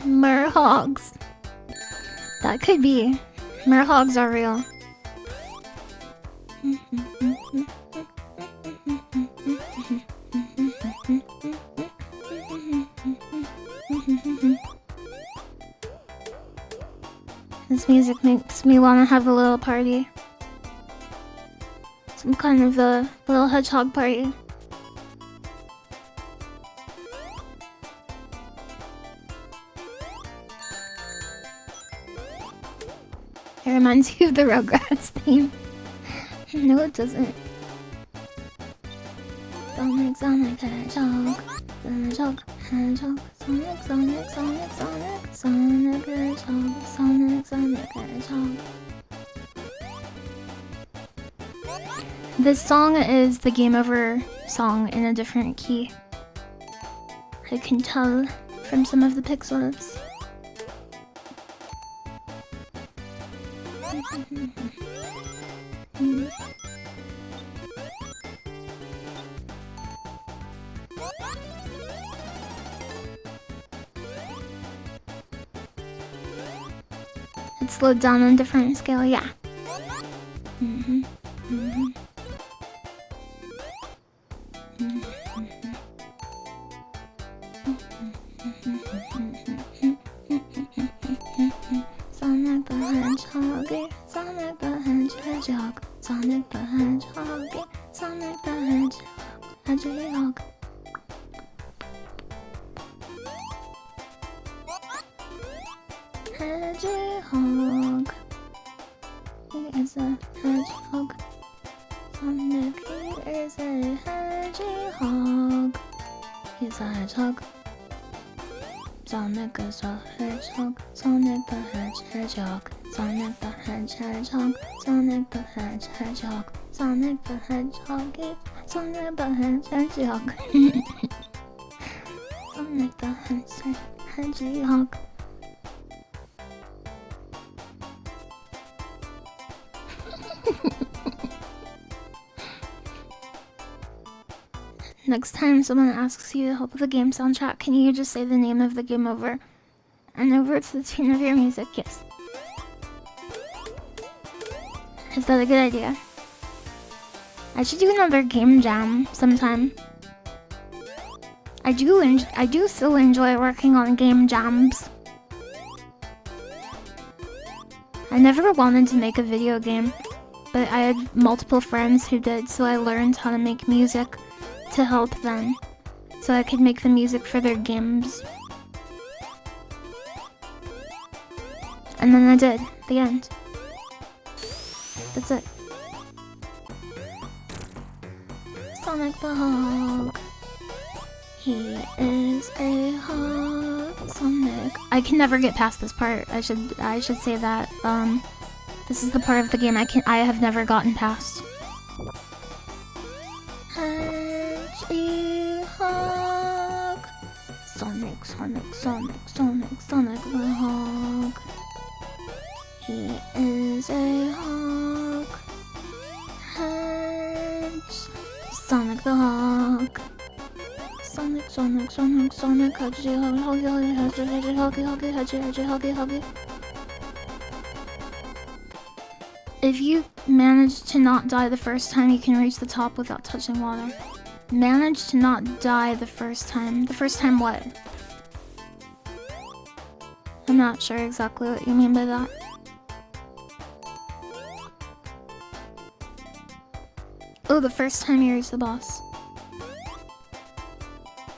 Speaker 1: Merhogs. That could be. Merhogs are real. This music makes me want to have a little party. Some kind of a little hedgehog party. It reminds you of the Rugrats theme. No, it doesn't. Sonic, Sonic, Hedgehog. Hedgehog, Hedgehog. Sonic, Sonic, Sonic, Sonic. Sonic, Hedgehog. Sonic, Sonic, Hedgehog. This song is the Game Over song in a different key. I can tell from some of the pixels. It's slowed down on a different scale, yeah. Sonic the Hedgehog, Sonic the Hedgehog, Sonic the Hedgehog, Sonic the Hedgehog. Hedgehog. He is a hedgehog. Sonic, he is a hedgehog. He's a hedgehog. Sonic is a hedgehog. Sonic the hedgehog. Sonic the hedgehog. Sonic the hedgehog. Sonic the hedgehog. Sonic the hedgehog. Sonic the hedgehog. Next time someone asks you to help with the game soundtrack, can you just say the name of the game over and over to the tune of your music? Yes. Is that a good idea? I should do another game jam sometime. I do still enjoy working on game jams. I never wanted to make a video game, but I had multiple friends who did, so I learned how to make music to help them, so I could make the music for their games. And then I did. The end. That's it. Sonic the Hog. He is a hog. Sonic. I can never get past this part. I should say that. This is the part of the game I have never gotten past. Hedgehog. Sonic, Sonic, Sonic, Sonic, Sonic the Hog. He is a hog. Sonic the Hog. Sonic, Sonic, Sonic, Sonic, Hedgehog, Hedgehog. If you manage to not die the first time, you can reach the top without touching water. Manage to not die the first time. The first time what? I'm not sure exactly what you mean by that. Oh, the first time you reach the boss.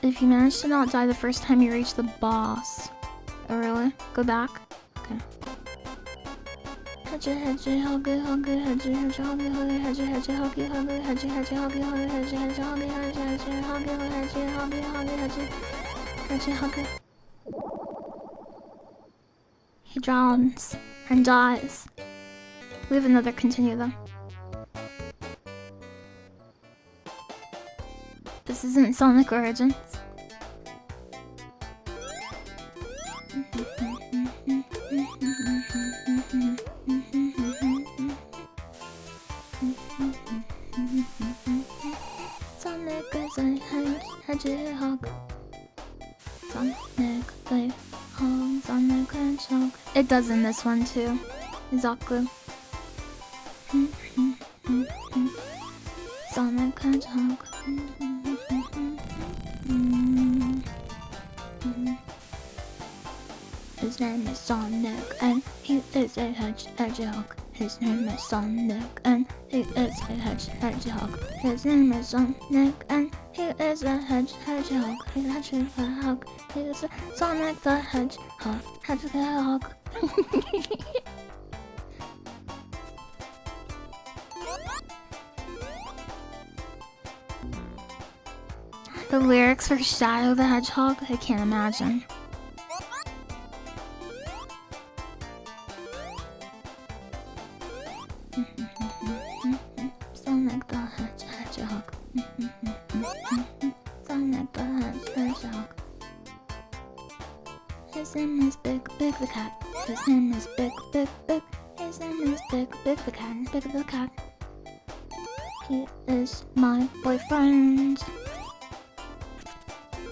Speaker 1: If you manage to not die the first time you reach the boss. Oh, really? Go back? Okay. Hedgehog, he drowns and dies. We have another continue though. This isn't Sonic Origins. Sonic is a hedgehog. Sonic the hogs on the hedgehog. It does in this one too. Zaku. Sonic Hedgehog. His name is Sonic and he is a hedgehog. His name is Sonic and he is a hedgehog. His name is Sonic and he is a hedgehog. He's a hedgehog. He is a Sonic the Hedgehog. Hedgehog. The lyrics for Shadow the Hedgehog, I can't imagine. Sonic the Hedgehog. Sonic the Hedgehog. His name is Big the Cat. His name is Big. His name is Big the Cat. Big the Cat. He is my boyfriend.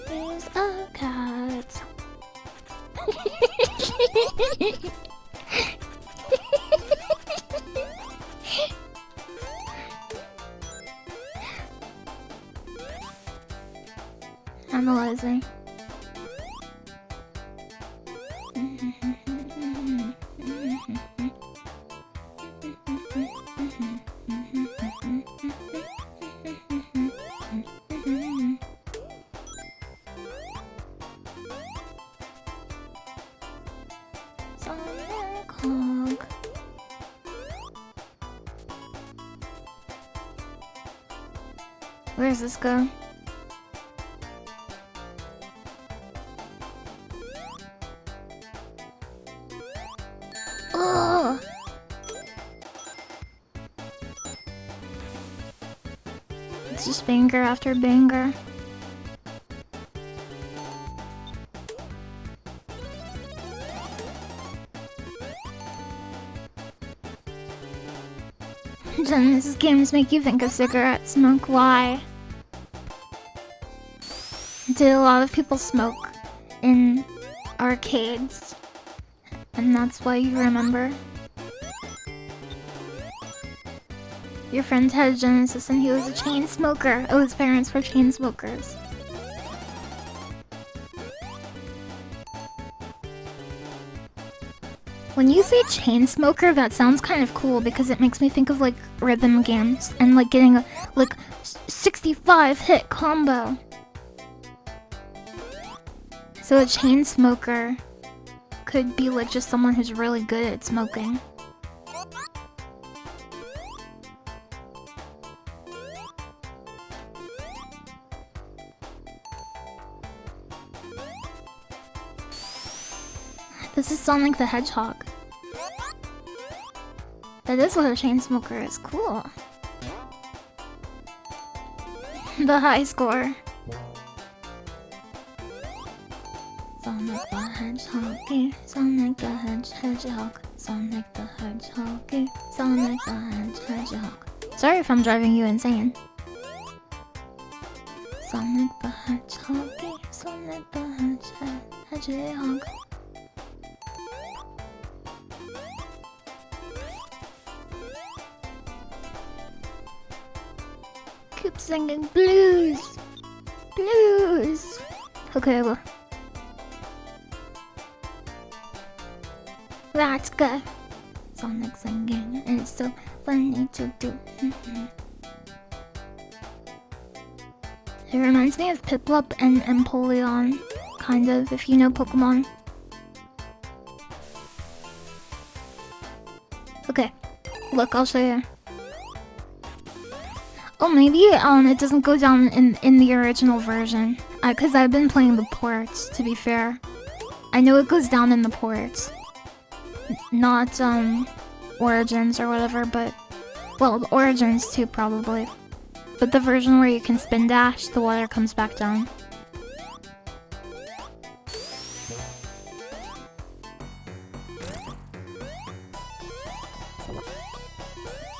Speaker 1: He's a cat. Analyzing. Sonic Hog. Where does this go? Oh! It's just banger after banger. Genesis games make you think of cigarette smoke. Why? Did a lot of people smoke in arcades? And that's why you remember? Your friend had a Genesis and he was a chain smoker. Oh, his parents were chain smokers. When you say chain smoker, that sounds kind of cool because it makes me think of like rhythm games and like getting a like 65 hit combo. So a chain smoker could be like just someone who's really good at smoking. This is Sonic the Hedgehog. That is what a chain smoker is. Cool. The high score. Sonic the Hedgehog. Sonic the Hedgehog. Sonic the Hedgehog. Sonic the Hedgehog. Sorry if I'm driving you insane. Sonic the Hedgehog. Sonic the Hedgehog. Keep singing blues. Blues. Okay, well. Let's go. Sonic singing is so funny to do. It reminds me of Piplup and Empoleon, kind of, if you know Pokemon. Okay, look, I'll show you. Oh, maybe it doesn't go down in the original version. Cause I've been playing the ports, to be fair. I know it goes down in the ports. Not Origins or whatever, but well, the Origins too probably. But the version where you can spin dash, the water comes back down.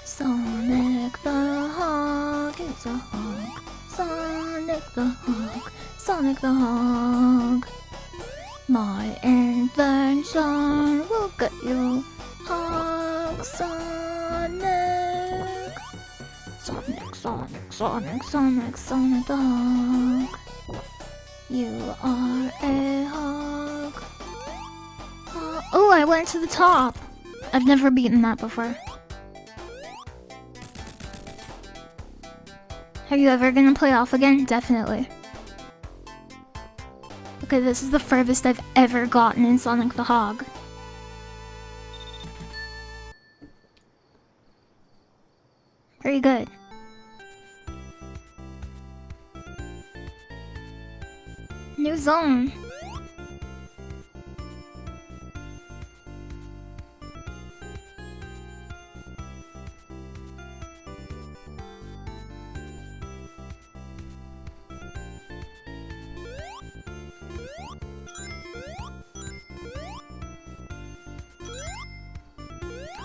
Speaker 1: Sonic the Hog is a hog. Sonic the Hog. Sonic the Hog. My invention will get you Hog Sonic. Sonic, Sonic, Sonic, Sonic, Sonic the Hog. You are a hog. Oh, I went to the top. I've never beaten that before. Are you ever gonna play off again? Definitely. Okay, this is the furthest I've ever gotten in Sonic the Hog. Very good. New zone.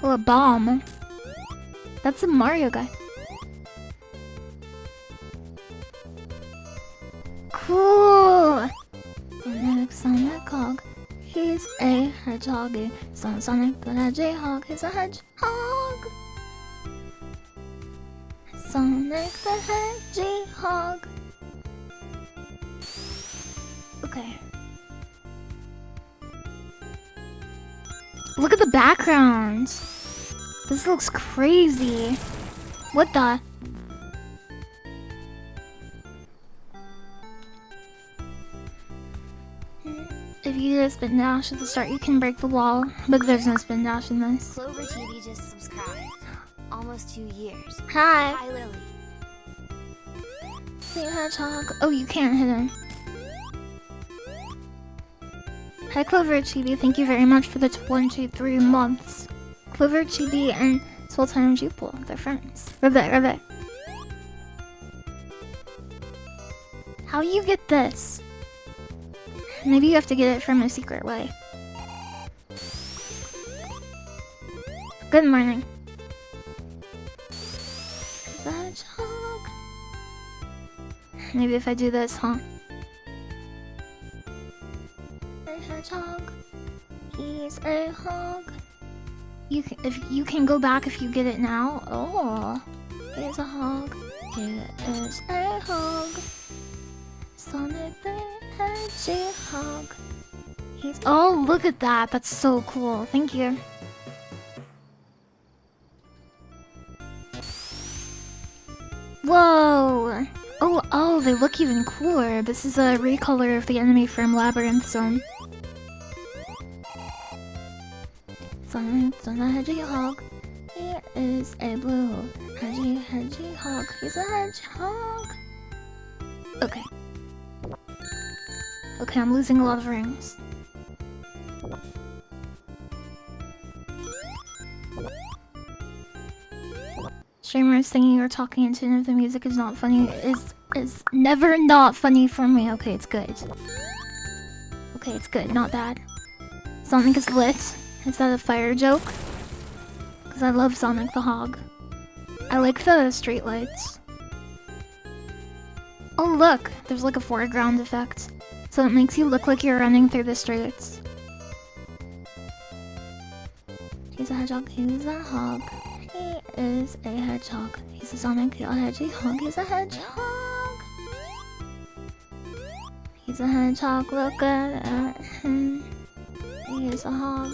Speaker 1: Oh, a bomb. That's a Mario guy. Cool! Sonic, Sonic Hog. He's a hedgehog. Sonic the Hedgehog. He's a hedgehog. Sonic the Hedgehog. Okay. Look at the background. This looks crazy. What the? If you do a spin dash at the start, you can break the wall, but there's no spin dash in this.
Speaker 2: Clover TV just subscribed. Almost 2 years.
Speaker 1: Hi.
Speaker 2: Hi, Lily.
Speaker 1: See Hedgehog. Oh, you can't hit him. Hi, Clover Chibi. Thank you very much for the 23 months. Clover Chibi and Sultan Jupil, they're friends. Ribbit, ribbit. How you get this? Maybe you have to get it from a secret way. Good morning. Hedgehog. Maybe if I do this, huh? A hedgehog. He's a hog. If you can go back if you get it now. Oh, he's a hog. He is a hog. Sonic the Hedgehog. He's. Oh, look at that. That's so cool. Thank you. Whoa. Oh, they look even cooler. This is a recolor of the enemy from Labyrinth Zone. Sonic the Hedgehog. He is a blue hedgehog. He's a hedgehog. Okay. Okay, I'm losing a lot of rings. Streamers singing or talking in tune if the music is not funny is never not funny for me. Okay, it's good. Okay, it's good, not bad. Sonic is lit. Is that a fire joke? Because I love Sonic the Hog. I like the street lights. Oh look, there's like a foreground effect. So it makes you look like you're running through the streets. He's a hedgehog, he's a hog. He is a hedgehog. He's a Sonic, a hedgehog, he's a hedgehog. He's a hedgehog, look at him. He is a hog.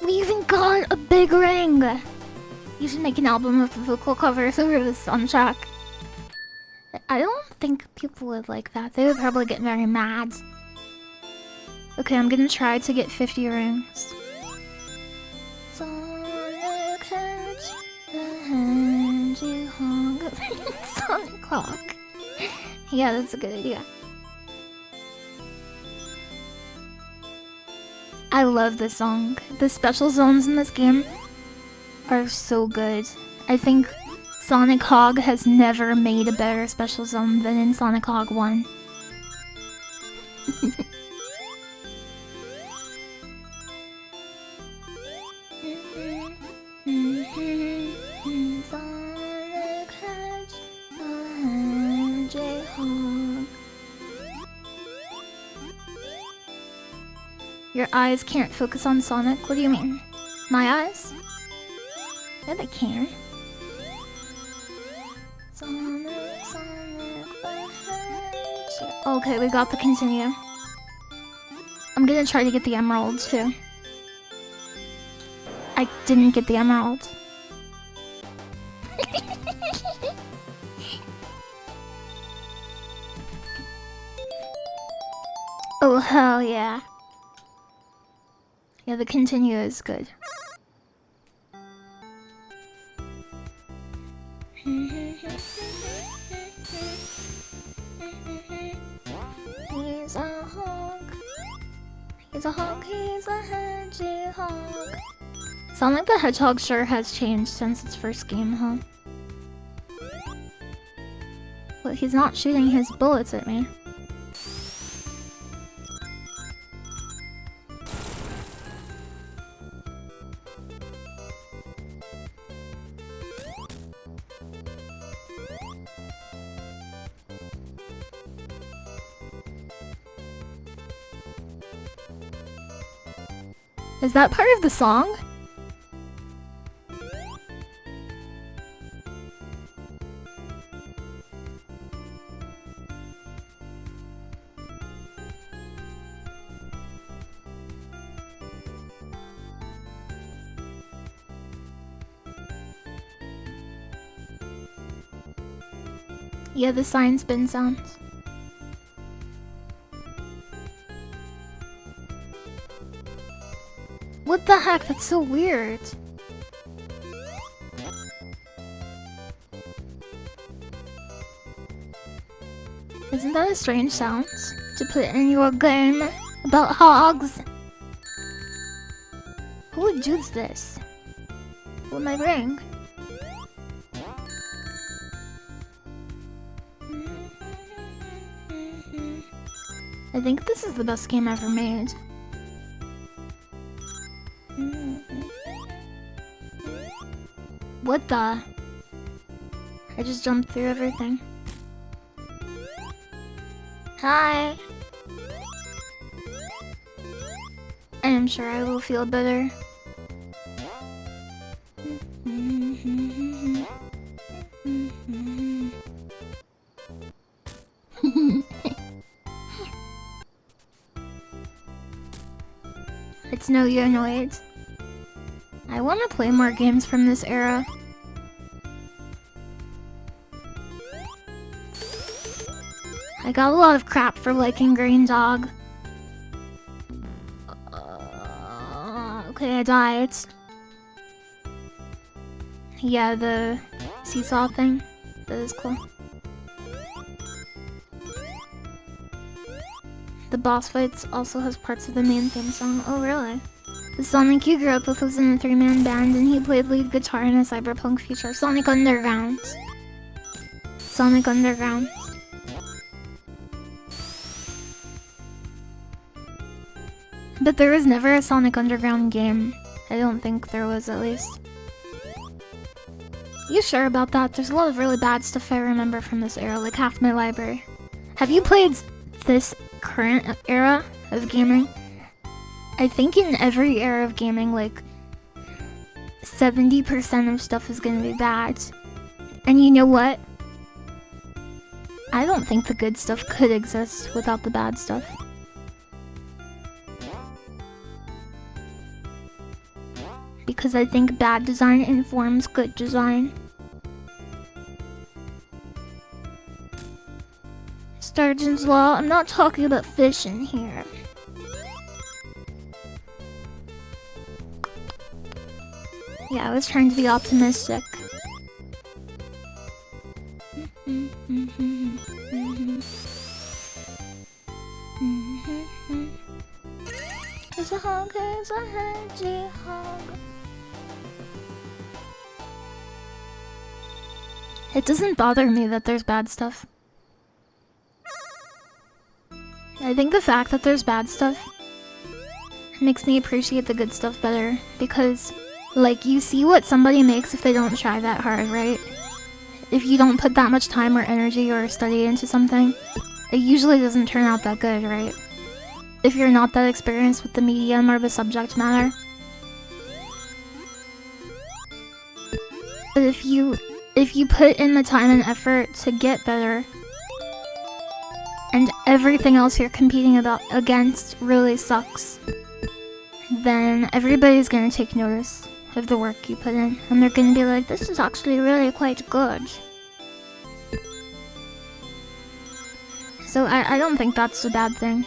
Speaker 1: We even got a big ring! You should make an album of vocal covers over the soundtrack. I don't think people would like that. They would probably get very mad. Okay, I'm gonna try to get 50 rings. Sonic Hedgehog. Sonic Hawk. Yeah, that's a good idea. I love this song. The special zones in this game are so good. I think Sonic Hog has never made a better special zone than in Sonic Hog 1. Sonic Hedgehog. Your eyes can't focus on Sonic? What do you mean? My eyes? Yeah, they can. Sonic, okay, we got the continue. I'm gonna try to get the emerald too. I didn't get the emerald. Oh, hell yeah. Yeah, the continue is good. He's a hog. He's a hog, he's a hedgehog. Sonic the Hedgehog sure has changed since its first game, huh? But he's not shooting his bullets at me. Is that part of the song? Yeah, the sign spin sounds. What the heck? That's so weird. Isn't that a strange sound to put in your game about hogs? Who would do this? With my ring? I think this is the best game ever made. What the? I just jumped through everything. Hi! I am sure I will feel better. It's no you annoyed. I want to play more games from this era. I got a lot of crap for liking Green Dog. Okay, I died. Yeah, the seesaw thing. That is cool. The boss fights also has parts of the main theme song. Oh, really? The Sonic you grew up with was in a 3-man band, and he played lead guitar in a cyberpunk feature, Sonic Underground. Sonic Underground. But there was never a Sonic Underground game. I don't think there was, at least. You sure about that? There's a lot of really bad stuff I remember from this era, like half my library. Have you played this current era of gaming? I think in every era of gaming, like 70% of stuff is gonna be bad. And you know what? I don't think the good stuff could exist without the bad stuff. Because I think bad design informs good design. Sturgeon's Law, I'm not talking about fishing here. Yeah, I was trying to be optimistic. It's a honker. a hedgehog. It doesn't bother me that there's bad stuff. I think the fact that there's bad stuff makes me appreciate the good stuff better, because, like, you see what somebody makes if they don't try that hard, right? If you don't put that much time or energy or study into something, it usually doesn't turn out that good, right? If you're not that experienced with the medium or the subject matter. But if you put in the time and effort to get better, and everything else you're competing against really sucks, then everybody's gonna take notice of the work you put in, and they're gonna be like, this is actually really quite good. So I don't think that's a bad thing.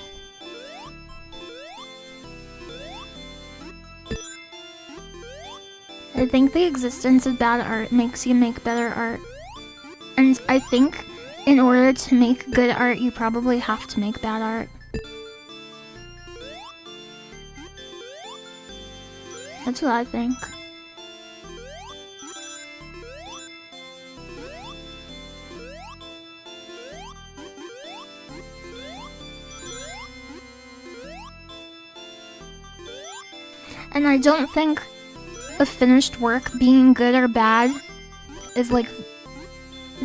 Speaker 1: I think the existence of bad art makes you make better art. And I think in order to make good art, you probably have to make bad art. That's what I think. And I don't think a finished work being good or bad is like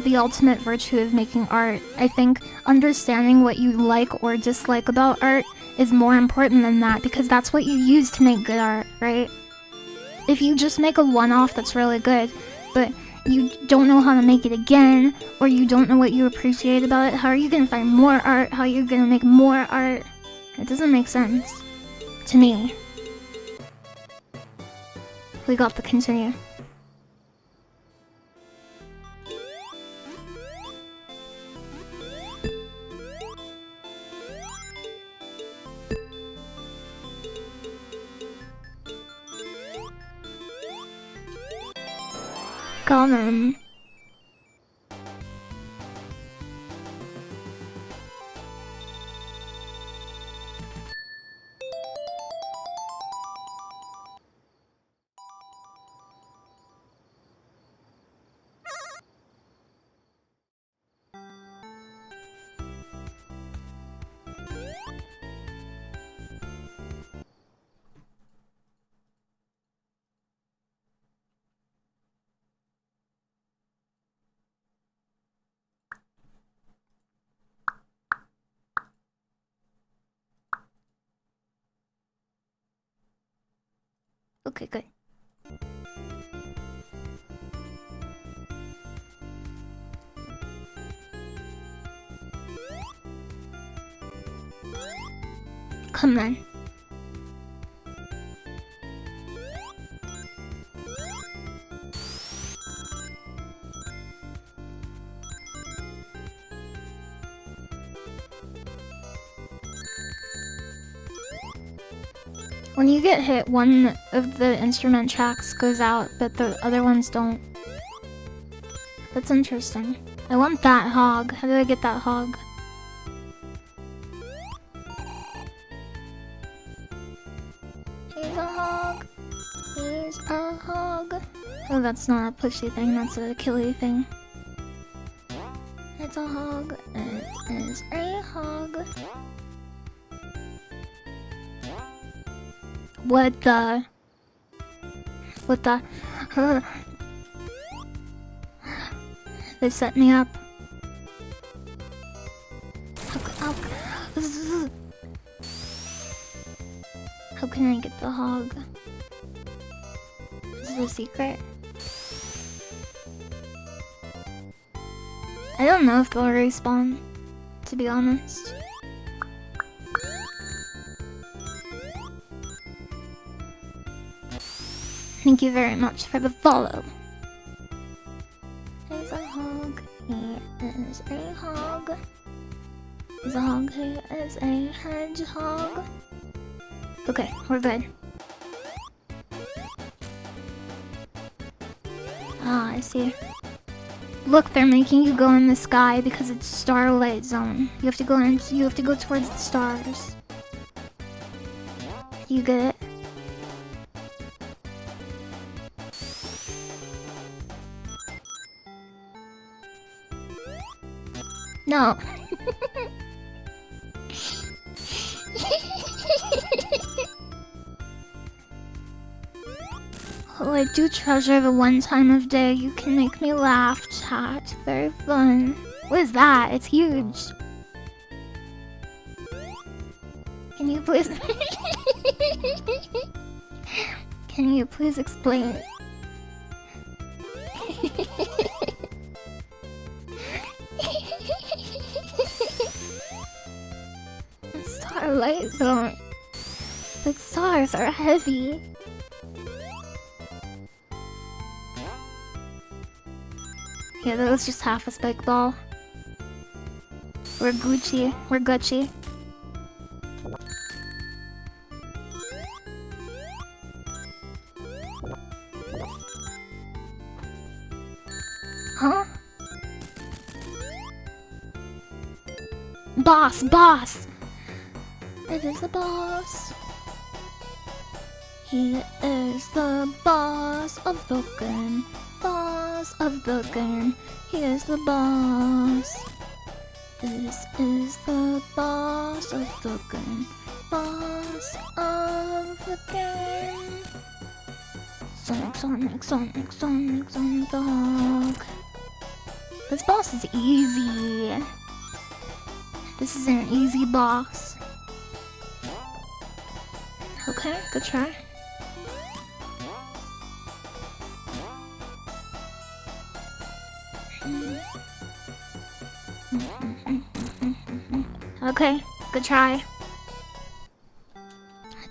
Speaker 1: the ultimate virtue of making art. I think understanding what you like or dislike about art is more important than that, because that's what you use to make good art, right? If you just make a one-off that's really good, but you don't know how to make it again, or you don't know what you appreciate about it, how are you gonna find more art? How are you gonna make more art? It doesn't make sense to me. We got to continue. Got him. Okay, good. Come then. When you get hit, one of the instrument tracks goes out, but the other ones don't. That's interesting. I want that hog. How do I get that hog? He's a hog. He's a hog. Oh, that's not a pushy thing. That's a killy thing. It's a hog. It is a hog. What the? What the? They set me up. How can I get the hog? Is it a secret? I don't know if they'll respawn, to be honest. Thank you very much for the follow. He's a hog. He is a hog. He's a hog. He is a hedgehog. Okay, we're good. Ah, I see. Look, they're making you go in the sky because it's Starlight Zone. You have to go towards the stars. You get it? No. Oh, I do treasure the one time of day you can make me laugh, chat. Very fun. What is that? It's huge. Can you please... Can you please explain? Starlight Zone. The stars are heavy. Yeah, that was just half a spike ball. We're Gucci. We're Gucci. Huh? Boss! Boss! It is the boss. He is the boss of the game. Boss of the game. He is the boss. This is the boss of the game. Boss of the game. Sonic, Sonic, Sonic, Sonic, Sonic the Hog. This boss is easy. This is an easy boss. Okay, good try. Okay, good try.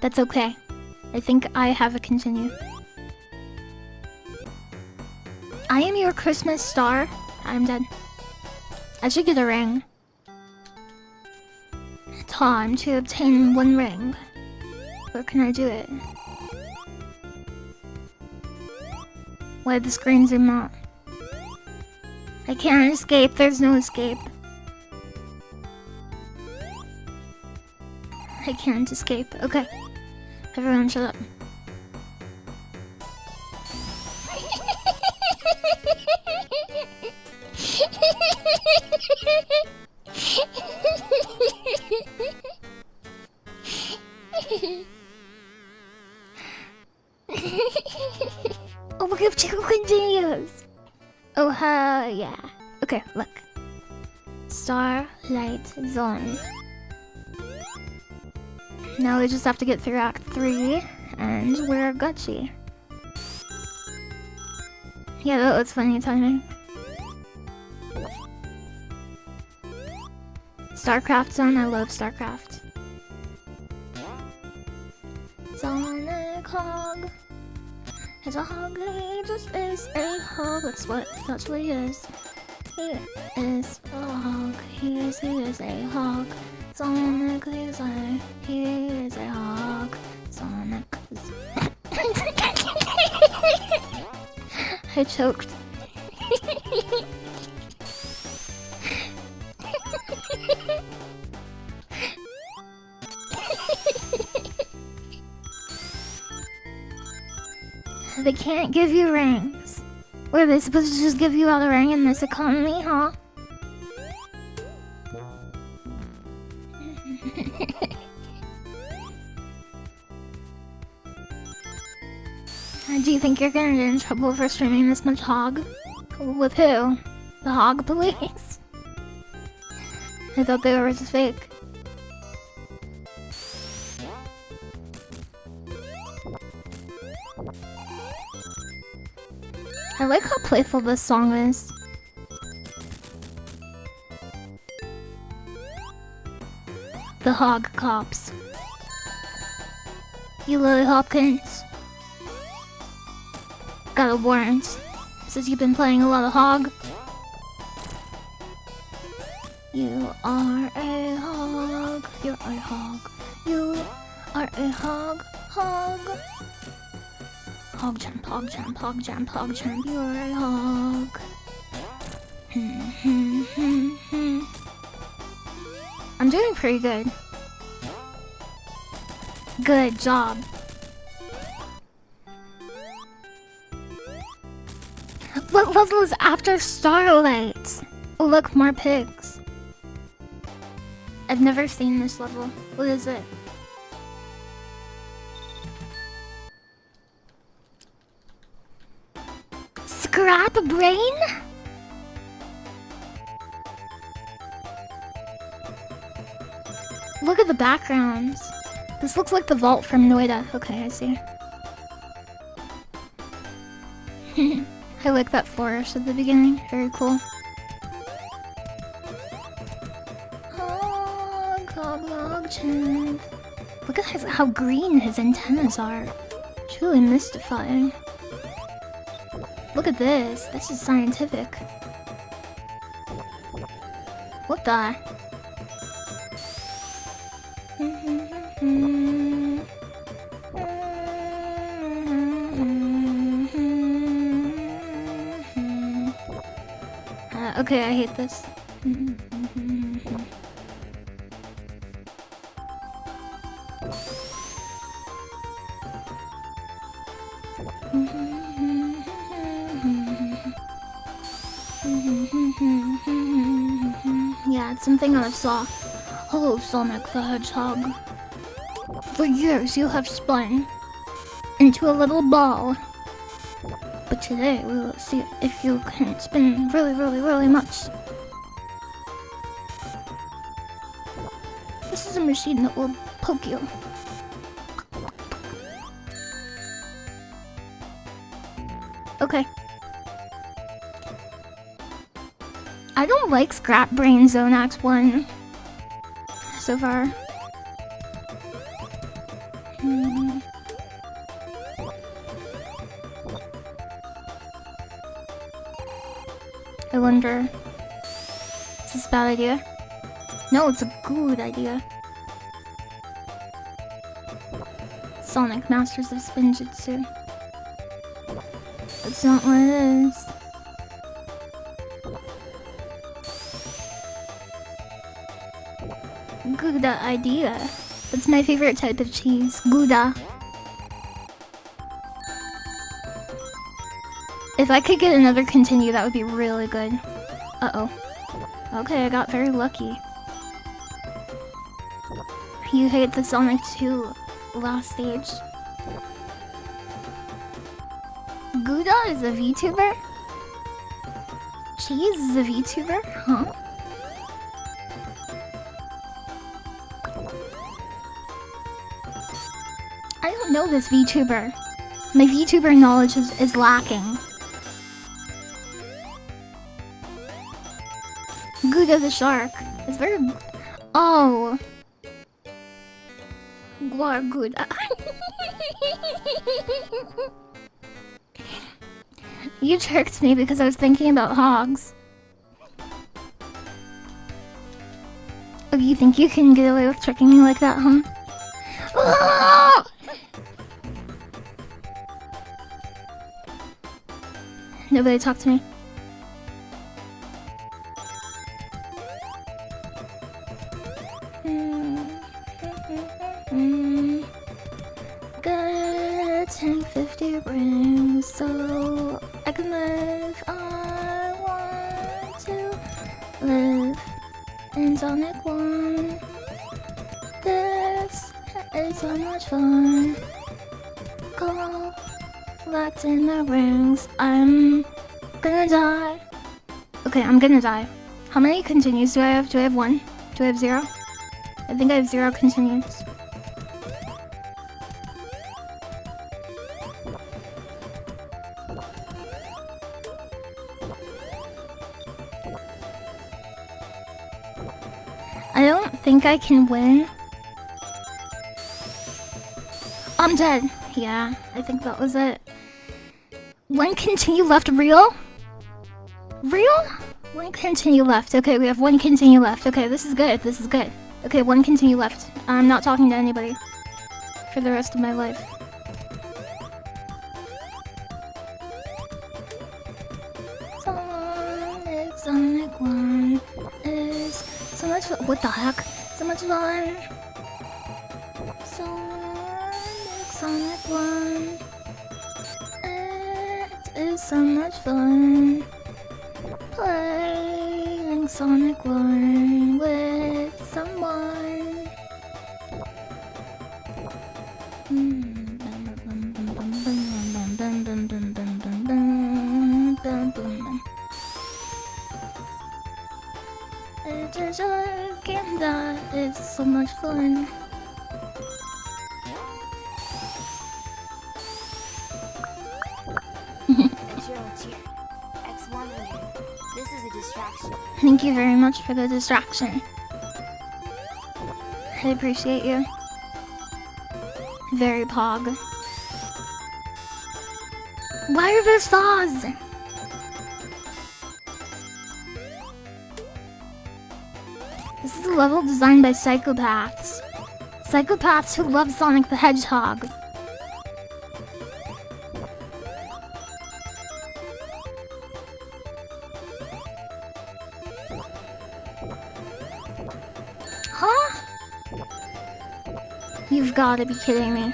Speaker 1: That's okay. I think I have a continue. I am your Christmas star. I'm dead. I should get a ring. Time to obtain one ring. Where can I do it? Why the screen zoom out? I can't escape. There's no escape. I can't escape. Okay. Everyone shut up. Oh, my God, Chico continues. Oh, yeah. Okay, look. Starlight Zone. Now we just have to get through Act 3, and we're Gucci. Yeah, that was funny timing. StarCraft Zone, I love StarCraft. Sonic Hog. It's a hog, he just is a hog. That's what he is. He is a hog, he is a hog. Sonic is a hog. Sonic is... I choked. They can't give you rings. What are they supposed to just give you out a ring in this economy, huh? Do you think you're gonna get in trouble for streaming this much hog? With who? The hog police? I thought they were just fake. I like how playful this song is. The Hog Cops. You LilyHopkins. Got a warrant. Says you've been playing a lot of Hog. You are a hog. You're a hog. You are a hog. Hog. Hog jump, hog jump, hog jump, hog jump. You're a hog. I'm doing pretty good. Good job. What level is after Starlight? Oh look, more pigs. I've never seen this level. What is it? Scrap brain? Look at the backgrounds. This looks like the vault from Noita. Okay, I see. I like that flourish at the beginning. Very cool. Look at how green his antennas are. It's really mystifying. Look at this. This is scientific. What the? Okay, I hate this. Yeah, it's something out of Saw. Hello, Sonic the Hedgehog. For years you have spun into a little ball. But today we will see if you can spin really, really, really much. This is a machine that will poke you. Okay. I don't like Scrap Brain Zonax 1 so far. I wonder, is this a bad idea? No, it's a good idea. Sonic Masters of Spinjitzu. That's not what it is. Gouda idea. That's my favorite type of cheese. Gouda. If I could get another continue, that would be really good. Uh-oh. Okay, I got very lucky. You hate the Sonic 2 last stage. Gouda is a VTuber? Cheese is a VTuber? Huh? I don't know this VTuber. My VTuber knowledge is lacking. Gouda the shark. It's very... Oh. Gouda. You tricked me because I was thinking about hogs. Oh, you think you can get away with tricking me like that, huh? Ah! Nobody talk to me. Getting 50 rings so I can live. I want to live in Sonic 1. This is so much fun. Collecting the rings. I'm gonna die. Okay, I'm gonna die. How many continues do I have? Do I have 1? Do I have 0? I think I have 0 continues. I don't think I can win. I'm dead. Yeah, I think that was it. 1 continue left. Real? Real? 1 continue left. Okay, we have 1 continue left. Okay, this is good. This is good. Okay, 1 continue left. I'm not talking to anybody for the rest of my life. Sonic 1 is so much fun. What the heck? So much fun. Sonic 1. It is so much fun. Playing Sonic 1 with someone. such a game that is so much fun.
Speaker 2: X100. This is a distraction.
Speaker 1: Thank you very much for the distraction. I appreciate you. Very pog. Why are there saws? This is a level designed by psychopaths. Psychopaths who love Sonic the Hedgehog. Huh? You've gotta be kidding me.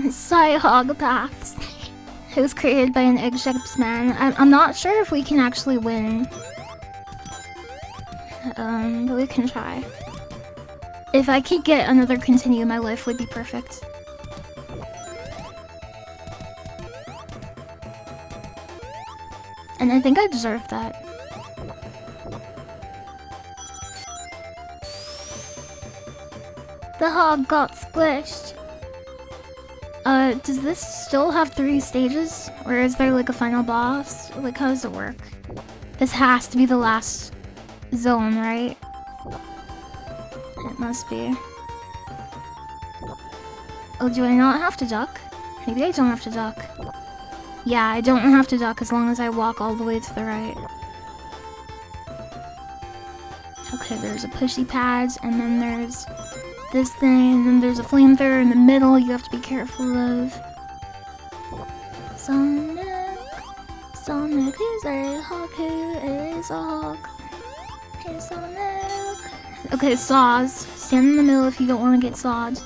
Speaker 1: Psychopaths. It was created by an egg-shaped man. I'm not sure if we can actually win. But we can try. If I could get another continue, my life would be perfect. And I think I deserve that. The hog got squished. Does this still have 3 stages? Or is there like a final boss? Like, how does it work? This has to be the last zone, right? It must be. Oh, do I not have to duck? Maybe I don't have to duck. Yeah, I don't have to duck as long as I walk all the way to the right. Okay, there's a pushy pads, and then there's this thing, and then there's a flamethrower in the middle you have to be careful of. Sonic is a hawk who is a hawk. Hey Sonic. Okay, saws. Stand in the middle if you don't want to get sawed.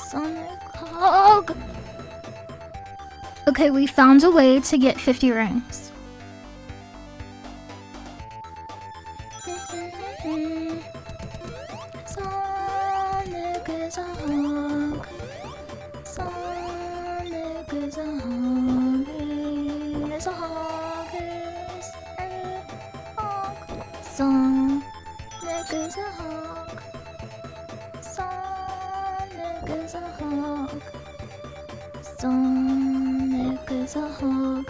Speaker 1: Sonic hog. Okay, we found a way to get 50 rings. Sonic is a hog. Sonic is a hog. Is a hog. Is a hog. Sonic is a hog. Sonic is a hog. Sonic is a hog.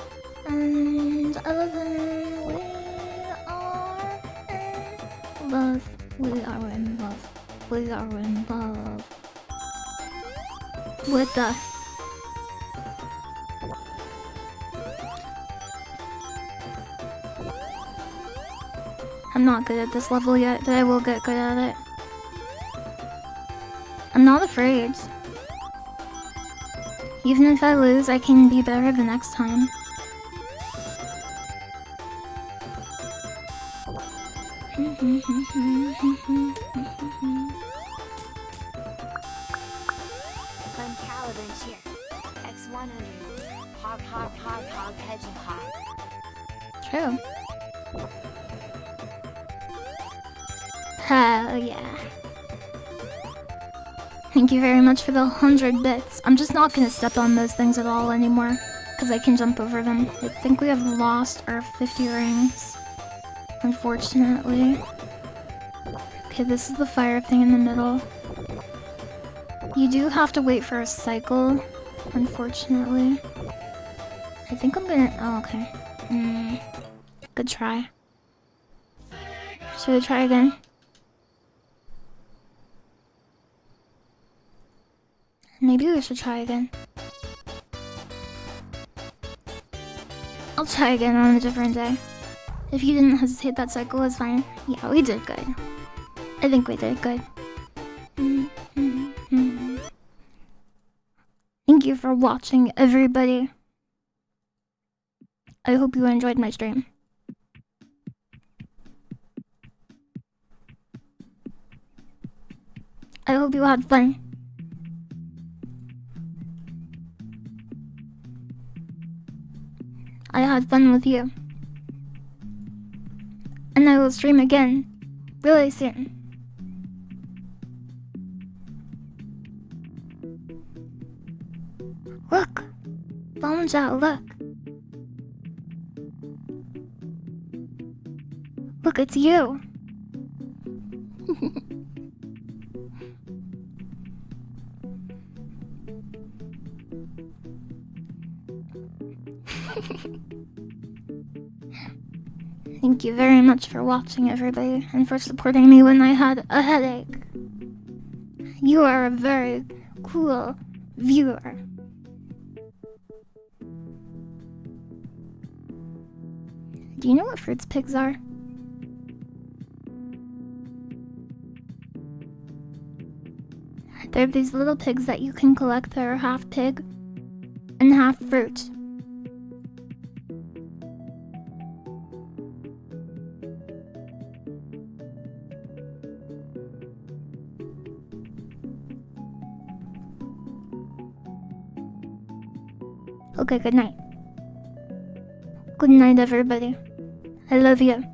Speaker 1: And 11 we are in love. We are in love. We are in love. With the... I'm not good at this level yet, but I will get good at it. I'm not afraid. Even if I lose, I can be better the next time.
Speaker 2: Fun Caliban's here. X100. Hog, hog, hog, hog, hedgehog.
Speaker 1: True. Hell yeah. Thank you very much for the 100 bits. I'm just not gonna step on those things at all anymore, because I can jump over them. I think we have lost our 50 rings, unfortunately. Okay, this is the fire thing in the middle. You do have to wait for a cycle, unfortunately. I think I'm gonna... oh, okay. Good try. Should we try again? Maybe we should try again. I'll try again on a different day. If you didn't hesitate, that cycle was fine. Yeah, we did good. I think we did good. Thank you for watching, everybody. I hope you enjoyed my stream. I hope you had fun. I had fun with you. And I will stream again really soon. Look! Phone's out, look. Look, it's you. Thank you very much for watching, everybody, and for supporting me when I had a headache. You are a very cool viewer. Do you know what fruits pigs are? They're these little pigs that you can collect that are half pig and half fruit. Okay, good night. Good night, everybody. I love you.